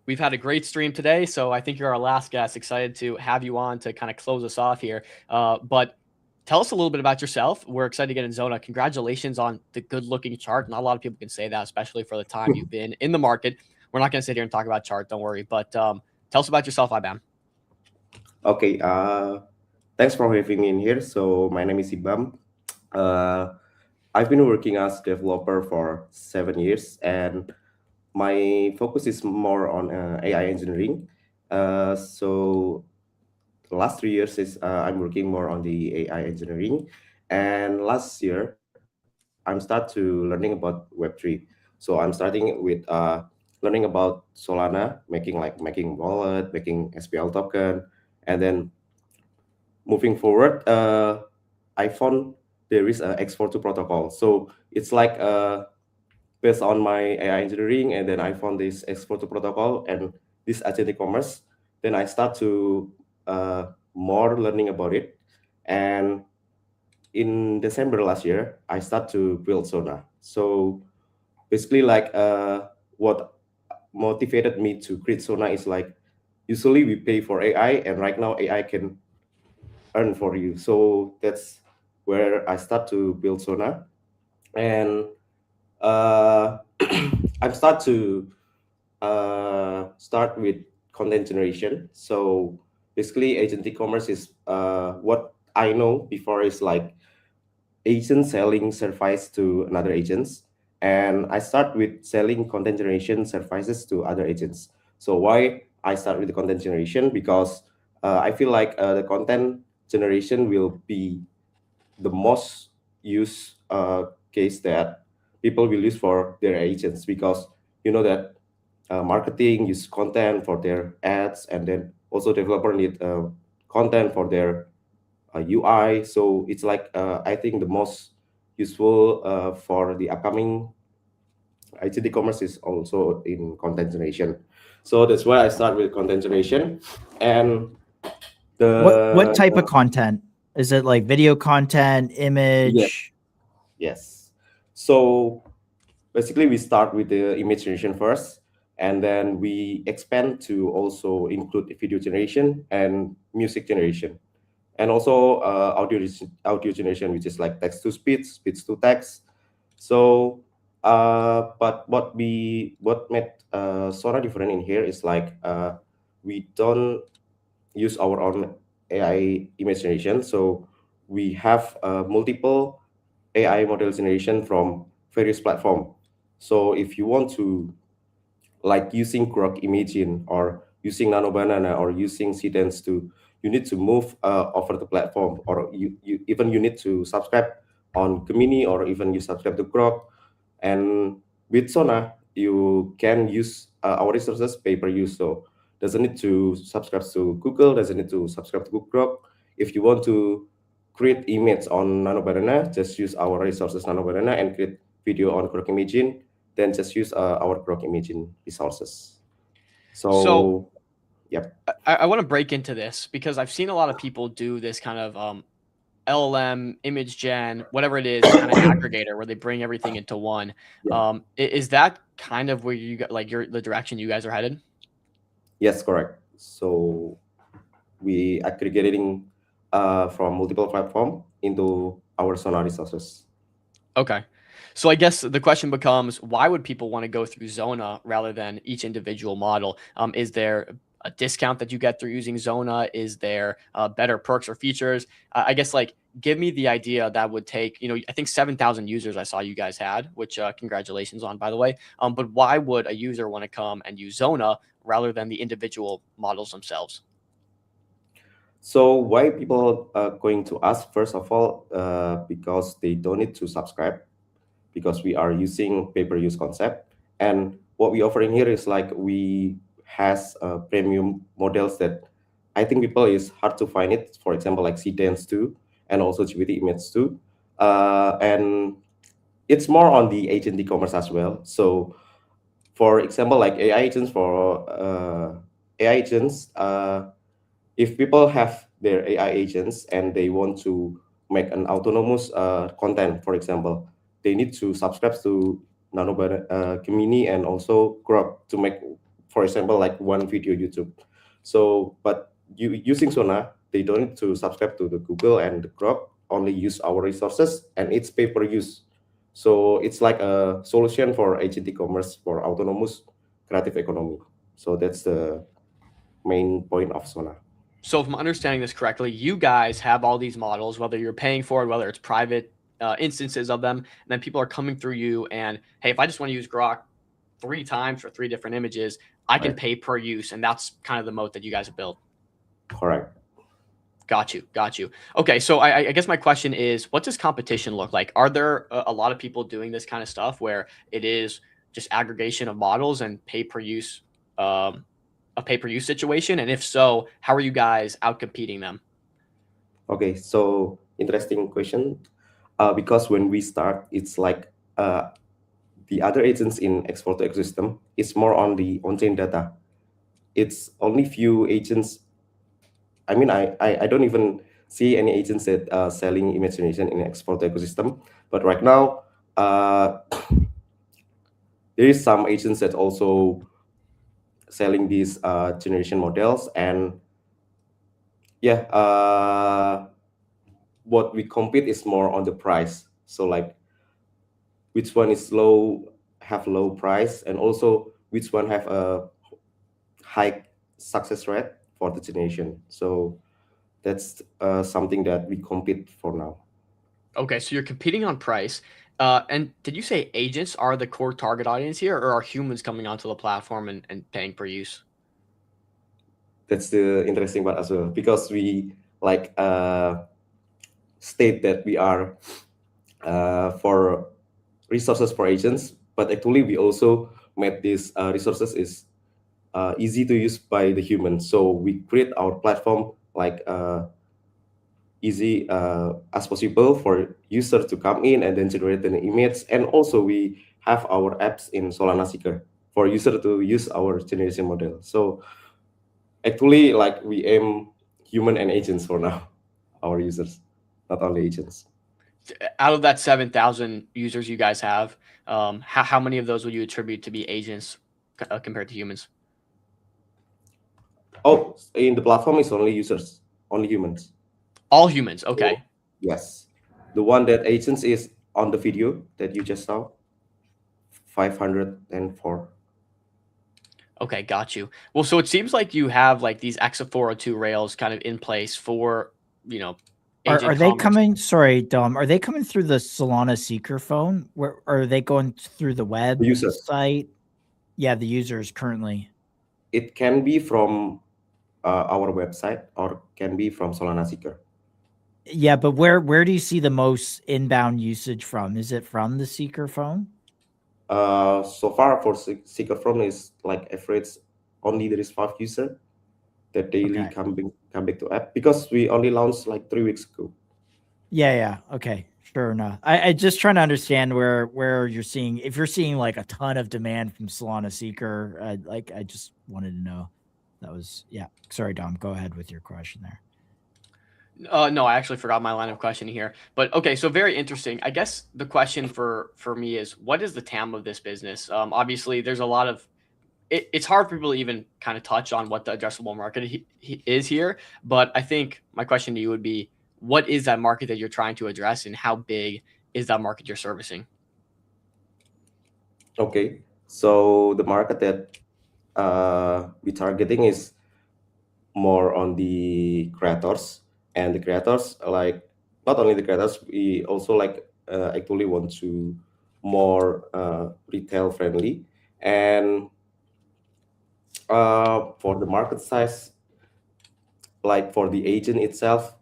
We've had a great stream today, so I think you're our last guest. Excited to have you on to kind of close us off here. But tell us a little bit about yourself. We're excited to get in Zona. Congratulations on the good-looking chart. Not a lot of people can say that, especially for the time you've been in the market. We're not going to sit here and talk about chart. Don't worry. But tell us about yourself, IBAM. Okay. Thanks for having me in here. So my name is Ibam. I've been working as developer for 7 years, and my focus is more on AI engineering. So the last 3 years is I'm working more on the AI engineering, and last year I'm start to learning about Web3. So I'm starting with learning about Solana, making wallet, making SPL token, and then moving forward, I found there is a X42 protocol. So it's like based on my AI engineering, and then I found this X42 protocol and this agentic commerce. Then I start to more learning about it. And in December last year, I start to build Zona. So basically, like what motivated me to create Zona is like, usually we pay for AI, and right now AI can earn for you. So that's where I start to build Zona. And I start with content generation. So basically, agentic commerce is what I know before is like agent selling service to another agents, and I start with selling content generation services to other agents. So why I start with the content generation? Because I feel like the content generation will be the most used case that people will use for their agents, because you know that marketing use content for their ads, and then also developer need content for their UI. So it's like I think the most useful for the upcoming IT e-commerce is also in content generation. So that's why I start with content generation. And what type of content? Is it like video content, image? Yes. So basically we start with the image generation first, and then we expand to also include video generation and music generation, and also audio generation, which is like text to speech, speech to text. So but what made Sora different in here is like we don't use our own AI image generation. So we have multiple AI model generation from various platform. So if you want to like using Grok Imagine or using Nano Banana or using Seedance you need to move over the platform, or you need to subscribe on Gemini, or even you subscribe to Grok. And with Sona, you can use our resources pay per use. So doesn't need to subscribe to Google, doesn't need to subscribe to Grok. If you want to create image on Nano Banana, just use our resources Nano Banana, and create video on Grok Imagine, then just use our Grok Imagine resources. So yep. I want to break into this because I've seen a lot of people do this kind of LLM, image gen, whatever it is, kind of aggregator where they bring everything into one. Yeah. Is that kind of where you got like the direction you guys are headed? Yes, correct. So we aggregating from multiple platform into our Sona resources. Okay. So I guess the question becomes, why would people want to go through Zona rather than each individual model? Is there a discount that you get through using Zona? Is there better perks or features? I guess like give me the idea that would take, I think 7,000 users I saw you guys had, which congratulations on, by the way. But why would a user want to come and use Zona rather than the individual models themselves? So why people are going to us? First of all, because they don't need to subscribe, because we are using pay-per-use concept, and what we offering here is like we has premium models that I think people is hard to find it. For example, like CDance 2 and also GPT Image 2, and it's more on the agent e-commerce as well. So for example, like AI agents, if people have their AI agents and they want to make an autonomous content, for example, they need to subscribe to Nano Gemini and also Grok to make, for example, like one video YouTube. So, but using Sona, they don't need to subscribe to the Google and the Grok, only use our resources, and it's pay per use. So it's like a solution for agent e-commerce for autonomous creative economy. So that's the main point of Sona. So if I'm understanding this correctly, you guys have all these models, whether you're paying for it, whether it's private instances of them, and then people are coming through you and, hey, if I just want to use Grok 3 times for 3 different images, I can Right. pay per use. And that's kind of the moat that you guys have built. Correct. Got you. Got you. Okay. So I guess my question is, what does competition look like? Are there a lot of people doing this kind of stuff where it is just aggregation of models and pay per use, a pay per use situation? And if so, how are you guys out competing them? Okay, so interesting question. Because when we start, it's like the other agents in export to ecosystem, it's more on the on-chain data. It's only few agents. I mean, I don't even see any agents that are selling image generation in export to ecosystem. But right now, there is some agents that also selling these generation models, and yeah, what we compete is more on the price. So like which one is have low price, and also which one have a high success rate for the generation. So that's something that we compete for now. Okay. So you're competing on price. And did you say agents are the core target audience here, or are humans coming onto the platform and paying per use? That's the interesting part as well, because we like state that we are for resources for agents, but actually we also made these resources is easy to use by the humans. So we create our platform like easy as possible for users to come in and then generate an image. And also we have our apps in Solana Seeker for user to use our generation model. So actually, like we aim human and agents for now, our users, not only agents. Out of that 7,000 users you guys have, how many of those would you attribute to be agents compared to humans? Oh, in the platform is only users, only humans. All humans. Okay. Yes. The one that agents is on the video that you just saw, 504. Okay, got you. Well, so it seems like you have like these EXA 402 rails kind of in place for, you know, agent Are they commerce. coming? Sorry, Dom. Are they coming through the Solana Seeker phone? Where are they going through the web The user. site? Yeah, the users currently. It can be from our website or can be from Solana Seeker. Yeah, but where do you see the most inbound usage from? Is it from the Seeker phone? So far for Seeker phone is like average only there is 5 user that daily Okay. come back to app, because we only launched like 3 weeks ago. Yeah. Okay. Sure enough. I just trying to understand where you're seeing, if you're seeing like a ton of demand from Solana Seeker, I just wanted to know. That was, yeah. Sorry, Dom, go ahead with your question there. No, I actually forgot my line of questioning here. But okay, so very interesting. I guess the question for me is, what is the TAM of this business? Obviously, there's a lot of it's hard for people to even kind of touch on what the addressable market is here. But I think my question to you would be, what is that market that you're trying to address, and how big is that market you're servicing? Okay, so the market that we targeting is more on the creators, and the creators like not only the creators, we also like actually want to more retail friendly. And for the market size, like for the agent itself,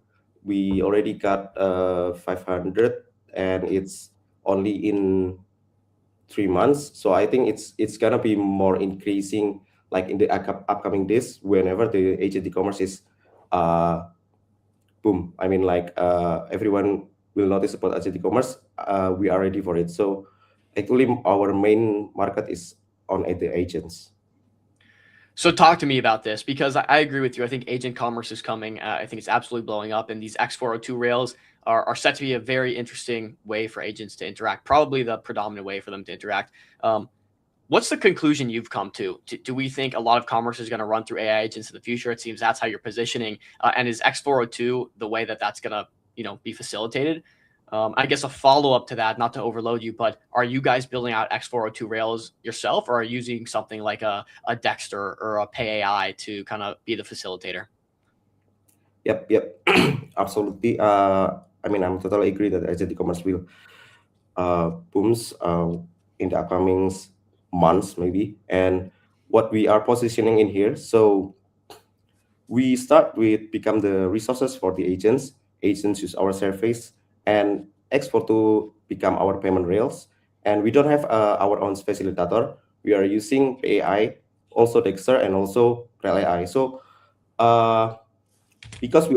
we already got 500, and it's only in 3 months. So I think it's gonna be more increasing like in the upcoming days whenever the agent e-commerce is uh boom. I mean, like everyone will notice about agent e-commerce. We are ready for it. So actually, our main market is on the agents. So talk to me about this, because I agree with you. I think agent commerce is coming. I think it's absolutely blowing up, and these X402 rails are set to be a very interesting way for agents to interact, probably the predominant way for them to interact. What's the conclusion you've come to? Do we think a lot of commerce is going to run through AI agents in the future? It seems that's how you're positioning. And is X402 the way that that's going to, be facilitated? I guess a follow-up to that, not to overload you, but are you guys building out X402 rails yourself, or are you using something like a Dexter or a Pay AI to kind of be the facilitator? Yep. Absolutely. I mean, I'm totally agree that agent e-commerce will booms in the upcoming months maybe. And what we are positioning in here, so we start with become the resources for the agents. Agents use our service, and export to become our payment rails. And we don't have our own facilitator. We are using AI, also Dexter, and also Rel AI. So because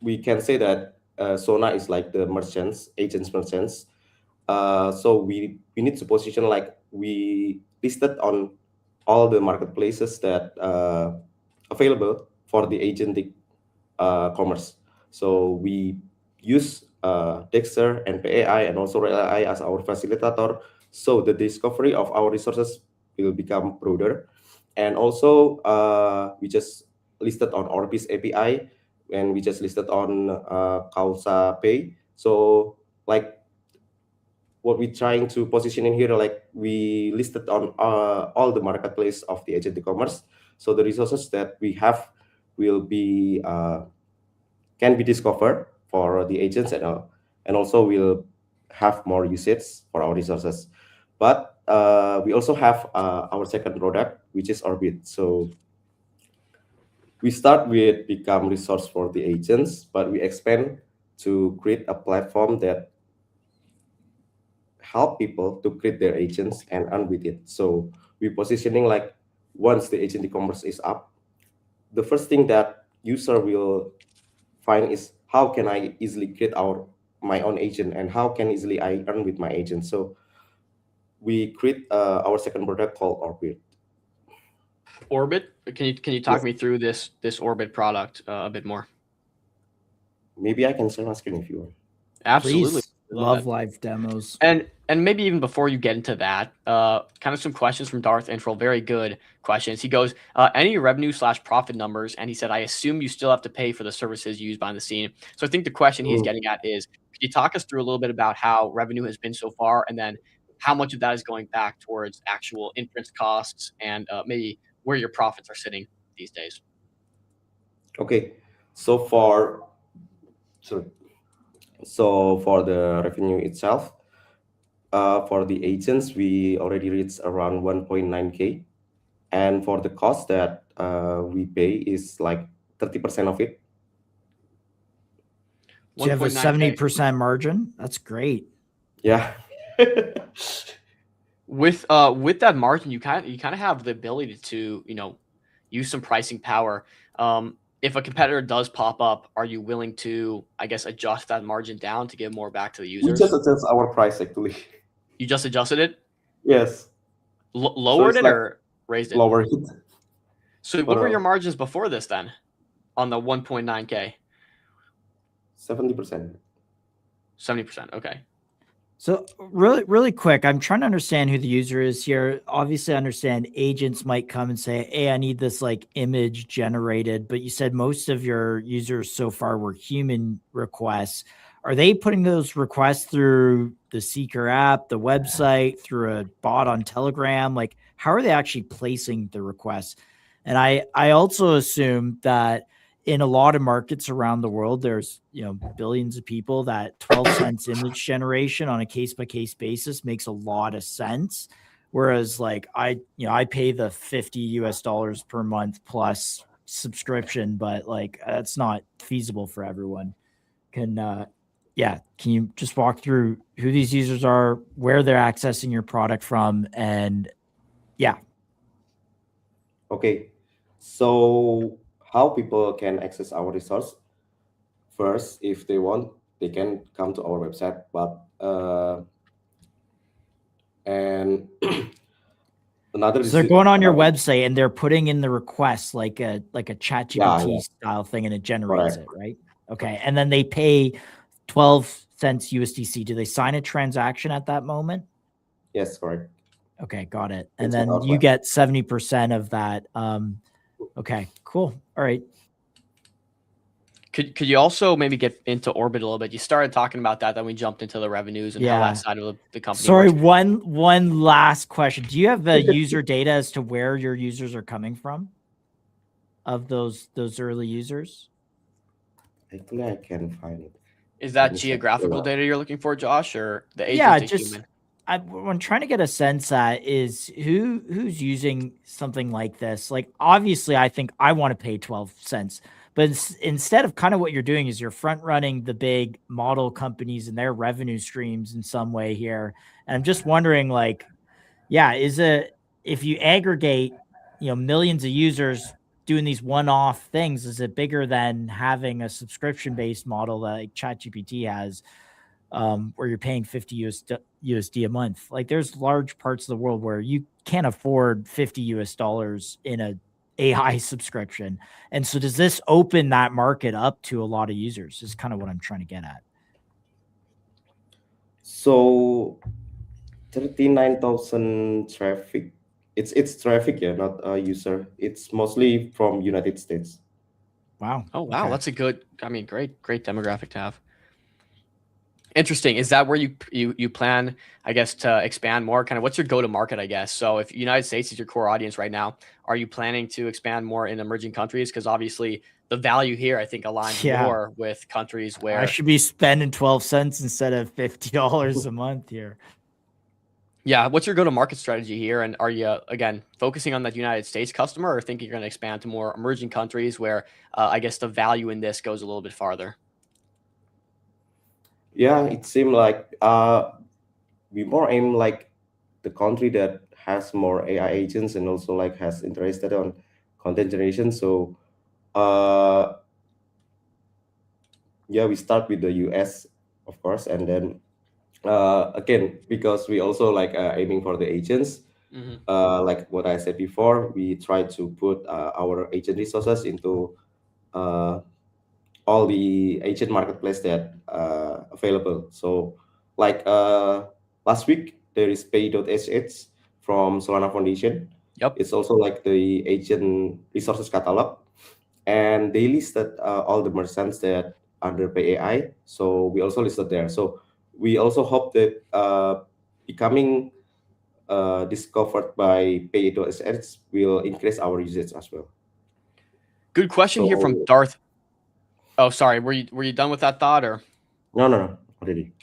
we can say that Sona is like the agents merchants. So we need to position like we listed on all the marketplaces that available for the agentic commerce. So we use Dexter and PAI and also AI as our facilitator. So the discovery of our resources will become broader. And also we just listed on Orbis API, and we just listed on Causa Pay. So like what we're trying to position in here, like we listed on all the marketplace of the agent e-commerce. So the resources that we have will be can be discovered for the agents, and also will have more usage for our resources. But we also have our second product, which is Orbit. So we start with become resource for the agents, but we expand to create a platform that help people to create their agents and earn with it. So we positioning like once the agent e-commerce is up, the first thing that user will find is how can I easily create my own agent, and how can easily I earn with my agent. So we create our second product called Orbit. Orbit? Can you talk Yes. me through this Orbit product a bit more? Maybe I can share my screen if you want. Absolutely. Please. Love live demos. And maybe even before you get into that, kind of some questions from Darth Intral. Very good questions. He goes, any revenue/profit numbers? And he said, I assume you still have to pay for the services used behind the scene. So I think the question he's getting at is, could you talk us through a little bit about how revenue has been so far, and then how much of that is going back towards actual inference costs, and maybe where your profits are sitting these days? Okay, so for the revenue itself, for the agents, we already reached around 1.9K. And for the cost that we pay is like 30% of it. Do you have a 70% margin? That's great. Yeah. With that margin, you kind of have the ability to, use some pricing power. If a competitor does pop up, are you willing to, I guess, adjust that margin down to give more back to the users? We just adjust our price actually. You just adjusted it? Yes. Lowered it, like, or raised it? Lowered it. So what were your margins before this then on the 1.9K? 70%. 70%. Okay. So really quick, I'm trying to understand who the user is here. Obviously, I understand agents might come and say, hey, I need this like image generated, but you said most of your users so far were human requests. Are they putting those requests through the Seeker app, the website, through a bot on Telegram? Like, how are they actually placing the requests? And I also assume that in a lot of markets around the world, there's, billions of people that 12 cents image generation on a case-by-case basis makes a lot of sense. Whereas like I pay the $50 per month plus subscription, but like that's not feasible for everyone. Can you just walk through who these users are, where they're accessing your product from, and Okay, so how people can access our resource? First, if they want, they can come to our website, but and another so they're going on your website and they're putting in the request like a ChatGPT style thing, and it generates it, right? Okay, and then they pay 12 cents USDC. Do they sign a transaction at that moment? Yes, correct. Okay, got it. And then you get 70% of that. Okay, cool. All right. Could you also maybe get into Orbit a little bit? You started talking about that, then we jumped into the revenues and how that side of the company Sorry, works. one last question. Do you have the user data as to where your users are coming from? Of those early users? Actually, I can find it. Is that geographical data you're looking for, Josh, or the agent to human? I'm trying to get a sense at is who's using something like this. Like, obviously, I think I want to pay 12 cents, but instead of kind of what you're doing is you're front running the big model companies and their revenue streams in some way here. And I'm just wondering, like, if you aggregate, millions of users doing these one-off things, is it bigger than having a subscription-based model like ChatGPT has? Where you're paying 50 USD a month. Like, there's large parts of the world where you can't afford $50 in a AI subscription. And so does this open that market up to a lot of users is kind of what I'm trying to get at. So 39,000 traffic. It's traffic, not a user. It's mostly from United States. Wow. Oh, wow. Okay. That's a good, great demographic to have. Interesting. Is that where you plan, I guess, to expand more? Kind of what's your go-to-market, I guess? So if United States is your core audience right now, are you planning to expand more in emerging countries? Because obviously the value here, I think, aligns more with countries where I should be spending 12 cents instead of $50 a month here. Yeah. What's your go-to-market strategy here? And are you, again, focusing on that United States customer, or think you're going to expand to more emerging countries where I guess the value in this goes a little bit farther? Yeah, it seemed like we more aim like the country that has more AI agents and also like has interested on content generation. So we start with the US, of course, and then again, because we also like aiming for the agents. Like what I said before, we try to put our agent resources into all the agent marketplace that available. So like last week there is pay.sh from Solana Foundation. Yep. It's also like the agent resources catalog, and they listed all the merchants that under Pay AI. So we also listed there. So we also hope that becoming discovered by pay.sh will increase our usage as well. Good question here from Darth. Oh, sorry. Were you done with that thought, or? No, already.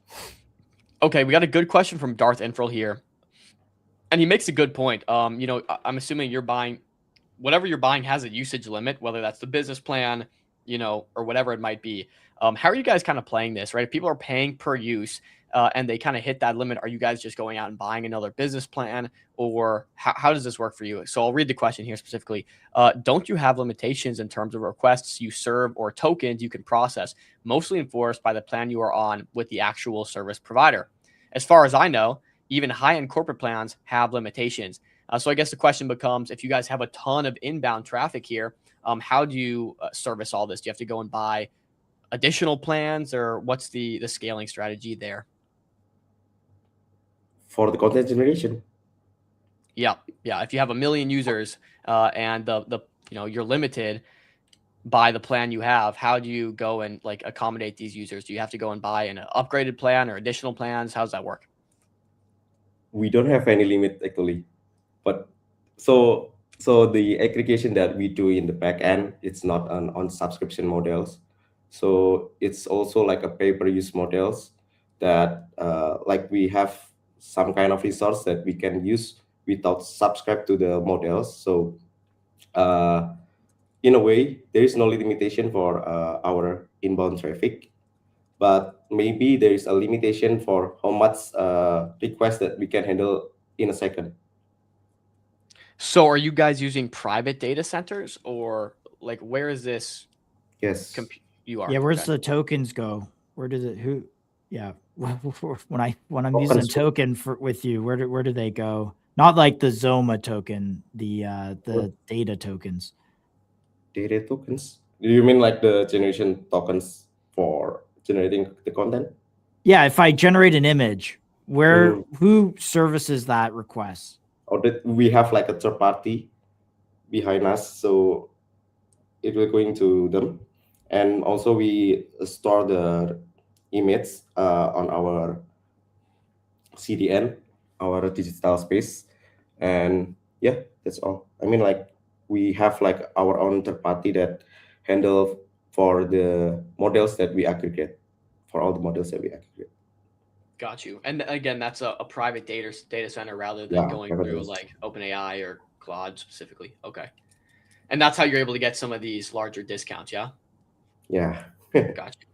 Okay, we got a good question from Darth Infrel here, and he makes a good point. I'm assuming you're buying whatever you're buying has a usage limit, whether that's the business plan, or whatever it might be. How are you guys kind of playing this, right? If people are paying per use and they kind of hit that limit, are you guys just going out and buying another business plan, or how does this work for you? So I'll read the question here specifically. Don't you have limitations in terms of requests you serve or tokens you can process, mostly enforced by the plan you are on with the actual service provider? As far as I know, even high-end corporate plans have limitations. So I guess the question becomes, if you guys have a ton of inbound traffic here, how do you service all this? Do you have to go and buy additional plans, or what's the scaling strategy there? For the content generation. Yeah. If you have 1 million users and you're limited by the plan you have, how do you go and like accommodate these users? Do you have to go and buy an upgraded plan or additional plans? How does that work? We don't have any limit actually, but so the aggregation that we do in the back end, it's not on subscription models. So it's also like a pay-per-use models that like we have some kind of resource that we can use without subscribe to the models. So in a way, there is no limitation for our inbound traffic, but maybe there is a limitation for how much request that we can handle in a second. So are you guys using private data centers, or like where is this? Yes. You are. Yeah, where's okay. the tokens go? Where does it? Who? Yeah, when I'm using a token with you, where do they go? Not like the Zoma token, the data tokens. Data tokens? Do you mean like the generation tokens for generating the content? Yeah, if I generate an image, who services that request? Or that we have like a third party behind us, so it will going to them, and also we store the image on our CDN, our digital space, and yeah, that's all. I mean, like we have like our own third party that handle for the models that we aggregate, for all the models that we aggregate. Got you. And again, that's a private data center rather than going through like OpenAI or Claude specifically. Okay. And that's how you're able to get some of these larger discounts, yeah? Yeah.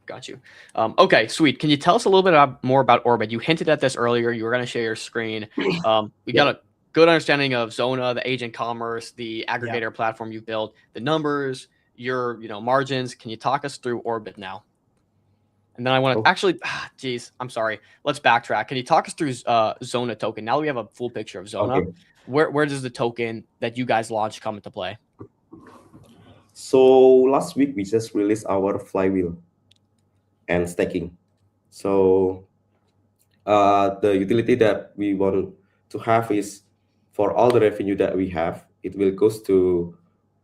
Got you. Okay, sweet. Can you tell us a little bit more about Orbit? You hinted at this earlier. You were going to share your screen. We got a good understanding of Zona, the agent commerce, the aggregator platform you've built, the numbers, your margins. Can you talk us through Orbit now? And then I want to actually, geez, I'm sorry. Let's backtrack. Can you talk us through Zona token? Now that we have a full picture of Zona, where does the token that you guys launched come into play? So last week we just released our flywheel and staking. So the utility that we want to have is for all the revenue that we have, it will goes to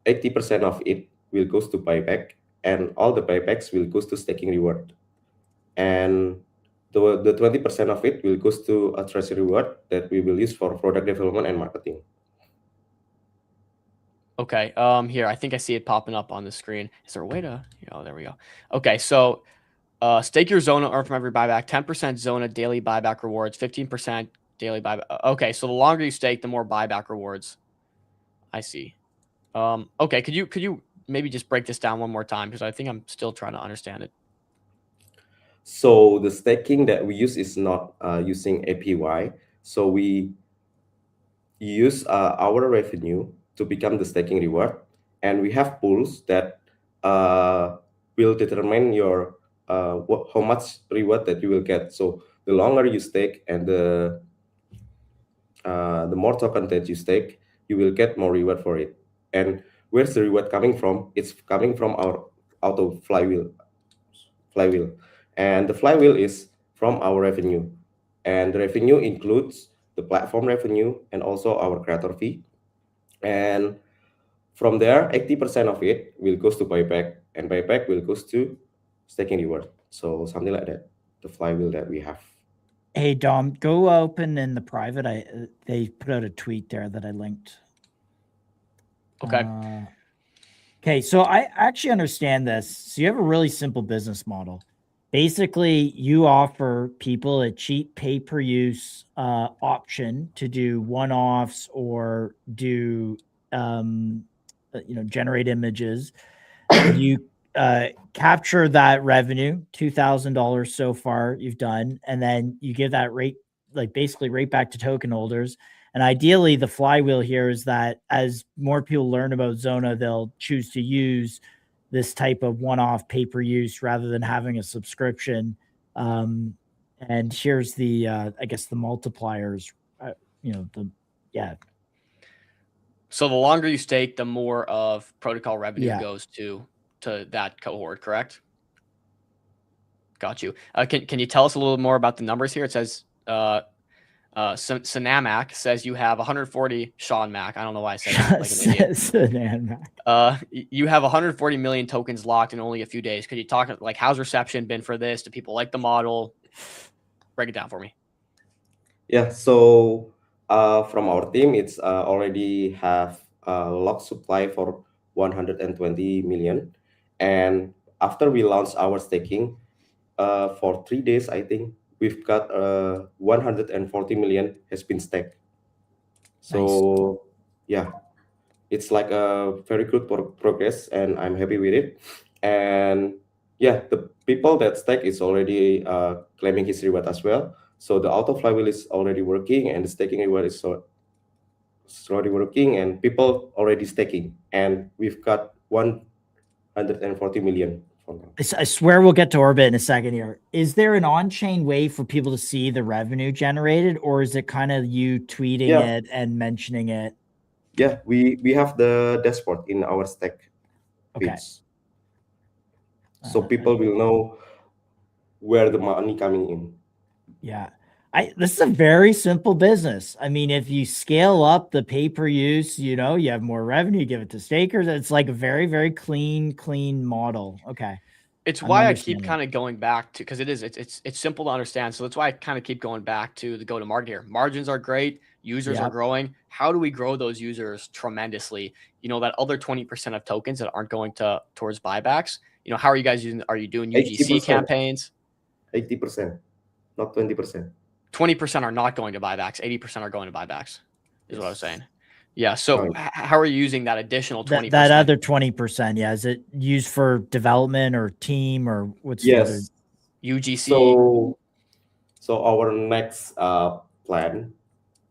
80% of it will goes to buyback, and all the buybacks will goes to staking reward, and the 20% of it will goes to a treasury reward that we will use for product development and marketing. Okay. Here, I think I see it popping up on the screen. Is there a way to? Oh, there we go. Okay, so stake your Zona, earn from every buyback. 10% Zona daily buyback rewards. 15% daily buyback. Okay, so the longer you stake, the more buyback rewards. I see. Okay, could you maybe just break this down one more time, because I think I'm still trying to understand it. So the staking that we use is not using APY. So we use our revenue to become the staking reward, and we have pools that will determine your how much reward that you will get. So the longer you stake and the more token that you stake, you will get more reward for it. And where's the reward coming from? It's coming from our auto flywheel. And the flywheel is from our revenue, and the revenue includes the platform revenue and also our creator fee. And from there, 80% of it will goes to buyback, and buyback will goes to staking reward. So something like that, the flywheel that we have. Hey Dom, go open in the private. They put out a tweet there that I linked. Okay. Okay, so I actually understand this. So you have a really simple business model. Basically, you offer people a cheap pay-per-use option to do one-offs or do generate images. You capture that revenue, $2,000 so far you've done, and then you give that rate, like basically right back to token holders. And ideally, the flywheel here is that as more people learn about Zona, they'll choose to use this type of one-off pay-per-use rather than having a subscription. And here's the, I guess, the multipliers. So the longer you stake, the more of protocol revenue goes to that cohort, correct? Got you. Can you tell us a little more about the numbers here? It says Sanamak says you have 140. Sean Mack. I don't know why I said that like an idiot. Sanamak. You have 140 million tokens locked in only a few days. Could you talk like how's reception been for this? Do people like the model? Break it down for me. Yeah. So from our team, it's already have locked supply for 120 million, and after we launched our staking, for 3 days, I think we've got 140 million has been staked. So yeah, it's like a very good progress, and I'm happy with it. And yeah, the people that stake is already claiming his reward as well. So the auto flywheel is already working, and the staking reward is it's already working, and people already staking, and we've got 140 million for now. I swear we'll get to Orbit in a second here. Is there an on-chain way for people to see the revenue generated, or is it kind of you tweeting it and mentioning it? Yeah, we have the dashboard in our stack page. So people will know where the money coming in. Yeah. This is a very simple business. I mean, if you scale up the pay-per-use, you know, you have more revenue, you give it to stakers. It's like a very, very clean model. Okay. It's why I keep kind of going back to, because it's simple to understand. So that's why I kind of keep going back to the go-to-market here. Margins are great. Users are growing. How do we grow those users tremendously? You know, that other 20% of tokens that aren't going towards buybacks, you know, how are you guys using? Are you doing UGC 80%. campaigns? 80%, not 20%. 20% are not going to buybacks. 80% are going to buybacks, is what I was saying. Yeah. So how are you using that additional 20%? That other 20%, yeah. Is it used for development or team, or what's the other? UGC. So our next plan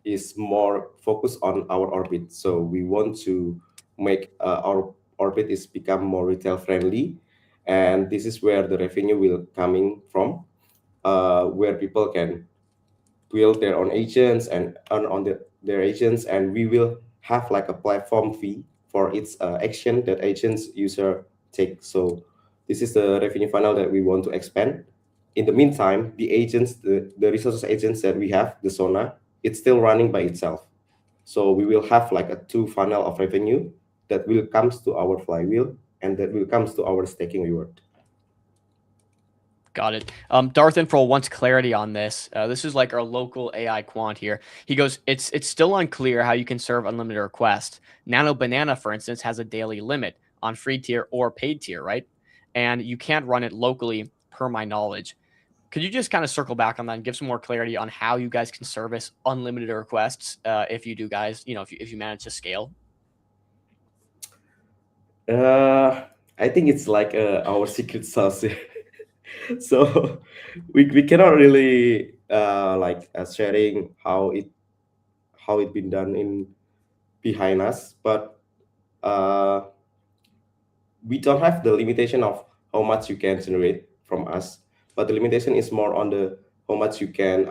is more focused on our orbit. So we want to make our orbit is become more retail friendly, and this is where the revenue will coming from, where people can build their own agents and earn on their agents, and we will have like a platform fee for its action that agents user take. So this is the revenue funnel that we want to expand. In the meantime, the agents, the resources agents that we have, the Sona, it's still running by itself. So we will have like a 2 funnel of revenue that will comes to our flywheel and that will comes to our staking reward. Got it. Darth Infro wants clarity on this. This is like our local AI quant here. He goes, it's still unclear how you can serve unlimited requests. Nano Banana, for instance, has a daily limit on free tier or paid tier, right? And you can't run it locally, per my knowledge. Could you just kind of circle back on that and give some more clarity on how you guys can service unlimited requests if you do, guys, you know, if you manage to scale? I think it's like our secret sauce. So we cannot really sharing how it been done in behind us, but we don't have the limitation of how much you can generate from us, but the limitation is more on the how much you can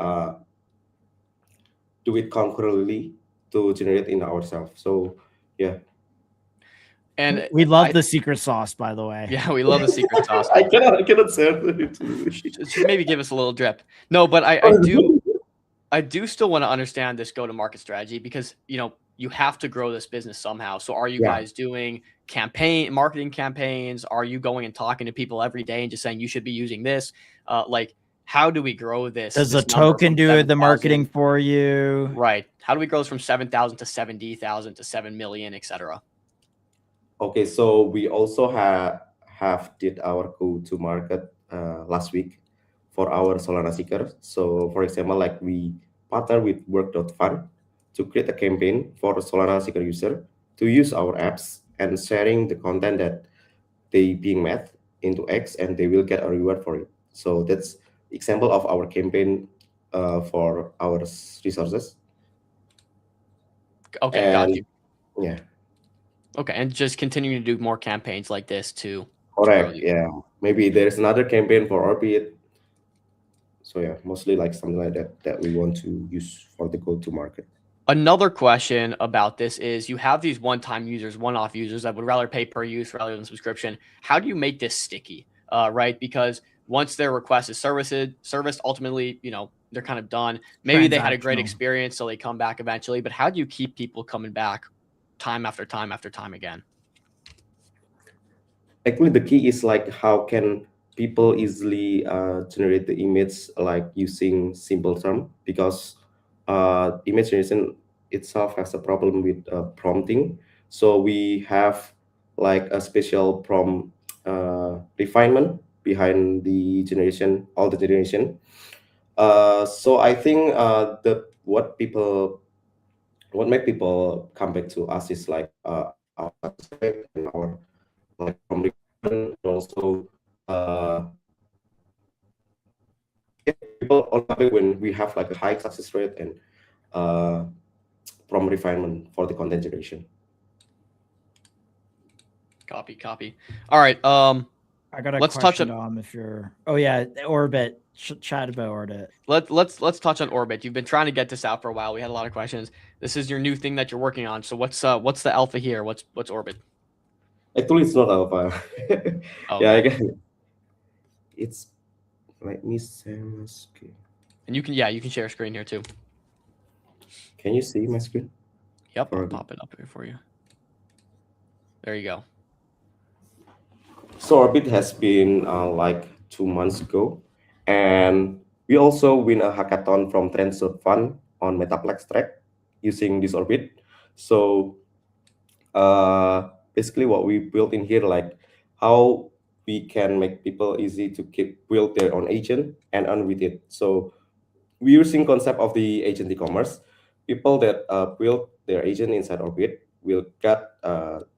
do it concurrently to generate in ourselves. So yeah. And we love the secret sauce, by the way. Yeah, we love the secret sauce. I cannot say it. Just maybe give us a little drip. No, but I do still want to understand this go-to-market strategy, because, you know, you have to grow this business somehow. So are you guys doing marketing campaigns? Are you going and talking to people every day and just saying you should be using this? Like, how do we grow this? Does the token do the marketing for you? Right. How do we grow this from 7,000 to 70,000 to 7 million, etc.? Okay, so we also have did our go-to-market last week for our Solana seeker. So for example, like we partner with work.fun to create a campaign for the Solana seeker user to use our apps and sharing the content that they being met into X, and they will get a reward for it. So that's example of our campaign for our resources. Okay, got you. Yeah. Okay, and just continuing to do more campaigns like this too. Correct. Yeah. Maybe there's another campaign for Orbit. So yeah, mostly like something like that we want to use for the go-to-market. Another question about this is, you have these one-time users, one-off users that would rather pay per use rather than subscription. How do you make this sticky, right? Because once their request is serviced, ultimately, you know, they're kind of done. Maybe they had a great experience, so they come back eventually. But how do you keep people coming back time after time after time again? Actually, the key is like how can people easily generate the image like using simple term, because image generation itself has a problem with prompting. So we have like a special prompt refinement behind the generation, all the generation. So I think what make people come back to us is like our success rate and our like from return, and also people all happy when we have like a high success rate and from refinement for the content generation. Copy. All right. I got a let's question, touch on. Dom, if you're. Oh yeah, Orbit. Chat about Orbit. Let's touch on Orbit. You've been trying to get this out for a while. We had a lot of questions. This is your new thing that you're working on. So what's the alpha here? What's Orbit? Actually, it's not alpha. Oh, Yeah, I okay. guess it's. Let me share my screen. And you can share screen here too. Can you see my screen? Yep, I'll Orbit. pop it up here for you. There you go. So Orbit has been like 2 months ago, and we also win a hackathon from Transfer Fund on Metaplex track using this Orbit. So basically, what we built in here, like how we can make people easy to build their own agent and earn with it. So we're using concept of the agent e-commerce. People that build their agent inside Orbit will get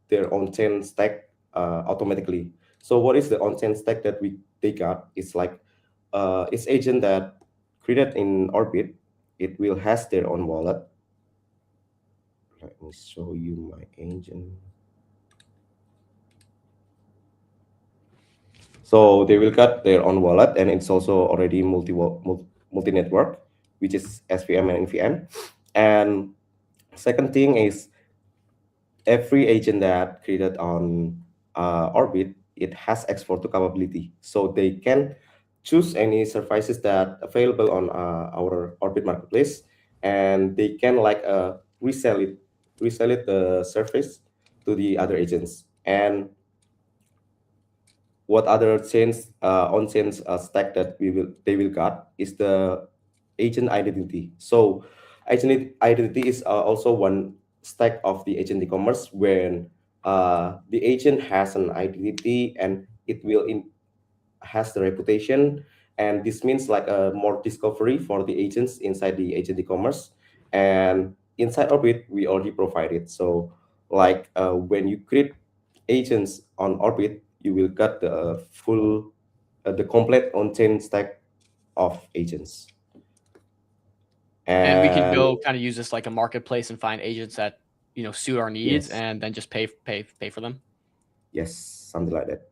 their own chain stack automatically. So what is the on-chain stack that they got? It's like it's agent that created in Orbit. It will has their own wallet. Let me show you my agent. So they will got their own wallet, and it's also already multi-network, which is SVM and NVM. And second thing is every agent that created on Orbit, it has export to capability. So they can choose any services that available on our Orbit marketplace, and they can like resell it the service to the other agents. And what other chains on chains stack that they will got is the agent identity. So agent identity is also one stack of the agent e-commerce when the agent has an identity and it will has the reputation, and this means like a more discovery for the agents inside the agent e-commerce. And inside Orbit we already provide it. So like when you create agents on Orbit, you will get the full the complete on-chain stack of agents. And we can go kind of use this like a marketplace and find agents that suit our needs, yes, and then just pay for them. yes, something like that.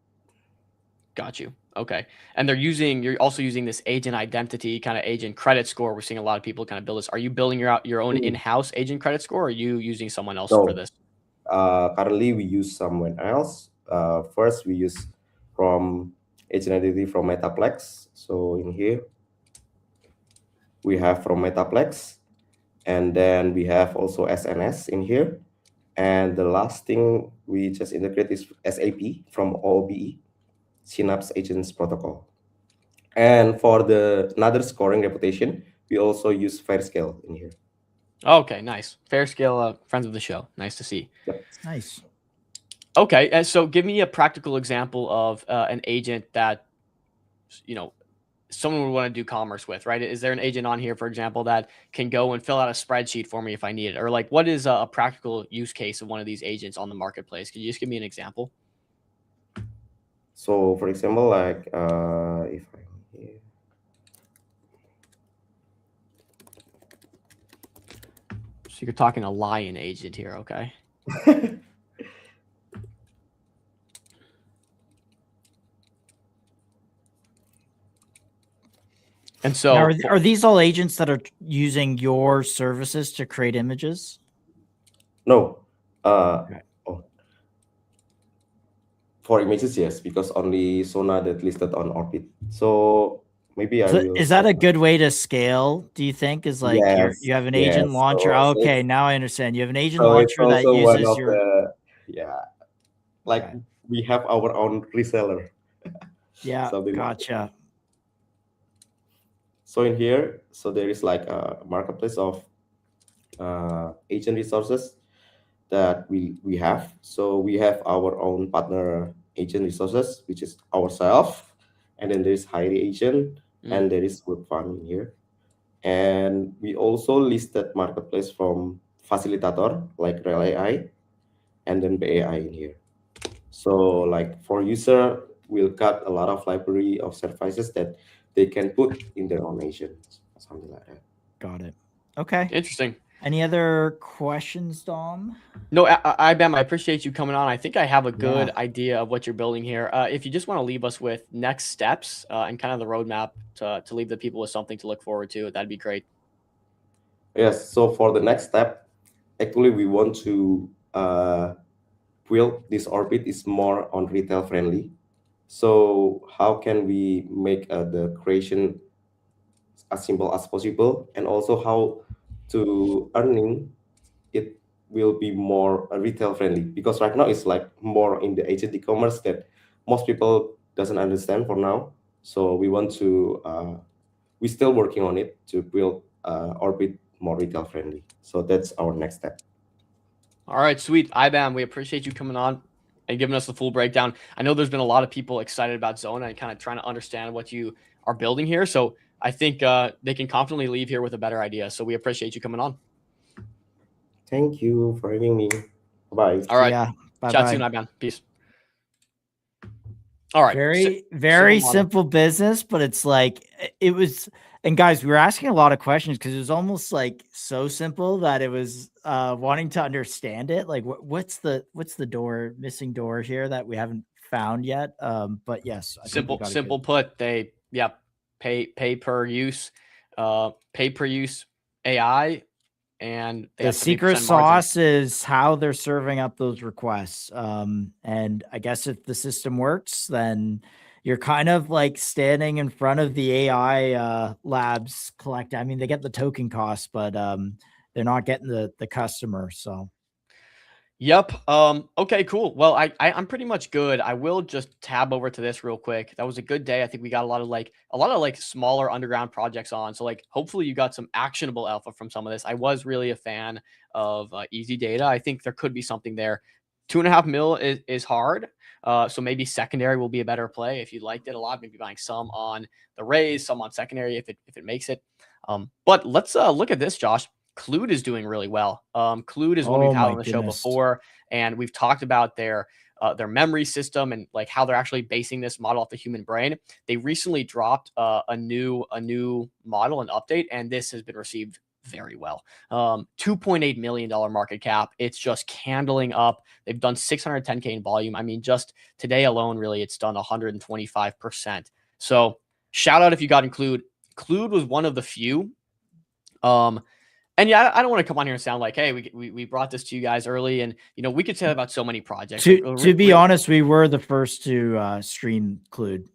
Got you. Okay. And you're also using this agent identity, kind of agent credit score. We're seeing a lot of people kind of build this. Are you building your own in-house agent credit score, or are you using someone else for this? Currently we use someone else. First we use from agent identity from Metaplex. So in here we have from Metaplex, and then we have also SNS in here. And the last thing we just integrate is SAP from OBE, Synapse Agents Protocol. And for the another scoring reputation, we also use Fairscale in here. Okay, nice. Fairscale, friends of the show. Nice to see. Yep. Nice. Okay, and so give me a practical example of an agent that someone would want to do commerce with, right? Is there an agent on here, for example, that can go and fill out a spreadsheet for me if I need it? Or like, what is a practical use case of one of these agents on the marketplace? Could you just give me an example? So for example, like if I'm here. So you're talking a lion agent here, okay? And so now, are these all agents that are using your services to create images? No. Okay. For images, yes, because only Sona that listed on Orbit. So maybe Is that a good way to scale? Do you think is like yes, you have an agent launcher? So okay, now I understand. You have an agent so launcher that uses your like okay. We have our own reseller. Yeah, gotcha. So in here, so there is like a marketplace of agent resources that we have. So we have our own partner agent resources, which is ourselves, and then there's Highly agent, and there is Good Fund in here. And we also listed marketplace from facilitator like Rel AI, and then the AI in here. So like for user, we'll cut a lot of library of services that they can put in their own agent, something like that. Got it. Okay. Interesting. Any other questions, Dom? No, IBAM, I appreciate you coming on. I think I have a good Yeah. idea of what you're building here. If you just want to leave us with next steps and kind of the roadmap to leave the people with something to look forward to, that'd be great. Yes. So for the next step, actually, we want to build this orbit is more on retail friendly. So how can we make the creation as simple as possible, and also how to earning it will be more retail friendly, because right now it's like more in the agent e-commerce that most people doesn't understand for now. So we want to we're still working on it to build orbit more retail friendly. So that's our next step. All right, sweet. IBAM, we appreciate you coming on and giving us the full breakdown. I know there's been a lot of people excited about Zona and kind of trying to understand what you are building here. So I think they can confidently leave here with a better idea. So we appreciate you coming on. Thank you for having me. Bye. All right. Yeah. Bye Chat bye. soon, IBAM. Peace. All right. Very simple business, but it's like it was. And guys, we were asking a lot of questions because it was almost like so simple that it was wanting to understand it. Like, what's the missing door here that we haven't found yet? But yes, simple put. They pay per use AI, and the secret sauce is how they're serving up those requests. And I guess if the system works, then you're kind of like standing in front of the AI labs collect. I mean, they get the token cost, but they're not getting the customer. So. Yep. Okay, cool. Well, I'm pretty much good. I will just tab over to this real quick. That was a good day. I think we got a lot of smaller underground projects on. So like, hopefully you got some actionable alpha from some of this. I was really a fan of Easy Data. I think there could be something there. 2.5 mil is hard. So maybe secondary will be a better play. If you liked it a lot, maybe buying some on the raise, some on secondary if it makes it. But let's look at this, Josh. Clued is doing really well. Clued is one we've had on the show before, and we've talked about their memory system and like how they're actually basing this model off the human brain. They recently dropped a new model and update, and this has been received very well. $2.8 million market cap. It's just candling up. They've done 610K in volume. I mean, just today alone, really, it's done 125%. So shout out if you got Clued. Clued was one of the few. And yeah, I don't want to come on here and sound like, hey, we brought this to you guys early, and we could say that about so many projects. To be honest, we were the first to stream Clued.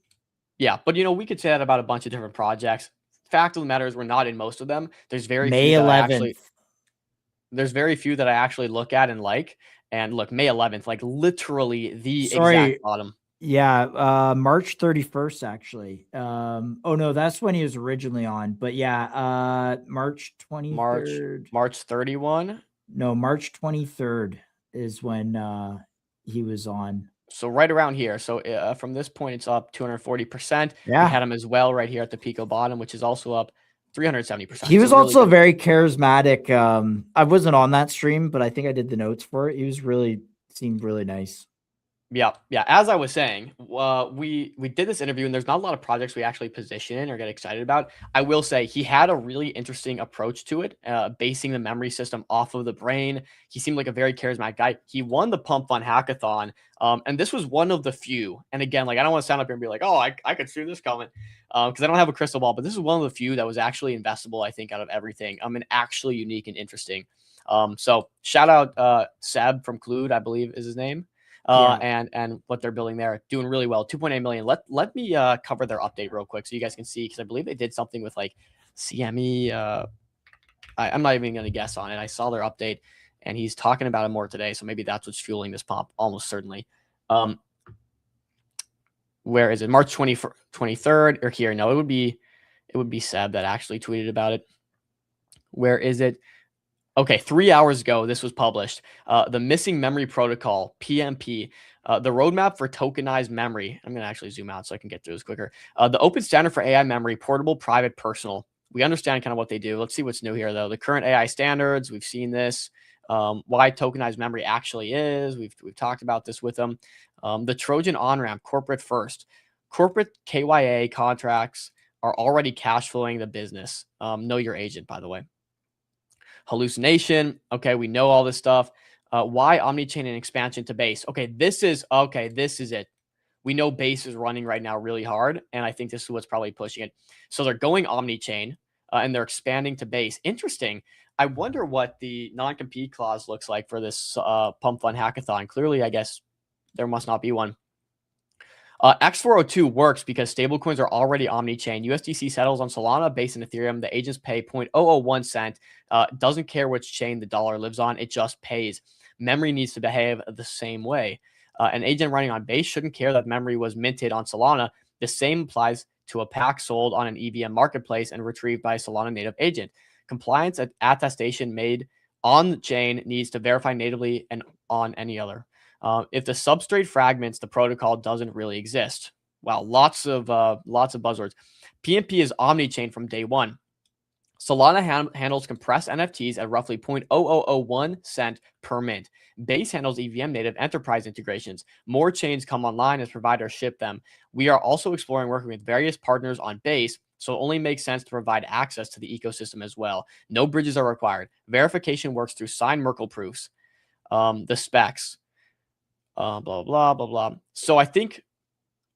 Yeah, but we could say that about a bunch of different projects. Fact of the matter is, we're not in most of them. There's very May few 11th. There's very few that I actually look at and like. And look, May 11th, like literally the exact bottom. Yeah, March 31st, actually. Oh no, that's when he was originally on. But yeah, March 23rd. March 31? No, March 23rd is when he was on. So right around here. So from this point, it's up 240%. Yeah. We had him as well right here at the Pico bottom, which is also up 370%. He was also very charismatic. I wasn't on that stream, but I think I did the notes for it. He was seemed really nice. Yeah. As I was saying, we did this interview, and there's not a lot of projects we actually position in or get excited about. I will say he had a really interesting approach to it, basing the memory system off of the brain. He seemed like a very charismatic guy. He won the Pump Fund Hackathon, and this was one of the few. And again, like I don't want to sound up here and be like, oh, I could see this coming, because I don't have a crystal ball. But this is one of the few that was actually investable, I think, out of everything. And actually unique and interesting. So shout out Seb from Clued, I believe is his name. And what they're building there, doing really well. 2.8 million. Let me cover their update real quick so you guys can see, because I believe they did something with like CME. I'm not even going to guess on it. I saw their update, and he's talking about it more today, so maybe that's what's fueling this pump, almost certainly. Where is it? March 23rd or here? No, it would be Seb that actually tweeted about it. Where is it? Okay, 3 hours ago, this was published. The Missing Memory Protocol, PMP, the roadmap for tokenized memory. I'm going to actually zoom out so I can get through this quicker. The open standard for AI memory, portable, private, personal. We understand kind of what they do. Let's see what's new here, though. The current AI standards, we've seen this. why tokenized memory actually is. We've talked about this with them. The Trojan on-ramp, corporate first. Corporate KYA contracts are already cash flowing the business. Know your agent, by the way. Hallucination. Okay, we know all this stuff. Why omnichain and expansion to base? Okay, this is it. We know base is running right now really hard, and I think this is what's probably pushing it. So they're going omnichain, and they're expanding to base. Interesting. I wonder what the non-compete clause looks like for this Pump Fund hackathon. Clearly, I guess there must not be one. X402 works because stablecoins are already omni-chain. USDC settles on Solana, Base, and Ethereum. The agents pay 0.001 cent. Doesn't care which chain the dollar lives on. It just pays. Memory needs to behave the same way. An agent running on Base shouldn't care that memory was minted on Solana. The same applies to a pack sold on an EVM marketplace and retrieved by a Solana native agent. Compliance attestation made on the chain needs to verify natively and on any other. If the substrate fragments, the protocol doesn't really exist. Wow, lots of buzzwords. PMP is omni-chain from day one. Solana handles compressed NFTs at roughly 0.0001 cent per mint. Base handles EVM native enterprise integrations. More chains come online as providers ship them. We are also exploring working with various partners on Base, so it only makes sense to provide access to the ecosystem as well. No bridges are required. Verification works through signed Merkle proofs. The specs. Blah, blah, blah, blah. So I think,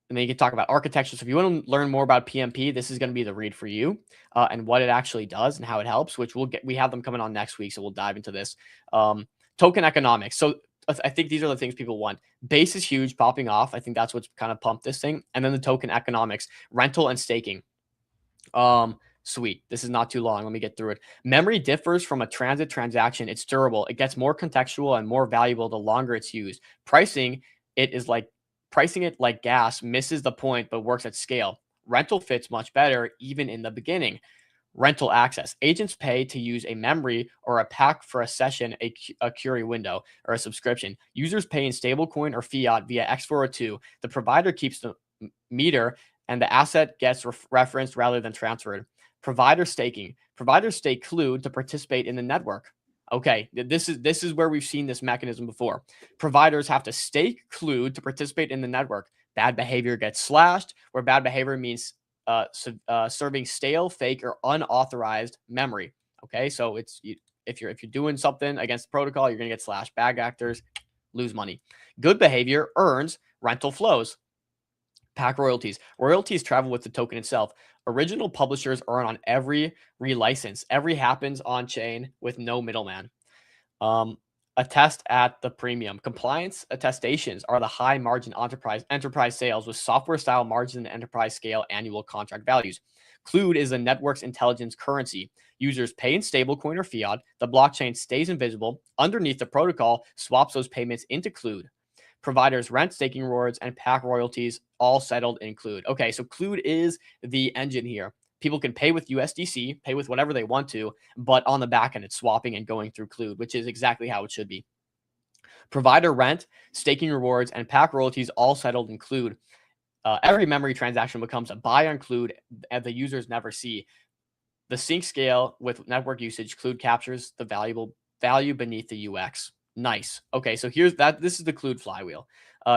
and then you can talk about architecture. So if you want to learn more about PMP, this is going to be the read for you, and what it actually does and how it helps, which we have them coming on next week. So we'll dive into this. Token economics. So I think these are the things people want. Base is huge, popping off. I think that's what's kind of pumped this thing. And then the token economics, rental and staking. Sweet. This is not too long. Let me get through it. Memory differs from a transit transaction. It's durable. It gets more contextual and more valuable the longer it's used. Pricing it like gas misses the point, but works at scale. Rental fits much better, even in the beginning. Rental access. Agents pay to use a memory or a pack for a session, a query window, or a subscription. Users pay in stablecoin or fiat via X402. The provider keeps the meter, and the asset gets referenced rather than transferred. Provider staking. Providers stake clued to participate in the network. Okay, this is where we've seen this mechanism before. Providers have to stake clued to participate in the network. Bad behavior gets slashed, where bad behavior means serving stale, fake, or unauthorized memory. Okay, so if you're doing something against the protocol, you're gonna get slashed. Bad actors lose money. Good behavior earns rental flows. Pack royalties. Royalties travel with the token itself. Original publishers earn on every relicense. Every happens on chain with no middleman. Attest at the premium. Compliance attestations are the high margin enterprise sales with software style margin and enterprise scale annual contract values. Clued is a network's intelligence currency. Users pay in stablecoin or fiat. The blockchain stays invisible. Underneath the protocol swaps those payments into Clued. Providers rent, staking rewards, and pack royalties all settled in Clued. Okay, so Clued is the engine here. People can pay with USDC, pay with whatever they want to, but on the back end, it's swapping and going through Clued, which is exactly how it should be. Provider rent, staking rewards, and pack royalties all settled in Clued. Every memory transaction becomes a buy on Clued, and the users never see. The sync scale with network usage, Clued captures the value beneath the UX. Nice. Okay, so this is the Clued flywheel.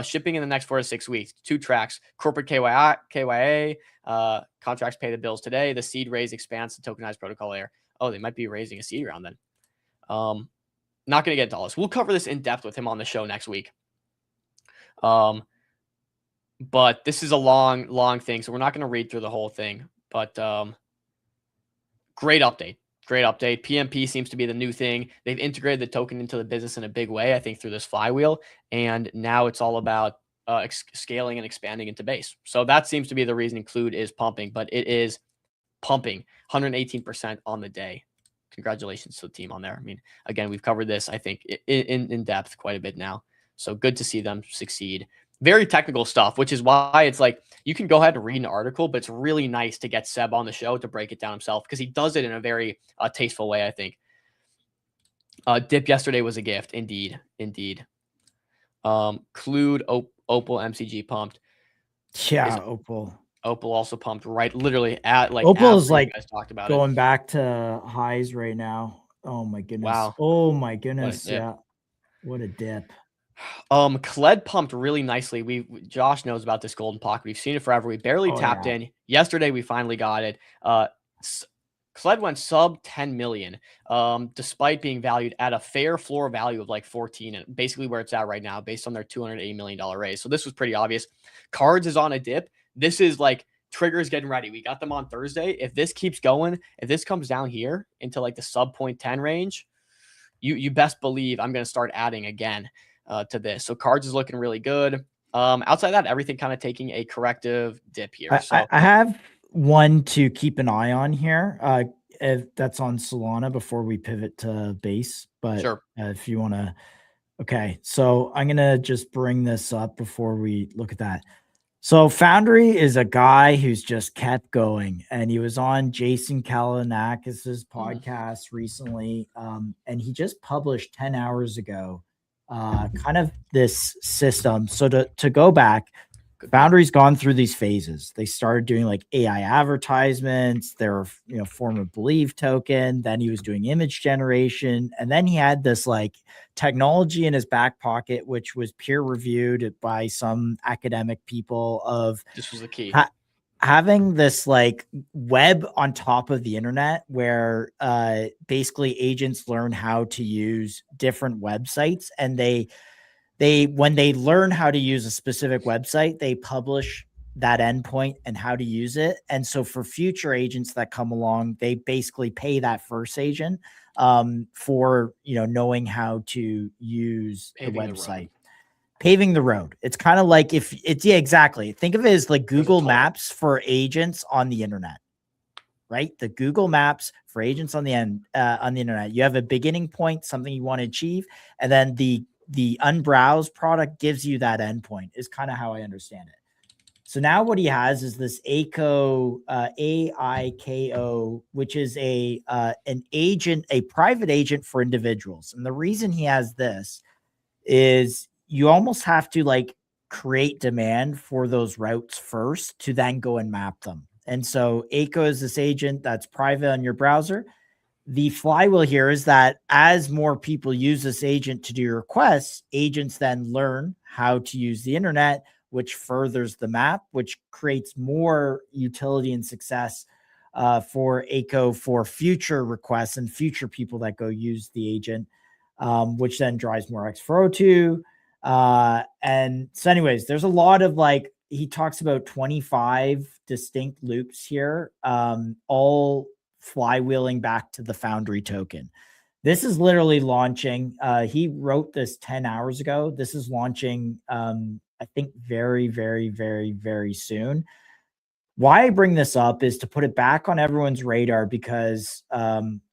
Shipping in the next 4 to 6 weeks. 2 tracks. Corporate KYA, contracts pay the bills today. The seed raise expands the tokenized protocol layer. Oh, they might be raising a seed round then. Not going to get into all this. We'll cover this in depth with him on the show next week. But this is a long thing, so we're not going to read through the whole thing. But great update. Great update. PMP seems to be the new thing. They've integrated the token into the business in a big way, I think, through this flywheel. And now it's all about scaling and expanding into base. So that seems to be the reason Clued is pumping, but it is pumping 118% on the day. Congratulations to the team on there. I mean, again, we've covered this, I think, in depth quite a bit now. So good to see them succeed. Very technical stuff, which is why it's like you can go ahead and read an article, but it's really nice to get Seb on the show to break it down himself because he does it in a very tasteful way, I think. Dip yesterday was a gift. Indeed. Clued, Opal, MCG pumped. Yeah, Opal. Opal also pumped, right? Literally at like Opal is you like guys talked about going back to highs right now. Oh my goodness. Wow. Oh my goodness. dip. Yeah. What a dip. Kled pumped really nicely. Josh knows about this golden pocket. We've seen it forever. We barely tapped in. Yesterday, we finally got it. Kled went sub 10 million, despite being valued at a fair floor value of like 14, and basically where it's at right now, based on their $280 million raise. So this was pretty obvious. Cards is on a dip. This is like triggers getting ready. We got them on Thursday. If this keeps going, if this comes down here into like the sub 0.10 range, you best believe I'm going to start adding again to this. So cards is looking really good. Outside of that, everything kind of taking a corrective dip here. So I have one to keep an eye on here. If that's on Solana before we pivot to base, but sure. If you want to, okay. So I'm going to just bring this up before we look at that. So Foundry is a guy who's just kept going, and he was on Jason Kalinakis's podcast recently. And he just published 10 hours ago, kind of this system. So to go back, Foundry's gone through these phases. They started doing like AI advertisements, their form of belief token. Then he was doing image generation, and then he had this like technology in his back pocket, which was peer reviewed by some academic people. Of this was the key. Having this like web on top of the internet, where basically agents learn how to use different websites, and when they learn how to use a specific website, they publish that endpoint and how to use it. And so for future agents that come along, they basically pay that first agent for knowing how to use the website. Paving the road. It's kind of like exactly. Think of it as like Google Maps for agents on the internet, right? The Google Maps for agents on the internet. You have a beginning point, something you want to achieve, and then the unbrowsed product gives you that endpoint, is kind of how I understand it. So now what he has is this AIKO, AIKO, which is an agent, a private agent for individuals. And the reason he has this is you almost have to like create demand for those routes first to then go and map them. And so AIKO is this agent that's private on your browser. The flywheel here is that as more people use this agent to do requests, agents then learn how to use the internet, which furthers the map, which creates more utility and success for AIKO for future requests and future people that go use the agent, which then drives more X402. And so anyways, there's a lot of like, he talks about 25 distinct loops here, all flywheeling back to the Foundry token. This is literally launching. He wrote this 10 hours ago. This is launching, I think very, very, very, very soon. Why I bring this up is to put it back on everyone's radar because,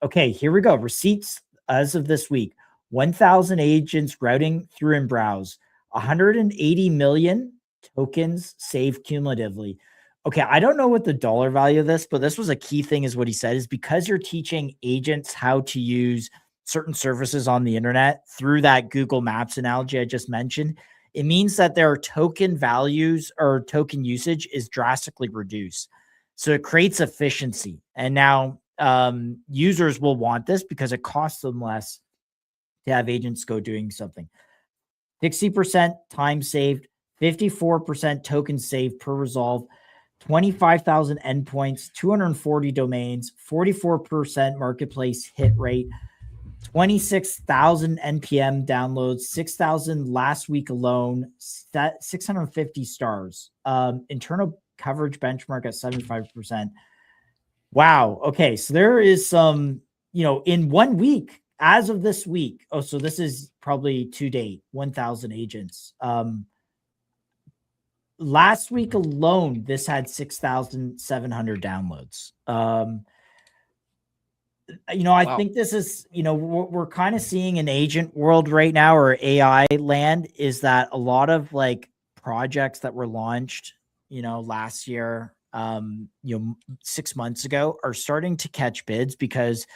okay, here we go. Receipts as of this week, 1,000 agents routing through and browse, 180 million tokens saved cumulatively. Okay, I don't know what the dollar value of this, but this was a key thing is what he said, is because you're teaching agents how to use certain services on the internet through that Google Maps analogy I just mentioned, it means that their token values or token usage is drastically reduced. So it creates efficiency. And now users will want this because it costs them less to have agents go doing something. 60% time saved, 54% token saved per resolve, 25,000 endpoints, 240 domains, 44% marketplace hit rate, 26,000 NPM downloads, 6,000 last week alone, 650 stars. Internal coverage benchmark at 75%. Wow. Okay. So there is some, in 1 week, as of this week. Oh, so this is probably to date, 1,000 agents. Last week alone, this had 6,700 downloads. I think this is, we're kind of seeing an agent world right now, or AI land, is that a lot of like projects that were launched, last year, 6 months ago are starting to catch bids because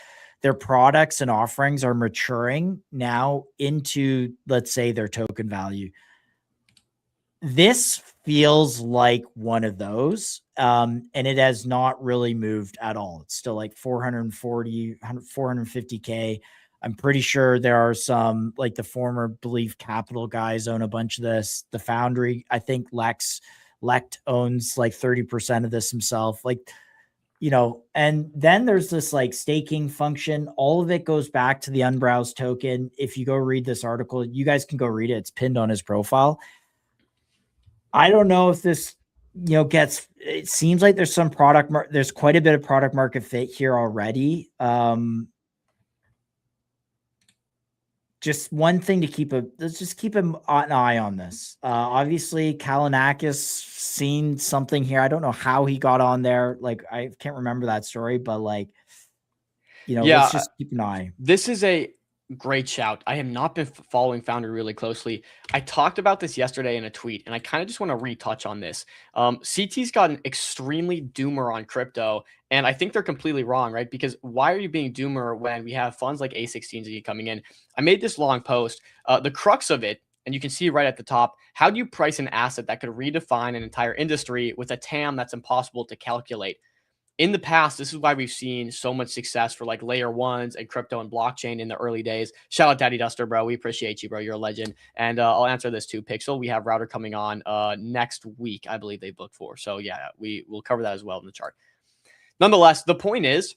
their products and offerings are maturing now into, let's say, their token value. this feels like one of those, and it has not really moved at all. It's still like 440, 450K. I'm pretty sure there are some, like the former Belief Capital guys own a bunch of this. The Foundry, I think Lecht owns like 30% of this himself. Like, you know, and then there's this like staking function. All of it goes back to the unbrowsed token. If you go read this article, you guys can go read it. It's pinned on his profile. I don't know if this, you know, it seems like there's some there's quite a bit of product market fit here already. Just one thing to let's just keep an eye on this. Obviously Kalinakis seen something here. I don't know how he got on there. Like, I can't remember that story, but like, you know, let's just keep an eye. This is a great shout. I have not been following Foundry really closely. I talked about this yesterday in a tweet, and I kind of just want to retouch on this. CT's gotten extremely doomer on crypto, and I think they're completely wrong, right? Because why are you being doomer when we have funds like A16Z coming in? I made this long post. The crux of it, and you can see right at the top, how do you price an asset that could redefine an entire industry with a TAM that's impossible to calculate? In the past, this is why we've seen so much success for like layer ones and crypto and blockchain in the early days. Shout out Daddy Duster, bro. We appreciate you, bro. You're a legend. And I'll answer this too, Pixel. We have Router coming on next week, I believe they booked for. So yeah, we will cover that as well in the chart. Nonetheless, the point is,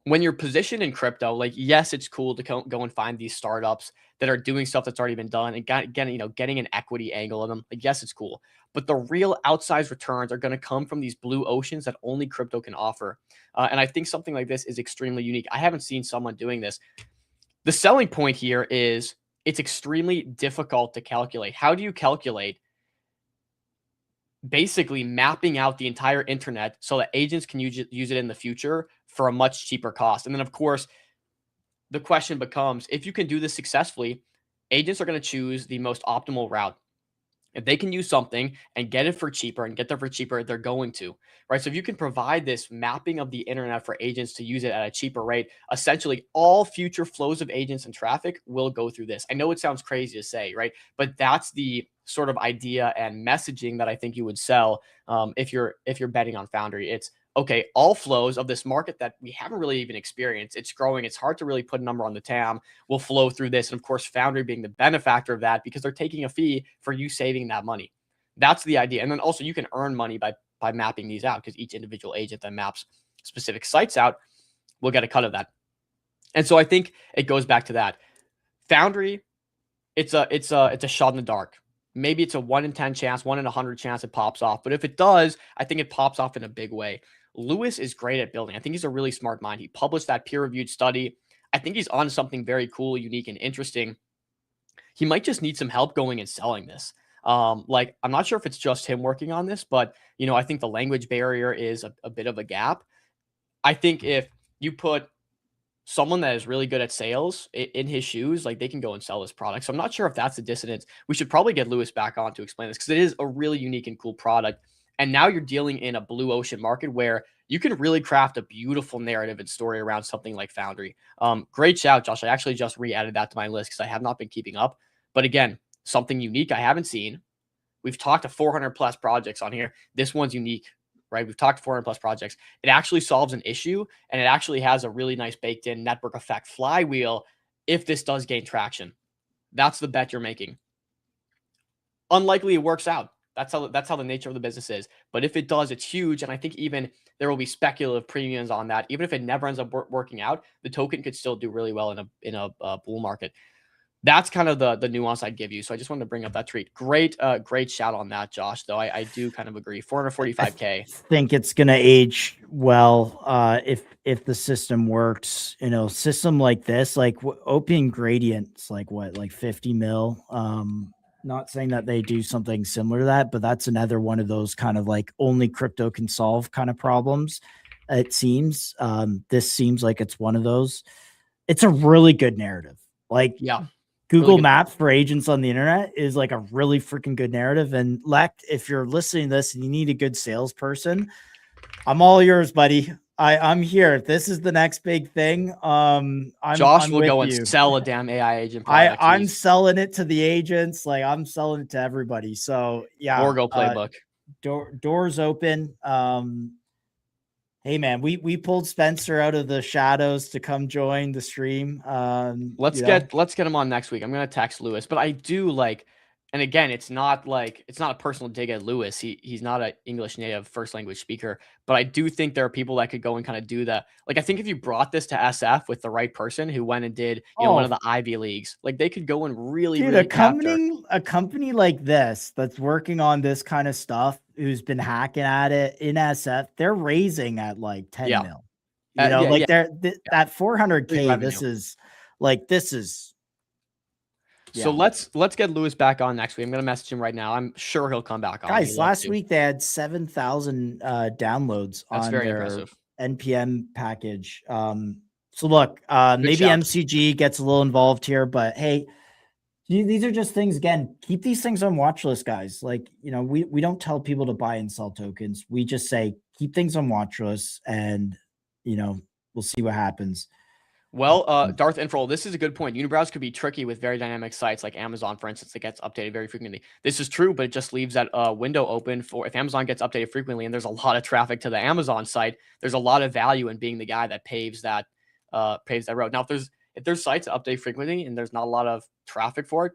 when you're positioned in crypto, like, yes, it's cool to go and find these startups that are doing stuff that's already been done and getting an equity angle on them. Like, yes, it's cool. But the real outsized returns are going to come from these blue oceans that only crypto can offer. And I think something like this is extremely unique. I haven't seen someone doing this. The selling point here is it's extremely difficult to calculate. How do you calculate basically mapping out the entire internet so that agents can use it in the future for a much cheaper cost? And then, of course, the question becomes, if you can do this successfully, agents are going to choose the most optimal route. If they can use something and get it for cheaper and get there for cheaper, they're going to, right? So if you can provide this mapping of the internet for agents to use it at a cheaper rate, essentially all future flows of agents and traffic will go through this. I know it sounds crazy to say, right? But that's the sort of idea and messaging that I think you would sell if you're betting on Foundry. It's, okay, all flows of this market that we haven't really even experienced, it's growing, it's hard to really put a number on the TAM, will flow through this. And of course, Foundry being the benefactor of that because they're taking a fee for you saving that money. That's the idea. And then also you can earn money by mapping these out, because each individual agent that maps specific sites out will get a cut of that. And so I think it goes back to that. Foundry, it's a shot in the dark. Maybe it's a 1 in 10 chance, 1 in 100 chance it pops off. But if it does, I think it pops off in a big way. Lewis is great at building. I think he's a really smart mind. He published that peer-reviewed study. I think he's on something very cool, unique, and interesting. He might just need some help going and selling this. Like, I'm not sure if it's just him working on this, but, you know, I think the language barrier is a bit of a gap. I think if you put someone that is really good at sales in his shoes, like, they can go and sell this product. So I'm not sure if that's the dissonance. We should probably get Lewis back on to explain this, because it is a really unique and cool product. And now you're dealing in a blue ocean market where you can really craft a beautiful narrative and story around something like Foundry. Great shout, Josh. I actually just re-added that to my list because I have not been keeping up. But again, something unique I haven't seen. We've talked to 400 plus projects on here. This one's unique, right? We've talked to 400 plus projects. It actually solves an issue, and it actually has a really nice baked in network effect flywheel if this does gain traction. That's the bet you're making. Unlikely it works out. That's how the nature of the business is. But if it does, it's huge. And I think even there will be speculative premiums on that. Even if it never ends up working out, the token could still do really well in a bull market. That's kind of the nuance I'd give you. So I just wanted to bring up that tweet. Great shout on that, Josh, though. I do kind of agree. 445K. I think it's going to age well if the system works. You know, system like this, like Opium Gradient's like what, like 50 mil. Not saying that they do something similar to that, but that's another one of those kind of like only crypto can solve kind of problems. It seems this seems like it's one of those. It's a really good narrative. Like, yeah. Google really Maps for agents on the internet is like a really freaking good narrative. And Lecht, if you're listening to this and you need a good salesperson, I'm all yours, buddy. I'm here. This is the next big thing. Josh I'm will with go you. and sell a damn AI agent product. I'm selling it to the agents. Like I'm selling it to everybody. So yeah. Borgo playbook. Doors open. Hey man, we pulled Spencer out of the shadows to come join the stream. Let's get him on next week. I'm gonna text Lewis, but I do like, and again, it's not a personal dig at Lewis. He's not an English native first language speaker, but I do think there are people that could go and kind of do that. Like I think if you brought this to SF with the right person who went and did one of the Ivy Leagues, like they could go and really a company like this that's working on this kind of stuff, who's been hacking at it in SF, they're raising at like 10 mil. That 400K. This is. So let's get Lewis back on next week. I'm gonna message him right now. I'm sure he'll come back on. Guys, last week they had 7,000 downloads on their NPM package. So look, maybe MCG gets a little involved here, but hey, these are just things. Again, keep these things on watch list, guys. Like, we don't tell people to buy and sell tokens. We just say keep things on watch list, and we'll see what happens. Well, Darth Infroll, this is a good point. Unibrowse could be tricky with very dynamic sites like Amazon, for instance, that gets updated very frequently. This is true, but it just leaves that window open for if Amazon gets updated frequently and there's a lot of traffic to the Amazon site, there's a lot of value in being the guy that paves that road. Now, if there's sites that update frequently and there's not a lot of traffic for it,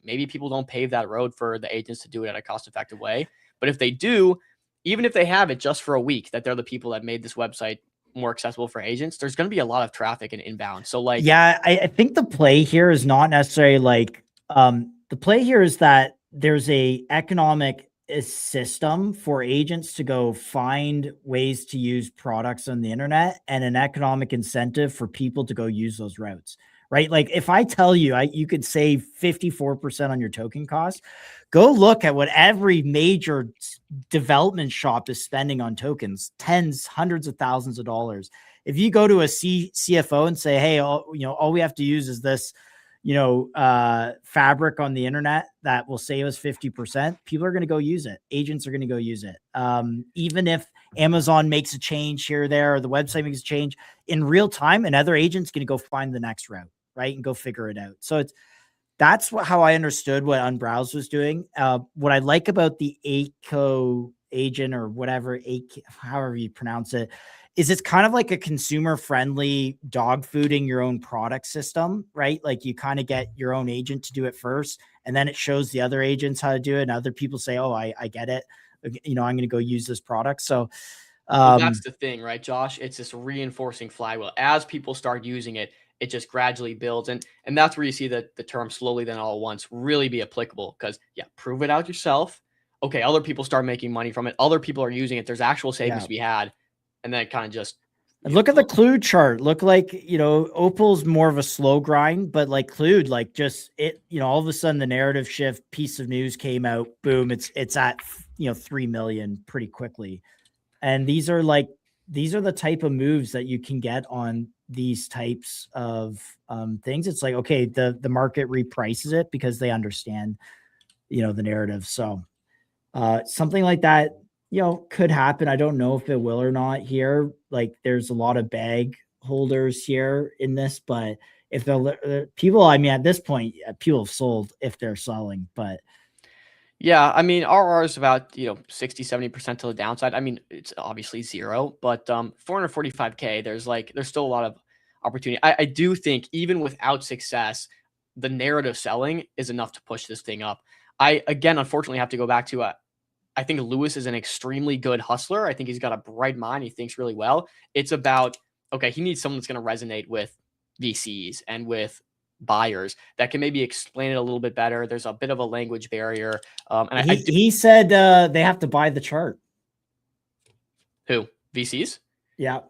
maybe people don't pave that road for the agents to do it in a cost-effective way. But if they do, even if they have it just for a week, that they're the people that made this website more accessible for agents, there's going to be a lot of traffic and inbound. So like, yeah, I think the play here is not necessarily like, the play here is that there's a economic system for agents to go find ways to use products on the internet, and an economic incentive for people to go use those routes, right? Like if I tell you, you could save 54% on your token costs, go look at what every major development shop is spending on tokens, tens, hundreds of thousands of dollars. If you go to a CFO and say, hey, all we have to use is this, fabric on the internet that will save us 50%, people are going to go use it. Agents are going to go use it. Even if Amazon makes a change here or there, or the website makes a change in real time, another agent's going to go find the next route, right? And go figure it out. So that's how I understood what Unbrowse was doing. What I like about the ACO agent, or whatever, however you pronounce it, is it's kind of like a consumer-friendly dog fooding your own product system, right? Like you kind of get your own agent to do it first, and then it shows the other agents how to do it, and other people say, oh, I get it. I'm going to go use this product. So that's the thing, right, Josh? It's this reinforcing flywheel. As people start using it, it just gradually builds. And that's where you see the term slowly then all at once really be applicable, because prove it out yourself. Okay, other people start making money from it. Other people are using it. There's actual savings to be had. And then it kind of just look at the Clued chart. Look like, Opal's more of a slow grind, but like Clued, like just it, all of a sudden the narrative shift piece of news came out, boom, it's at 3 million pretty quickly. And these are the type of moves that you can get on these types of things. It's like, okay, the market reprices it because they understand, the narrative. So something like that, could happen. I don't know if it will or not here. Like there's a lot of bag holders here in this, but if the people, at this point, people have sold if they're selling, but yeah, RR is about, 60, 70% to the downside. It's obviously zero, but 445K, there's still a lot of opportunity. I do think even without success, the narrative selling is enough to push this thing up. I, again, unfortunately have to go back to I think Lewis is an extremely good hustler. I think he's got a bright mind. He thinks really well. It's about, okay, he needs someone that's going to resonate with VCs and with buyers that can maybe explain it a little bit better. There's a bit of a language barrier. And he said they have to buy the chart. Who? VCs? Yeah.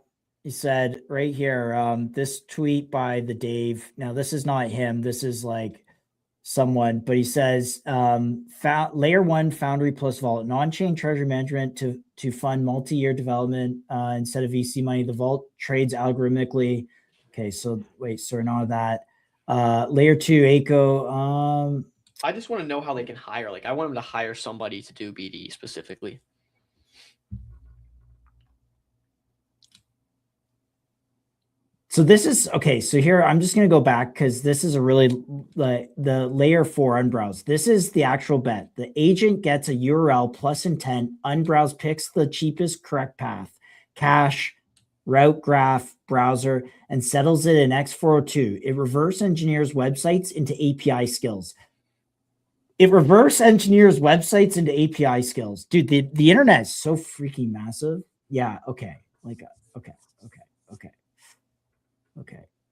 He said right here, this tweet by the Dave. Now, this is not him. This is like someone, but he says layer 1 Foundry plus Vault, non-chain treasury management to fund multi-year development instead of VC money. The Vault trades algorithmically. Okay, so wait, so none of that. Layer 2 ACO. I just want to know how they can hire. Like I want them to hire somebody to do BD specifically. So this is okay. So here I'm just going to go back because this is a really the layer 4 unbrowse. This is the actual bet. The agent gets a URL plus intent. Unbrowse picks the cheapest correct path, cache, route graph, browser, and settles it in X402. It reverse engineers websites into API skills. It reverse engineers websites into API skills. Dude, the internet is so freaking massive. Yeah, okay. Like, okay.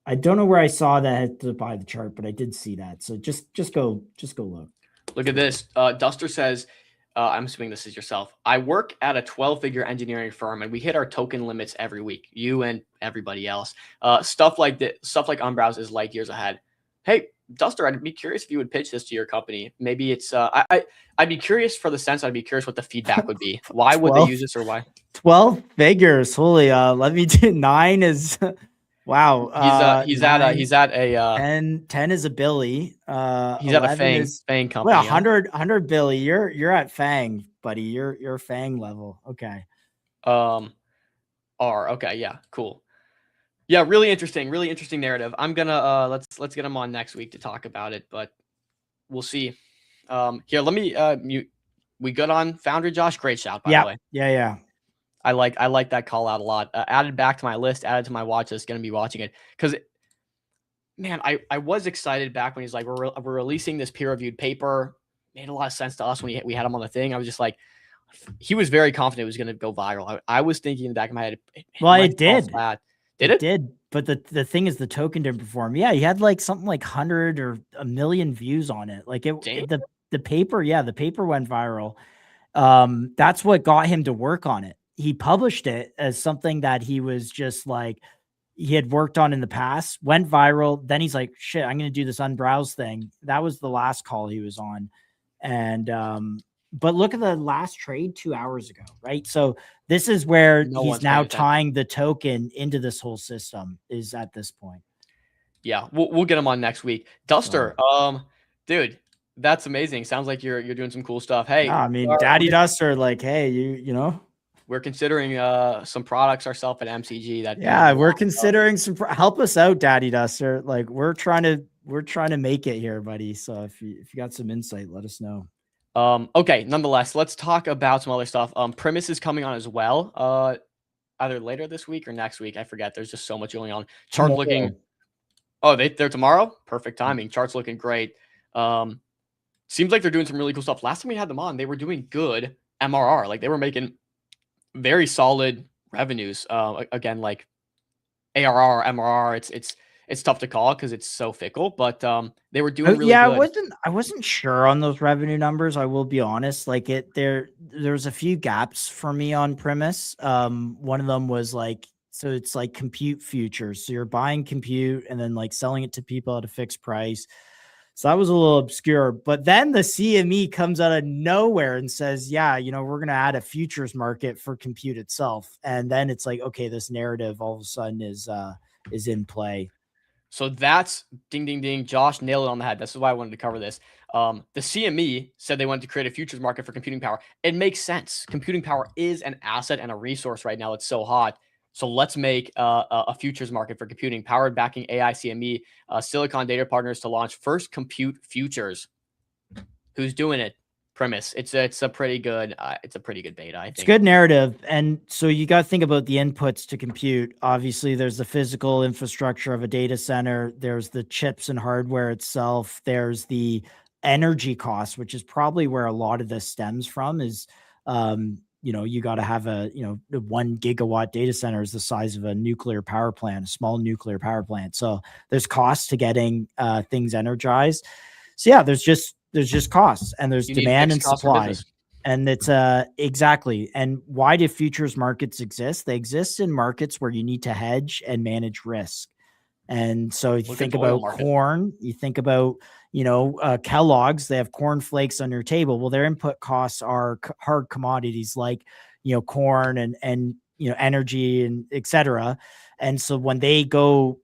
I don't know where I saw that I had to buy the chart, but I did see that. So just go look. Look at this. Duster says, I'm assuming this is yourself. I work at a 12-figure engineering firm, and we hit our token limits every week. You and everybody else. Stuff like Unbrowse is light years ahead. Hey, Duster, I'd be curious if you would pitch this to your company. Maybe it's I'd be curious for the sense. I'd be curious what the feedback would be. Why would they use this or why? 12 figures. Holy, let me do 9 is wow. He's at a 10 is a Billy. He's at a Fang company. Well, 100 Billy. You're at Fang, buddy. You're Fang level. Okay. Okay, yeah, cool. Yeah, really interesting narrative. I'm gonna let's get him on next week to talk about it, but we'll see. Here, let me mute. We good on Foundry, Josh? Great shout, by the way. Yeah. I like that call out a lot. Added back to my list, added to my watch list. Gonna be watching it because, man, I was excited back when he's like, we're releasing this peer-reviewed paper. Made a lot of sense to us when we had him on the thing. I was just like, he was very confident it was gonna go viral. I was thinking in the back of my head, it did. Did it? Did, but the thing is, the token didn't perform. Yeah, he had like something like 100 or 1 million views on it. Like the paper, the paper went viral. That's what got him to work on it. He published it as something that he was just like he had worked on in the past, went viral. Then he's like, shit, I'm going to do this unbrowse thing. That was the last call he was on. And, but look at the last trade 2 hours ago, right? So this is where he's now tying the token into this whole system is at this point. Yeah, we'll get him on next week. Duster, dude, that's amazing. Sounds like you're doing some cool stuff. Hey, I mean, Daddy Duster, like, hey, you know, we're considering some products ourselves at MCG. We're considering some. Help us out, Daddy Duster. Like we're trying to make it here, buddy. So if you got some insight, let us know. Okay, nonetheless, let's talk about some other stuff. Premise is coming on as well. Either later this week or next week. I forget. There's just so much going on. Chart looking. Oh, they're tomorrow? Perfect timing. Chart's looking great. Seems like they're doing some really cool stuff. Last time we had them on, they were doing good MRR. Like they were making very solid revenues. Again, like ARR, MRR, it's tough to call because it's so fickle, but they were doing really good. I wasn't sure on those revenue numbers. I will be honest. Like there's a few gaps for me on premise. One of them was like, so it's like compute futures. So you're buying compute and then like selling it to people at a fixed price. So that was a little obscure, but then the CME comes out of nowhere and says, yeah, you know, we're going to add a futures market for compute itself. And then it's like, okay, this narrative all of a sudden is in play. So that's ding, ding, ding. Josh nailed it on the head. This is why I wanted to cover this. The CME said they wanted to create a futures market for computing power. It makes sense. Computing power is an asset and a resource right now. It's so hot. So let's make a futures market for computing, powered backing AI CME, Silicon Data Partners to launch first compute futures. Who's doing it? Premise. It's a pretty good beta. I think it's good narrative. And so you got to think about the inputs to compute. Obviously, there's the physical infrastructure of a data center. There's the chips and hardware itself. There's the energy costs, which is probably where a lot of this stems from. Is you know, you got to have a 1 gigawatt data center is the size of a nuclear power plant, a small nuclear power plant. So there's costs to getting things energized. So yeah, there's just costs, and there's demand and supply. And it's exactly. And why do futures markets exist? They exist in markets where you need to hedge and manage risk. And so if you think about corn, you think about, Kellogg's, they have corn flakes on your table. Well, their input costs are hard commodities like, corn and energy and et cetera. And so when they go,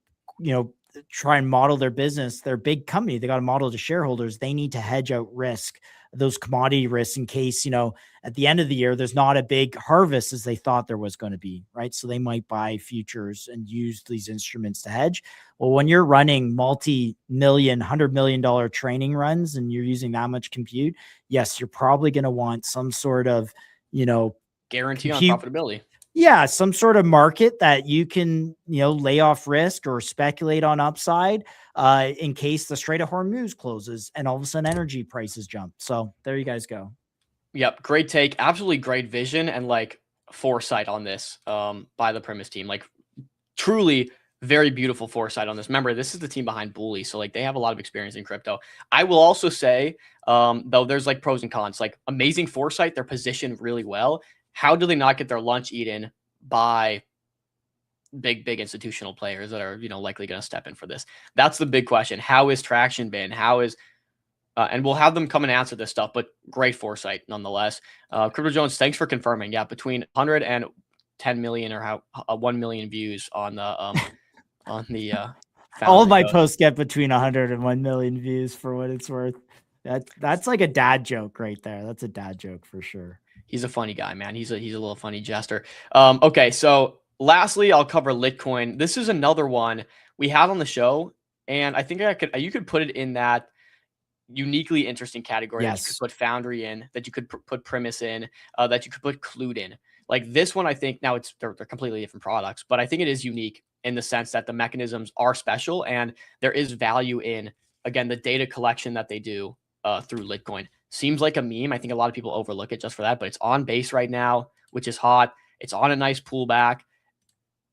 try and model their business, they're a big company. They got to model to shareholders. They need to hedge out risk those commodity risks in case, at the end of the year, there's not a big harvest as they thought there was going to be, right? So they might buy futures and use these instruments to hedge. Well, when you're running multi-million, $100 million training runs and you're using that much compute, yes, you're probably going to want some sort of, guarantee on profitability. Yeah, some sort of market that you can, lay off risk or speculate on upside in case the Strait of Hormuz closes and all of a sudden energy prices jump. So there you guys go. Yep, great take. Absolutely great vision and foresight on this by the Primus team. Truly very beautiful foresight on this. Remember, this is the team behind Bully, so they have a lot of experience in crypto. I will also say, though, there's pros and cons. Amazing foresight, they're positioned really well. How do they not get their lunch eaten by big institutional players that are, likely going to step in for this? That's the big question. How is traction been? How is, and we'll have them come and answer this stuff, but great foresight nonetheless. Crypto Jones, thanks for confirming. Yeah, between 100 and 10 million or 1 million views on the, all of my posts get between 100 and 1 million views for what it's worth. That's like a dad joke right there. That's a dad joke for sure. He's a funny guy, man. He's a little funny jester. Okay, so lastly, I'll cover Litcoin. This is another one we had on the show, and I think you could put it in that uniquely interesting category. Yes. That you could put Foundry in, that you could put Primus in, that you could put Clued in. This one, I think now they're completely different products, but I think it is unique in the sense that the mechanisms are special and there is value in, again, the data collection that they do through Litcoin. Seems like a meme. I think a lot of people overlook it just for that, but it's on base right now, which is hot. It's on a nice pullback.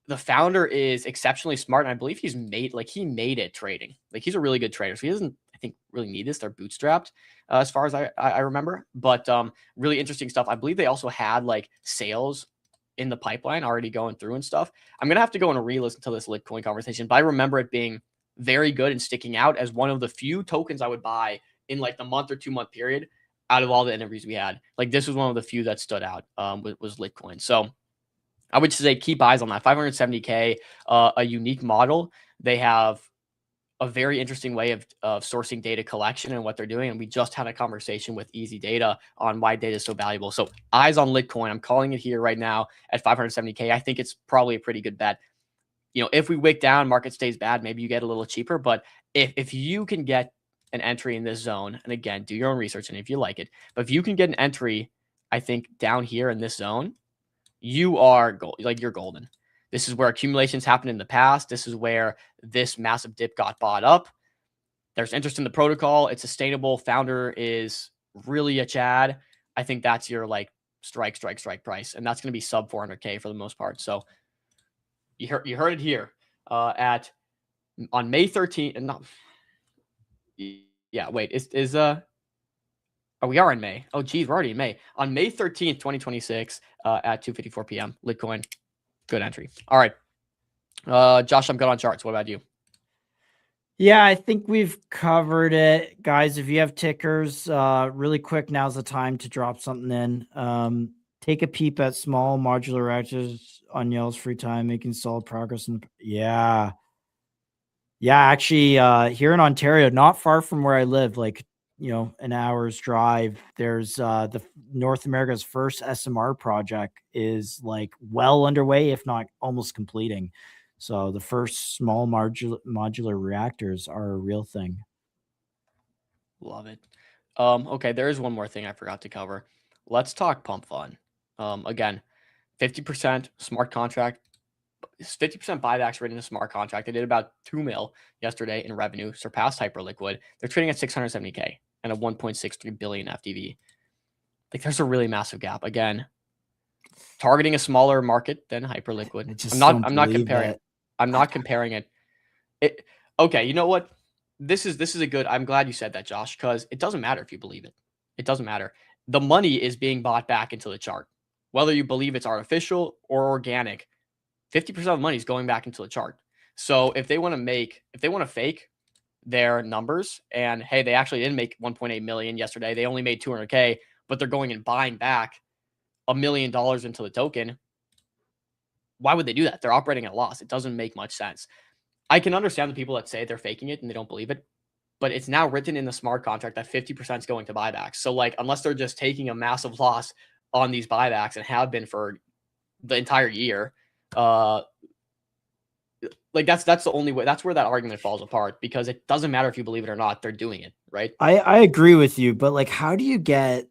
The founder is exceptionally smart, and I believe he made it trading. He's a really good trader, so he doesn't, I think, really need this. They're bootstrapped as far as I remember, but really interesting stuff. I believe they also had sales in the pipeline already going through and stuff. I'm gonna have to go and re-listen to this Litcoin conversation, but I remember it being very good and sticking out as one of the few tokens I would buy in the month or 2 month period out of all the interviews we had. This was one of the few that stood out was Litcoin. So I would say keep eyes on that. 570K, a unique model. They have a very interesting way of sourcing data collection and what they're doing. And we just had a conversation with Easy Data on why data is so valuable. So eyes on Litcoin. I'm calling it here right now at 570K. I think it's probably a pretty good bet. If we wick down, market stays bad, maybe you get a little cheaper. But if you can get an entry in this zone, and again, do your own research and if you like it, but if you can get an entry, I think down here in this zone, you are you're golden. This is where accumulations happened in the past. This is where this massive dip got bought up. There's interest in the protocol. It's sustainable. Founder is really a Chad. I think that's your strike price, and that's going to be sub 400K for the most part. So you heard it here on May 13th, and not. Yeah, wait, we are in May. Oh, geez, we're already in May. On May 13th, 2026, at 2:54 p.m., Litcoin, good entry. All right. Josh, I'm good on charts. What about you? Yeah, I think we've covered it. Guys, if you have tickers, really quick, now's the time to drop something in. Take a peep at small modular reactors on Yell's free time, making solid progress. Yeah, actually, here in Ontario, not far from where I live, an hour's drive, there's the North America's first SMR project is well underway, if not almost completing. So the first small modular reactors are a real thing. Love it. Okay, there is one more thing I forgot to cover. Let's talk Pump Fun. Again, 50% smart contract. 50% buybacks written in a smart contract. They did about 2 mil yesterday in revenue, surpassed Hyperliquid. They're trading at 670K and a 1.63 billion FDV. There's a really massive gap. Again, targeting a smaller market than Hyperliquid. I'm not comparing. I'm not comparing it. Okay, you know what? This is a good. I'm glad you said that, Josh, because it doesn't matter if you believe it. It doesn't matter. The money is being bought back into the chart, whether you believe it's artificial or organic. 50% of the money is going back into the chart. So if they want to fake their numbers and hey, they actually didn't make 1.8 million yesterday. They only made 200K, but they're going and buying back $1 million into the token. Why would they do that? They're operating at a loss. It doesn't make much sense. I can understand the people that say they're faking it and they don't believe it. but it's now written in the smart contract that 50% is going to buybacks. So like, unless they're just taking a massive loss on these buybacks and have been for the entire year, like that's the only way. That's where that argument falls apart, because it doesn't matter if you believe it or not, they're doing it, right? I agree with you, but like, how do you get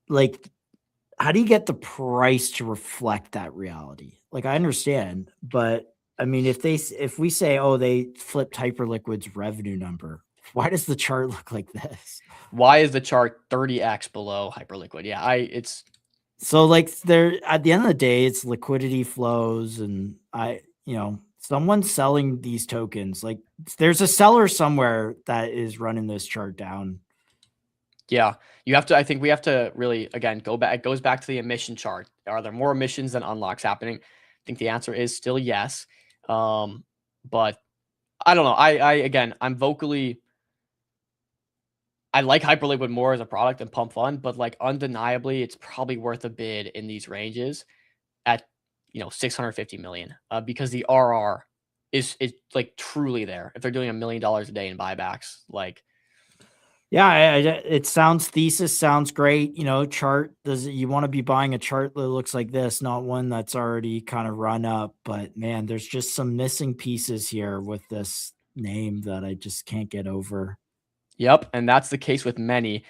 the price to reflect that reality? Like, I understand, but I mean, if we say, oh, they flipped Hyperliquid's revenue number, why does the chart look like this? Why is the chart 30x below Hyperliquid? Yeah, it's so like there at the end of the day, it's liquidity flows, and someone's selling these tokens. Like, there's a seller somewhere that is running this chart down. Yeah, you have to. I think we have to really, again, go back. It goes back to the emission chart. Are there more emissions than unlocks happening? I think the answer is still yes. But I don't know. I like Hyperliquid more as a product than Pump Fund, but like undeniably, it's probably worth a bid in these ranges at 650 million, because the RR is like truly there. If they're doing $1 million a day in buybacks, like. Yeah, it thesis sounds great. Chart, you want to be buying a chart that looks like this, not one that's already kind of run up. But man, there's just some missing pieces here with this name that I just can't get over. Yep, and that's the case with many.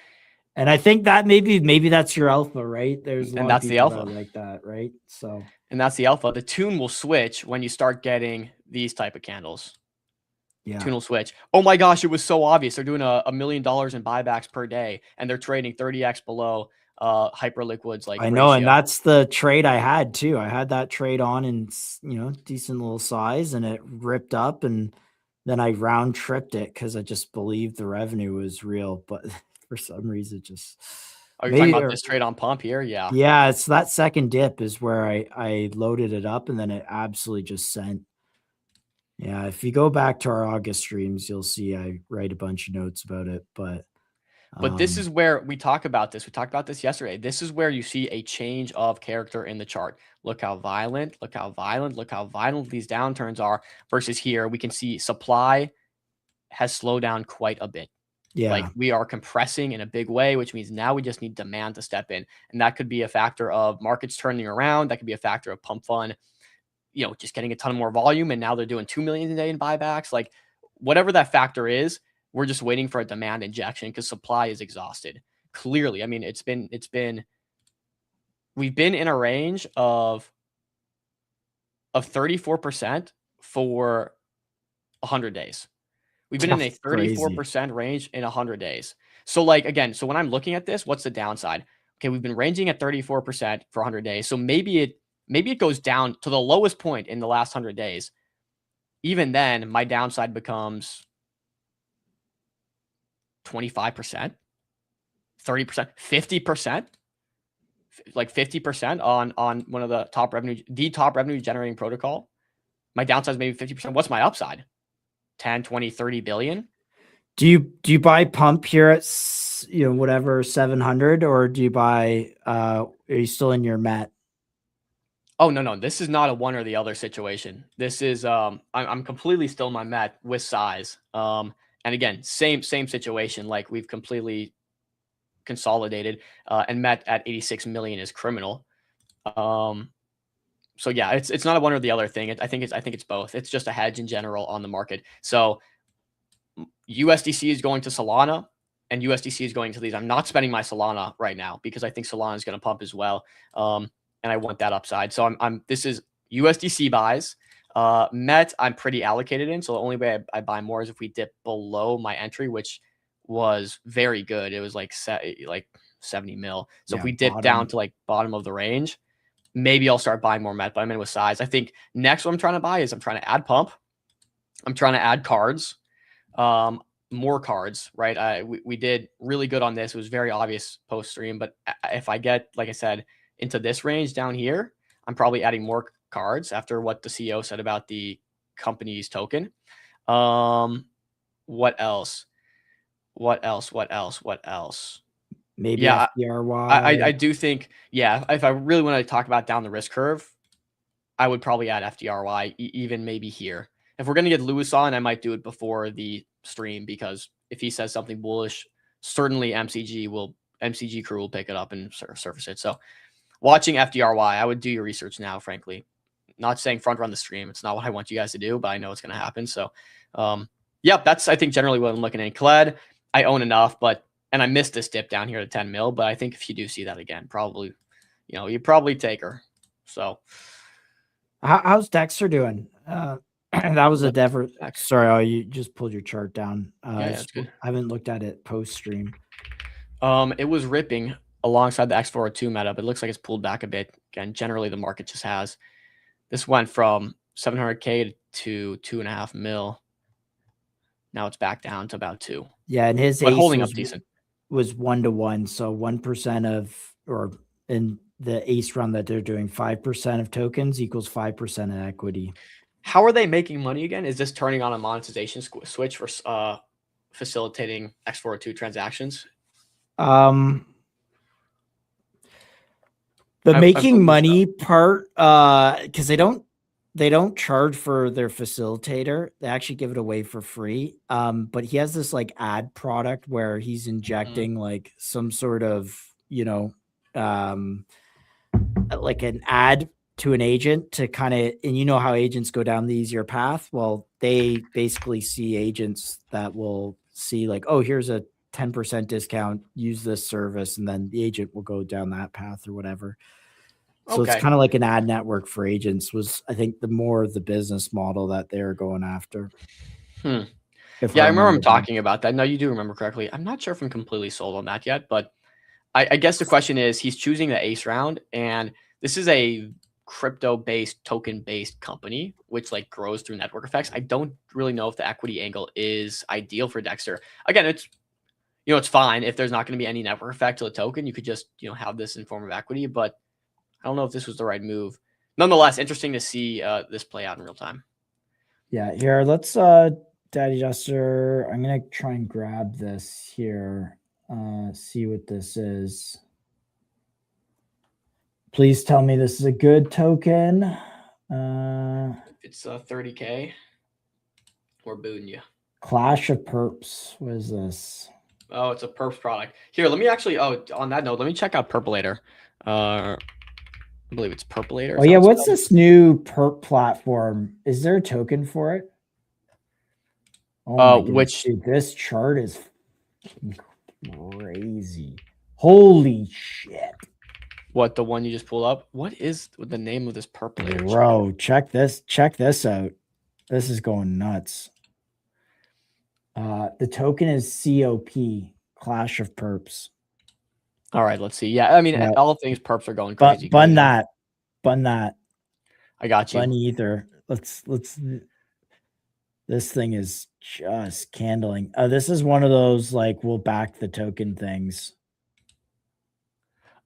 And I think that maybe that's your alpha, right? There's a lot that's of the people alpha that like that, right? So, and that's the alpha. The tune will switch when you start getting these type of candles. Yeah. Tune will switch. Oh my gosh, it was so obvious. They're doing $1 million in buybacks per day, and they're trading 30x below Hyperliquid's like I know, ratio. and that's the trade I had too. I had that trade on in decent little size, and it ripped up, and then I round tripped it because I just believed the revenue was real, but for some reason just. Are you talking about this trade on Pump here? Yeah. Yeah, it's that second dip is where I loaded it up, and then it absolutely just sent. Yeah, if you go back to our August streams, you'll see I write a bunch of notes about it. But this is where we talk about this. We talked about this yesterday. This is where you see a change of character in the chart. Look how violent these downturns are versus here. We can see supply has slowed down quite a bit. Yeah. Like, we are compressing in a big way, which means now we just need demand to step in. And that could be a factor of markets turning around. That could be a factor of Pump Fund, just getting a ton more volume. And now they're doing 2 million a day in buybacks. Like, whatever that factor is, we're just waiting for a demand injection because supply is exhausted. Clearly. I mean, we've been in a range of 34% for 100 days. We've been in a 34% range in 100 days. So like, again, so when I'm looking at this, what's the downside? Okay, we've been ranging at 34% for 100 days. So maybe it goes down to the lowest point in the last 100 days. Even then, my downside becomes 25%, 30%, 50%, like 50% on one of the top revenue generating protocol. My downside is maybe 50%. What's my upside? 10, 20, 30 billion. Do you buy Pump here at whatever 700, or do you buy are you still in your Met? Oh no, this is not a one or the other situation. This is I'm completely still in my Met with size. And again, same situation. Like, we've completely consolidated, and Met at 86 million is criminal. So yeah, it's not a one or the other thing. I think it's both. It's just a hedge in general on the market. So USDC is going to Solana, and USDC is going to these. I'm not spending my Solana right now because I think Solana is going to pump as well, and I want that upside. So this is USDC buys. Met, I'm pretty allocated in. So the only way I buy more is if we dip below my entry, which was very good. It was like 70 mil. So if we dip down to like bottom of the range, maybe I'll start buying more Met, but I'm in with size. I think next what I'm trying to buy is I'm trying to add Pump. I'm trying to add cards, more cards, right? We did really good on this. It was very obvious post stream, but if I get, like I said, into this range down here, I'm probably adding more cards after what the CEO said about the company's token. What else? Maybe yeah, FDRY. I do think, yeah, if I really want to talk about down the risk curve, I would probably add FDRY, even maybe here. If we're going to get Lewis on, I might do it before the stream because if he says something bullish, certainly MCG crew will pick it up and surface it. So watching FDRY, I would do your research now, frankly. Not saying front run the stream. It's not what I want you guys to do, but I know it's going to happen. So, yeah, that's, I think, generally what I'm looking at. Kled, I own enough, and I missed this dip down here to 10 mil, but I think if you do see that again, probably, you probably take her. So how's Dexter doing? That was a Dever. Sorry, you just pulled your chart down. Yeah, that's good. I haven't looked at it post stream. It was ripping alongside the X402 meta, but it looks like it's pulled back a bit. Again, generally the market just has. This went from 700K to 2.5 mil. Now it's back down to about 2. Yeah, and his but holding up decent. Was 1-to-1, so 1% or in the ace run that they're doing, 5% of tokens equals 5% of equity. How are they making money again? Is this turning on a monetization switch for facilitating X402 transactions? The making money part, because they don't charge for their facilitator. They actually give it away for free. But he has this like ad product where he's injecting like some sort of, like an ad to an agent to kind of, and you know how agents go down the easier path. Well, they basically see agents that will see like, oh, here's a 10% discount, use this service, and then the agent will go down that path or whatever. So it's kind of like an ad network for agents was, I think, the business model that they're going after. Yeah, I remember him talking about that. No, you do remember correctly. I'm not sure if I'm completely sold on that yet, but I guess the question is he's choosing the ace round, and this is a crypto-based, token-based company, which like grows through network effects. I don't really know if the equity angle is ideal for Dexter. Again, it's it's fine if there's not going to be any network effect to the token. You could just have this in form of equity, but I don't know if this was the right move. Nonetheless, interesting to see this play out in real time. Yeah, here, let's Daddy Jester. I'm gonna try and grab this here. See what this is. Please tell me this is a good token. It's 30K. We're booting you. Clash of Perps. What is this? Oh, it's a Perps product. Here, let me actually. Oh, on that note, let me check out Perpolator. I believe it's Perpolator. Oh yeah, what's this new perp platform? Is there a token for it? Oh, dude, this chart is crazy. Holy shit. What, the one you just pulled up? What is the name of this Perpolator? Bro, check this out. This is going nuts. The token is COP, Clash of Perps. All right, let's see. Yeah, I mean, all things perps are going crazy. Bun that. I got you. Bun either. Let's. This thing is just candling. This is one of those like we'll back the token things.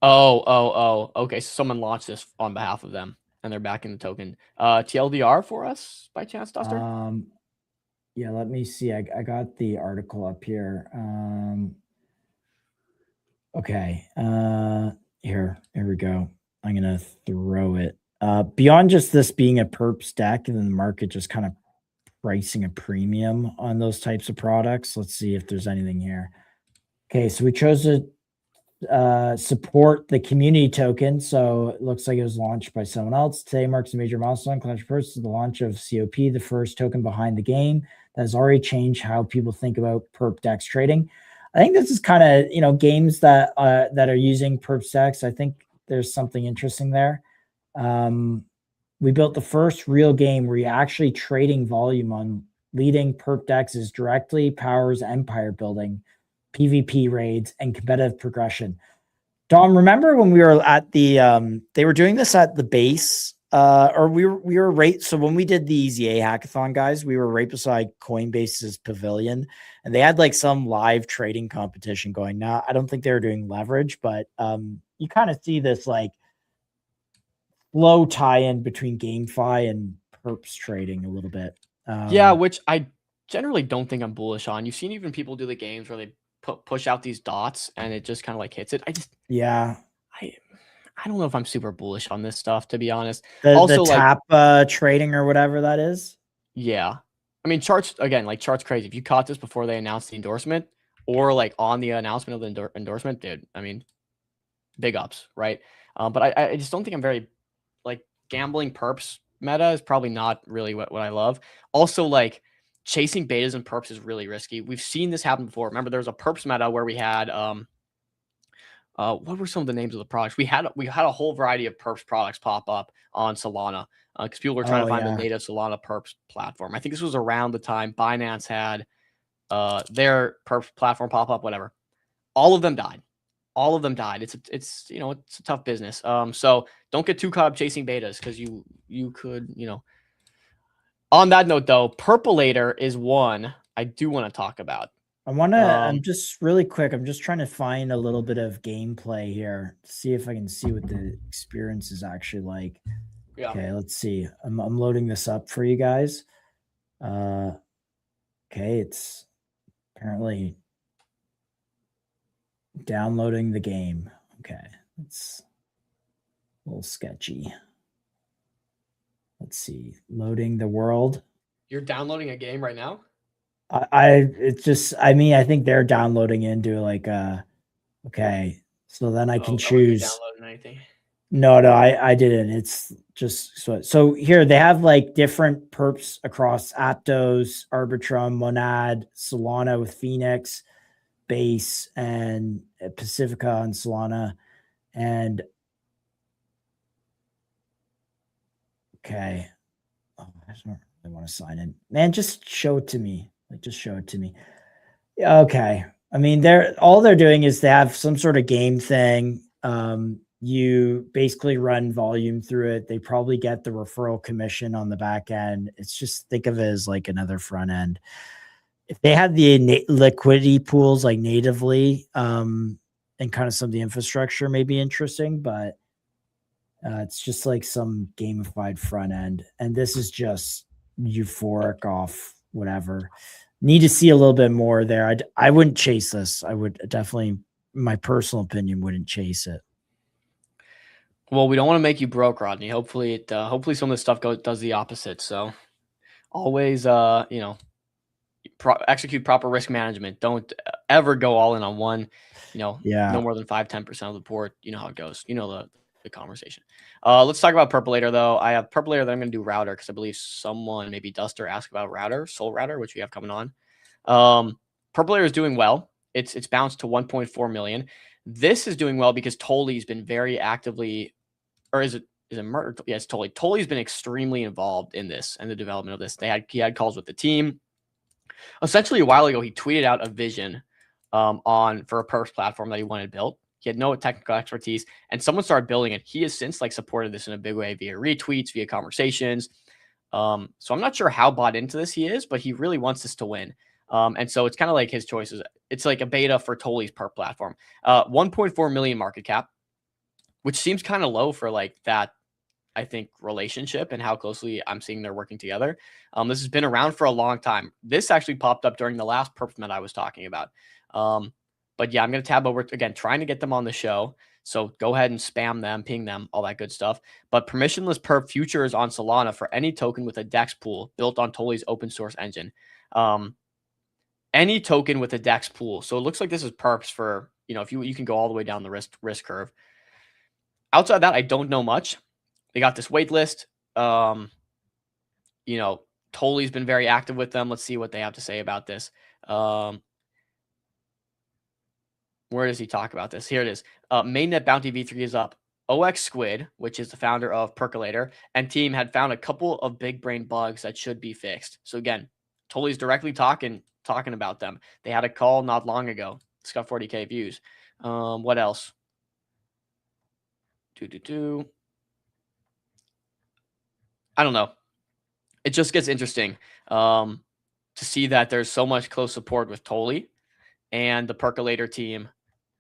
Oh. Okay, so someone launched this on behalf of them, and they're backing the token. TLDR for us by chance, Duster? Yeah. Let me see. I got the article up here. Okay. Here we go. I'm gonna throw it. Beyond just this being a perps deck and then the market just kind of pricing a premium on those types of products. Let's see if there's anything here. Okay, so we chose to support the community token. So it looks like it was launched by someone else. Today marks a major milestone. Clash of Perps is the launch of COP, the first token behind the game that has already changed how people think about perp dex trading. I think this is kind of, games that are using perp decks. I think there's something interesting there. We built the first real game where you're actually trading volume on leading perp dexes directly powers empire building, PvP raids, and competitive progression. Dom, remember when we were at the they were doing this at the base, or we were right. So when we did the EZA hackathon, guys, we were right beside Coinbase's pavilion, and they had like some live trading competition going. Now, I don't think they were doing leverage, but you kind of see this like low tie-in between GameFi and perps trading a little bit. Yeah, which I generally don't think I'm bullish on. You've seen even people do the games where they push out these dots and it just kind of like hits it. I don't know if I'm super bullish on this stuff, to be honest. Also, the tap trading or whatever that is. Yeah. I mean, charts again, like charts crazy. If you caught this before they announced the endorsement, or like on the announcement of the endorsement, dude, I mean, big ups, right? But I just don't think I'm very like gambling perps meta is probably not really what I love. Also, like chasing betas and perps is really risky. We've seen this happen before. Remember, there was a perps meta where we had what were some of the names of the products? We had a whole variety of perps products pop up on Solana because people were trying to find the native Solana perps platform. I think this was around the time Binance had their perps platform pop up. Whatever, all of them died. All of them died. It's you know, it's a tough business. So don't get too caught up chasing betas because you could, you know. On that note, though, Purpleator is one I do want to talk about. I want to, I'm just really quick. I'm just trying to find a little bit of gameplay here. See if I can see what the experience is actually like. Yeah. Okay, let's see. I'm loading this up for you guys. Okay, it's apparently downloading the game. Okay, it's a little sketchy. Let's see. Loading the world. You're downloading a game right now? It's just, I mean, I think they're downloading into like okay, so then I can choose. Downloading anything. No, I didn't. It's just so here they have like different perps across Aptos, Arbitrum, Monad, Solana with Phoenix, Base, and Pacifica on Solana. And okay. Oh, I don't really want to sign in. Man, just show it to me. Like, just show it to me. Okay. I mean, all they're doing is they have some sort of game thing. You basically run volume through it. They probably get the referral commission on the back end. It's just, think of it as like another front end. If they had the liquidity pools like natively, and kind of some of the infrastructure may be interesting, but it's just like some gamified front end. And this is just euphoric off whatever. Need to see a little bit more there. I wouldn't chase this. I would definitely, my personal opinion, wouldn't chase it. Well, we don't want to make you broke, Rodney. Hopefully hopefully some of this stuff does the opposite. So always, you know, execute proper risk management. Don't ever go all in on one, you know, no more than 5-10% of the port. You know how it goes. You know the conversation. Let's talk about Purpleator though. I have Purpleator that I'm going to do router because I believe someone, maybe Duster, asked about router, Soul Router, which we have coming on. Purpleator is doing well. It's bounced to 1.4 million. This is doing well because Tolly's been very actively, or is it Murder? Yes, Tolly. Tolly's been extremely involved in this and the development of this. He had calls with the team. Essentially, a while ago, he tweeted out a vision for a perps platform that he wanted built. He had no technical expertise, and someone started building it. He has since like supported this in a big way via retweets, via conversations. So I'm not sure how bought into this he is, but he really wants this to win. And so it's kind of like his choices. It's like a beta for Tolly's perp platform. 1.4 million market cap, which seems kind of low for like that, I think, relationship and how closely I'm seeing they're working together. This has been around for a long time. This actually popped up during the last perp event I was talking about. But yeah, I'm going to tab over again, trying to get them on the show. So go ahead and spam them, ping them, all that good stuff. But permissionless perp futures on Solana for any token with a DEX pool built on Tolly's open source engine. Any token with a DEX pool. So it looks like this is perps for, you know, if you can go all the way down the risk curve. Outside that, I don't know much. They got this wait list. You know, Tolly's been very active with them. Let's see what they have to say about this. Where does he talk about this? Here it is. Mainnet Bounty V3 is up. OX Squid, which is the founder of Percolator, and team had found a couple of big brain bugs that should be fixed. So again, Tolly's directly talking about them. They had a call not long ago. It's got 40K views. What else? I don't know. It just gets interesting to see that there's so much close support with Tolly and the Percolator team.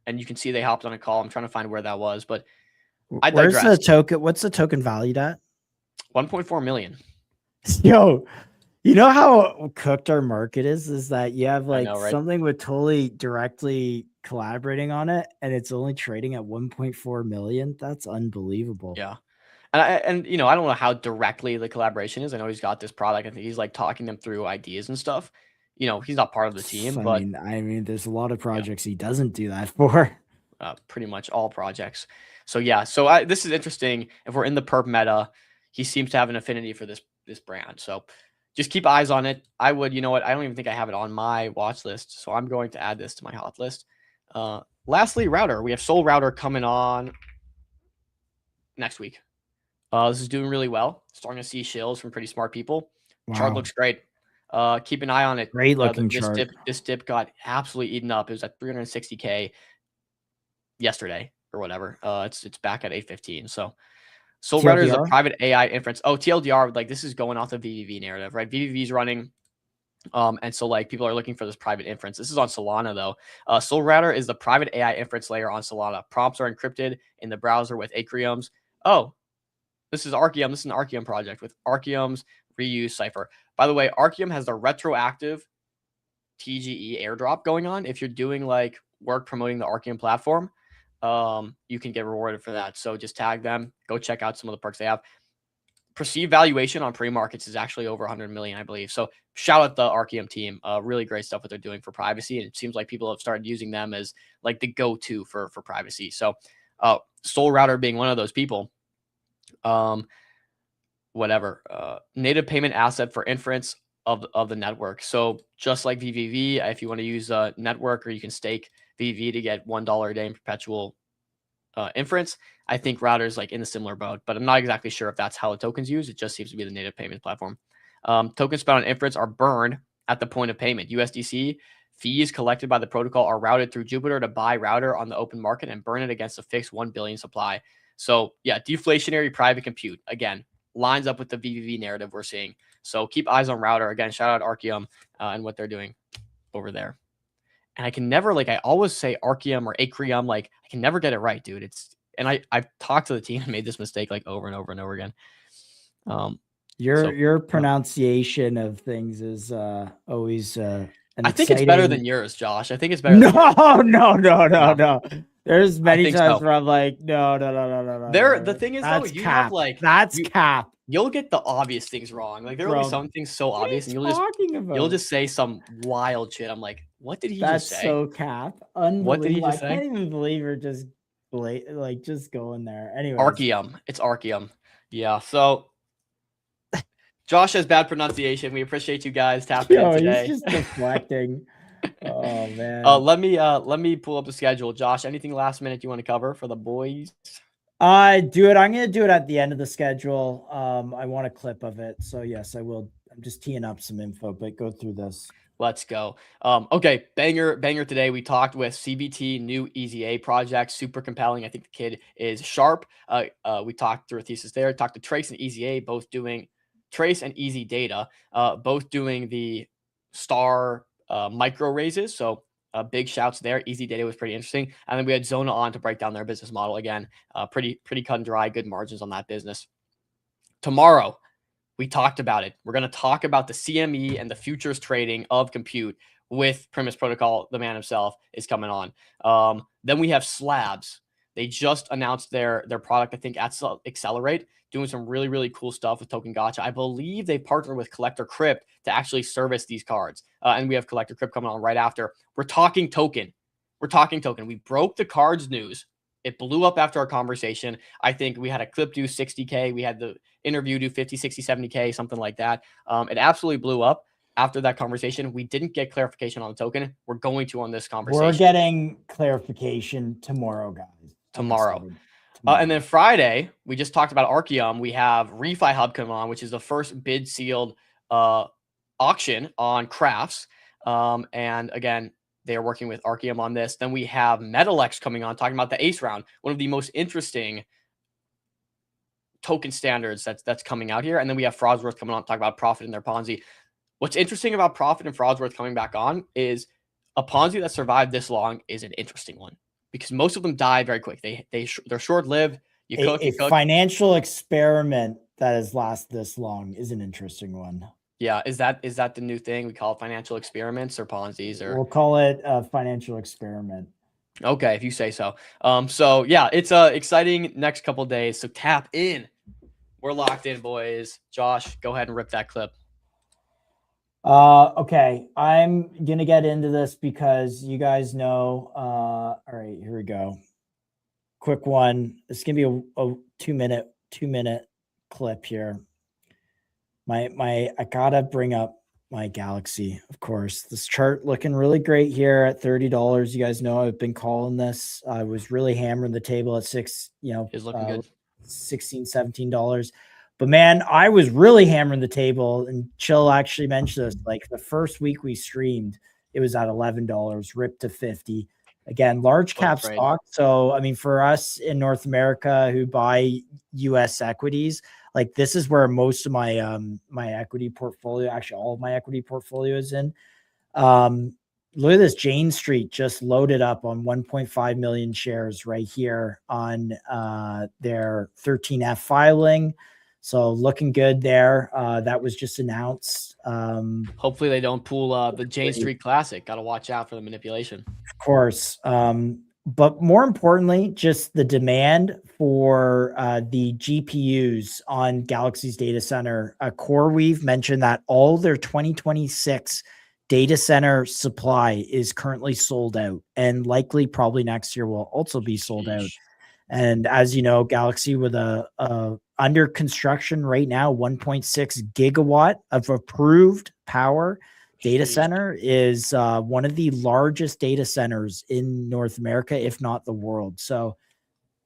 And you can see they hopped on a call. I'm trying to find where that was, but I digress. Where's the token? What's the token valued at? 1.4 million. Yo, you know how cooked our market is? Is that you have like right? Something with Tolly directly collaborating on it, and it's only trading at 1.4 million. That's unbelievable. Yeah. And you know, I don't know how directly the collaboration is. I know he's got this product. I think he's like talking them through ideas and stuff. You know, he's not part of the team, but I mean, there's a lot of projects he doesn't do that for. pretty much all projects. So yeah, so this is interesting. If we're in the perp meta, he seems to have an affinity for this brand. So just keep eyes on it. I would, you know what? I don't even think I have it on my watch list, so I'm going to add this to my hot list. Lastly, router. We have Soul Router coming on next week. This is doing really well. Starting to see shills from pretty smart people. Wow. Chart looks great. Keep an eye on it. Great looking chart. This dip got absolutely eaten up. It was at 360K yesterday or whatever. It's back at 815. So Soul Router is a private AI inference. Oh, TLDR, like this is going off the VVV narrative, right? VVV is running. And so like people are looking for this private inference. This is on Solana though. Soul Router is the private AI inference layer on Solana. Prompts are encrypted in the browser with Acriums. Oh, this is Archeum. This is an Archeum project with Archeum's reuse cipher. By the way, Archeum has the retroactive TGE airdrop going on. If you're doing like work promoting the Archeum platform, you can get rewarded for that. So just tag them. Go check out some of the perks they have. Perceived valuation on pre-markets is actually over 100 million, I believe. So shout out the Archeum team. Really great stuff what they're doing for privacy. And it seems like people have started using them as like the go-to for privacy. So Soul Router being one of those people. Native payment asset for inference of the network. So just like VVV, if you want to use a network or you can stake VVV to get $1 a day in perpetual inference, I think Router is like in a similar boat, but I'm not exactly sure if that's how the token's used. It just seems to be the native payment platform. Tokens spent on inference are burned at the point of payment. USDC fees collected by the protocol are routed through Jupiter to buy Router on the open market and burn it against a fixed 1 billion supply. So yeah, deflationary private compute, again, lines up with the VVV narrative we're seeing. So keep eyes on Router. Again, shout out Archeum and what they're doing over there. And I can never, like, I always say Archeum or Acrium, like, I can never get it right, dude. And I've talked to the team and made this mistake like over and over and over again. Your pronunciation of things is always I think it's better than yours, Josh. I think it's better. No. There's many times where I'm like, no. The thing is, though, you have like cap. You'll get the obvious things wrong. Like there will be some things so obvious, and you'll just say some wild shit. I'm like, what did he just say? That's so cap. Unbelievable. What did he just say? I can't even believe you're just just going there. Anyway, Archeum. It's Archeum. Yeah. So Josh has bad pronunciation. We appreciate you guys tapping in today. He's just deflecting. Oh man. Let me pull up the schedule. Josh, anything last minute you want to cover for the boys? I'm gonna do it at the end of the schedule. I want a clip of it. So yes, I will. I'm just teeing up some info, but go through this. Let's go. Okay, banger today. We talked with CBT, new EZA project, super compelling. I think the kid is sharp. We talked through a thesis there. Talked to Trace and EZA, both doing Trace and Easy Data, both doing the star micro raises. So big shouts there. Easy Data was pretty interesting. And then we had Zona on to break down their business model again. Pretty cut and dry, good margins on that business. Tomorrow, we talked about it. We're going to talk about the CME and the futures trading of compute with Primus Protocol. The man himself is coming on. Then we have Slabs. They just announced their product, I think, at Accelerate, doing some really, really cool stuff with Token Gotcha. I believe they partner with Collector Crypt to actually service these cards. And we have Collector Crypt coming on right after. We're talking token. We broke the cards news. It blew up after our conversation. I think we had a clip do 60K. We had the interview do 50, 60, 70K, something like that. It absolutely blew up after that conversation. We didn't get clarification on the token. We're going to on this conversation. We're getting clarification tomorrow, guys. Tomorrow. And then Friday, we just talked about Archeum. We have Refi Hub coming on, which is the first bid sealed auction on crafts. And again, they are working with Archeum on this. Then we have Metalex coming on, talking about the ACE round, one of the most interesting token standards that's coming out here. And then we have Fraudsworth coming on, talking about Profit and their Ponzi. What's interesting about Profit and Fraudsworth coming back on is a Ponzi that survived this long is an interesting one because most of them die very quick. They're short-lived. You cook. Financial experiment that has lasted this long is an interesting one. Yeah, is that the new thing? We call it financial experiments or Ponzi's, or we'll call it a financial experiment. Okay, if you say so. So yeah, it's exciting next couple of days. So tap in We're locked in, boys. Josh, go ahead and rip that clip. Okay, I'm gonna get into this because you guys know. All right, here we go. Quick one. It's gonna be a 2-minute clip here. I gotta bring up my Galaxy, of course. This chart looking really great here at $30. You guys know I've been calling this. I was really hammering the table at Is looking good. $16, $17. But man, I was really hammering the table, and Chill actually mentioned this. Like the first week we streamed, it was at $11, ripped to 50. Again, large cap stock. So I mean, for us in North America who buy US equities, like this is where most of my my equity portfolio, actually all of my equity portfolio is in. Look at this. Jane Street just loaded up on 1.5 million shares right here on their 13F filing. So looking good there. That was just announced. Hopefully they don't pull the Jane Street Classic. Got to watch out for the manipulation. Of course. But more importantly, just the demand for the GPUs on Galaxy's data center. CoreWeave mentioned that all their 2026 data center supply is currently sold out, and likely probably next year will also be sold out. And as you know, Galaxy with a under construction right now, 1.6 gigawatt of approved power data center is one of the largest data centers in North America, if not the world. So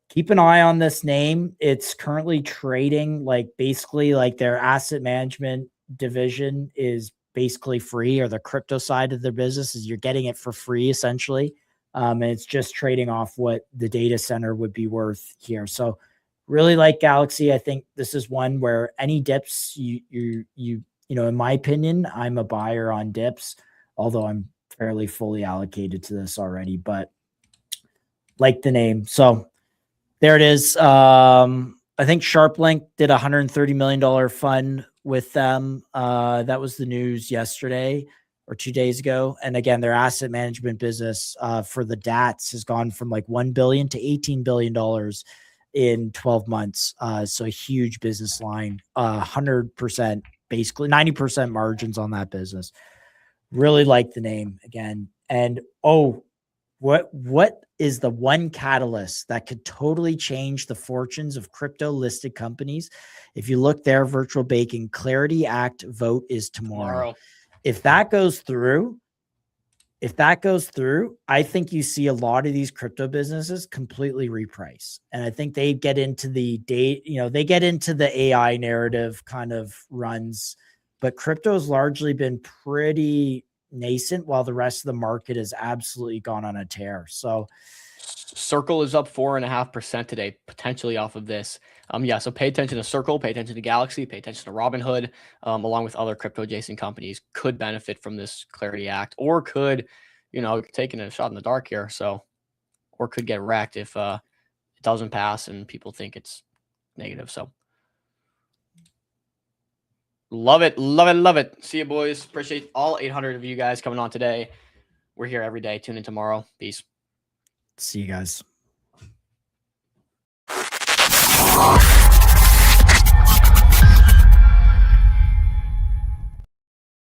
keep an eye on this name. It's currently trading like basically like their asset management division is basically free, or the crypto side of their business is you're getting it for free essentially. And it's just trading off what the data center would be worth here. So really like Galaxy. I think this is one where any dips you know, in my opinion, I'm a buyer on dips, although I'm fairly fully allocated to this already, but like the name. So there it is. I think SharpLink did a $130 million fund with them. That was the news yesterday or 2 days ago. And again, their asset management business for the DATs has gone from like $1 billion to $18 billion in 12 months. So a huge business line, 100%, basically 90% margins on that business. Really like the name again. And what is the one catalyst that could totally change the fortunes of crypto listed companies? If you look there, virtual baking, Clarity Act vote is tomorrow. If that goes through, I think you see a lot of these crypto businesses completely reprice. And I think they get into the they get into the AI narrative kind of runs, but crypto has largely been pretty nascent while the rest of the market has absolutely gone on a tear. So Circle is up 4.5% today, potentially off of this. Yeah, so pay attention to Circle, pay attention to Galaxy, pay attention to Robinhood, along with other crypto adjacent companies could benefit from this Clarity Act, or could, taking a shot in the dark here. So, or could get wrecked if it doesn't pass and people think it's negative. So love it, love it, love it. See you, boys. Appreciate all 800 of you guys coming on today. We're here every day. Tune in tomorrow. Peace. See you guys.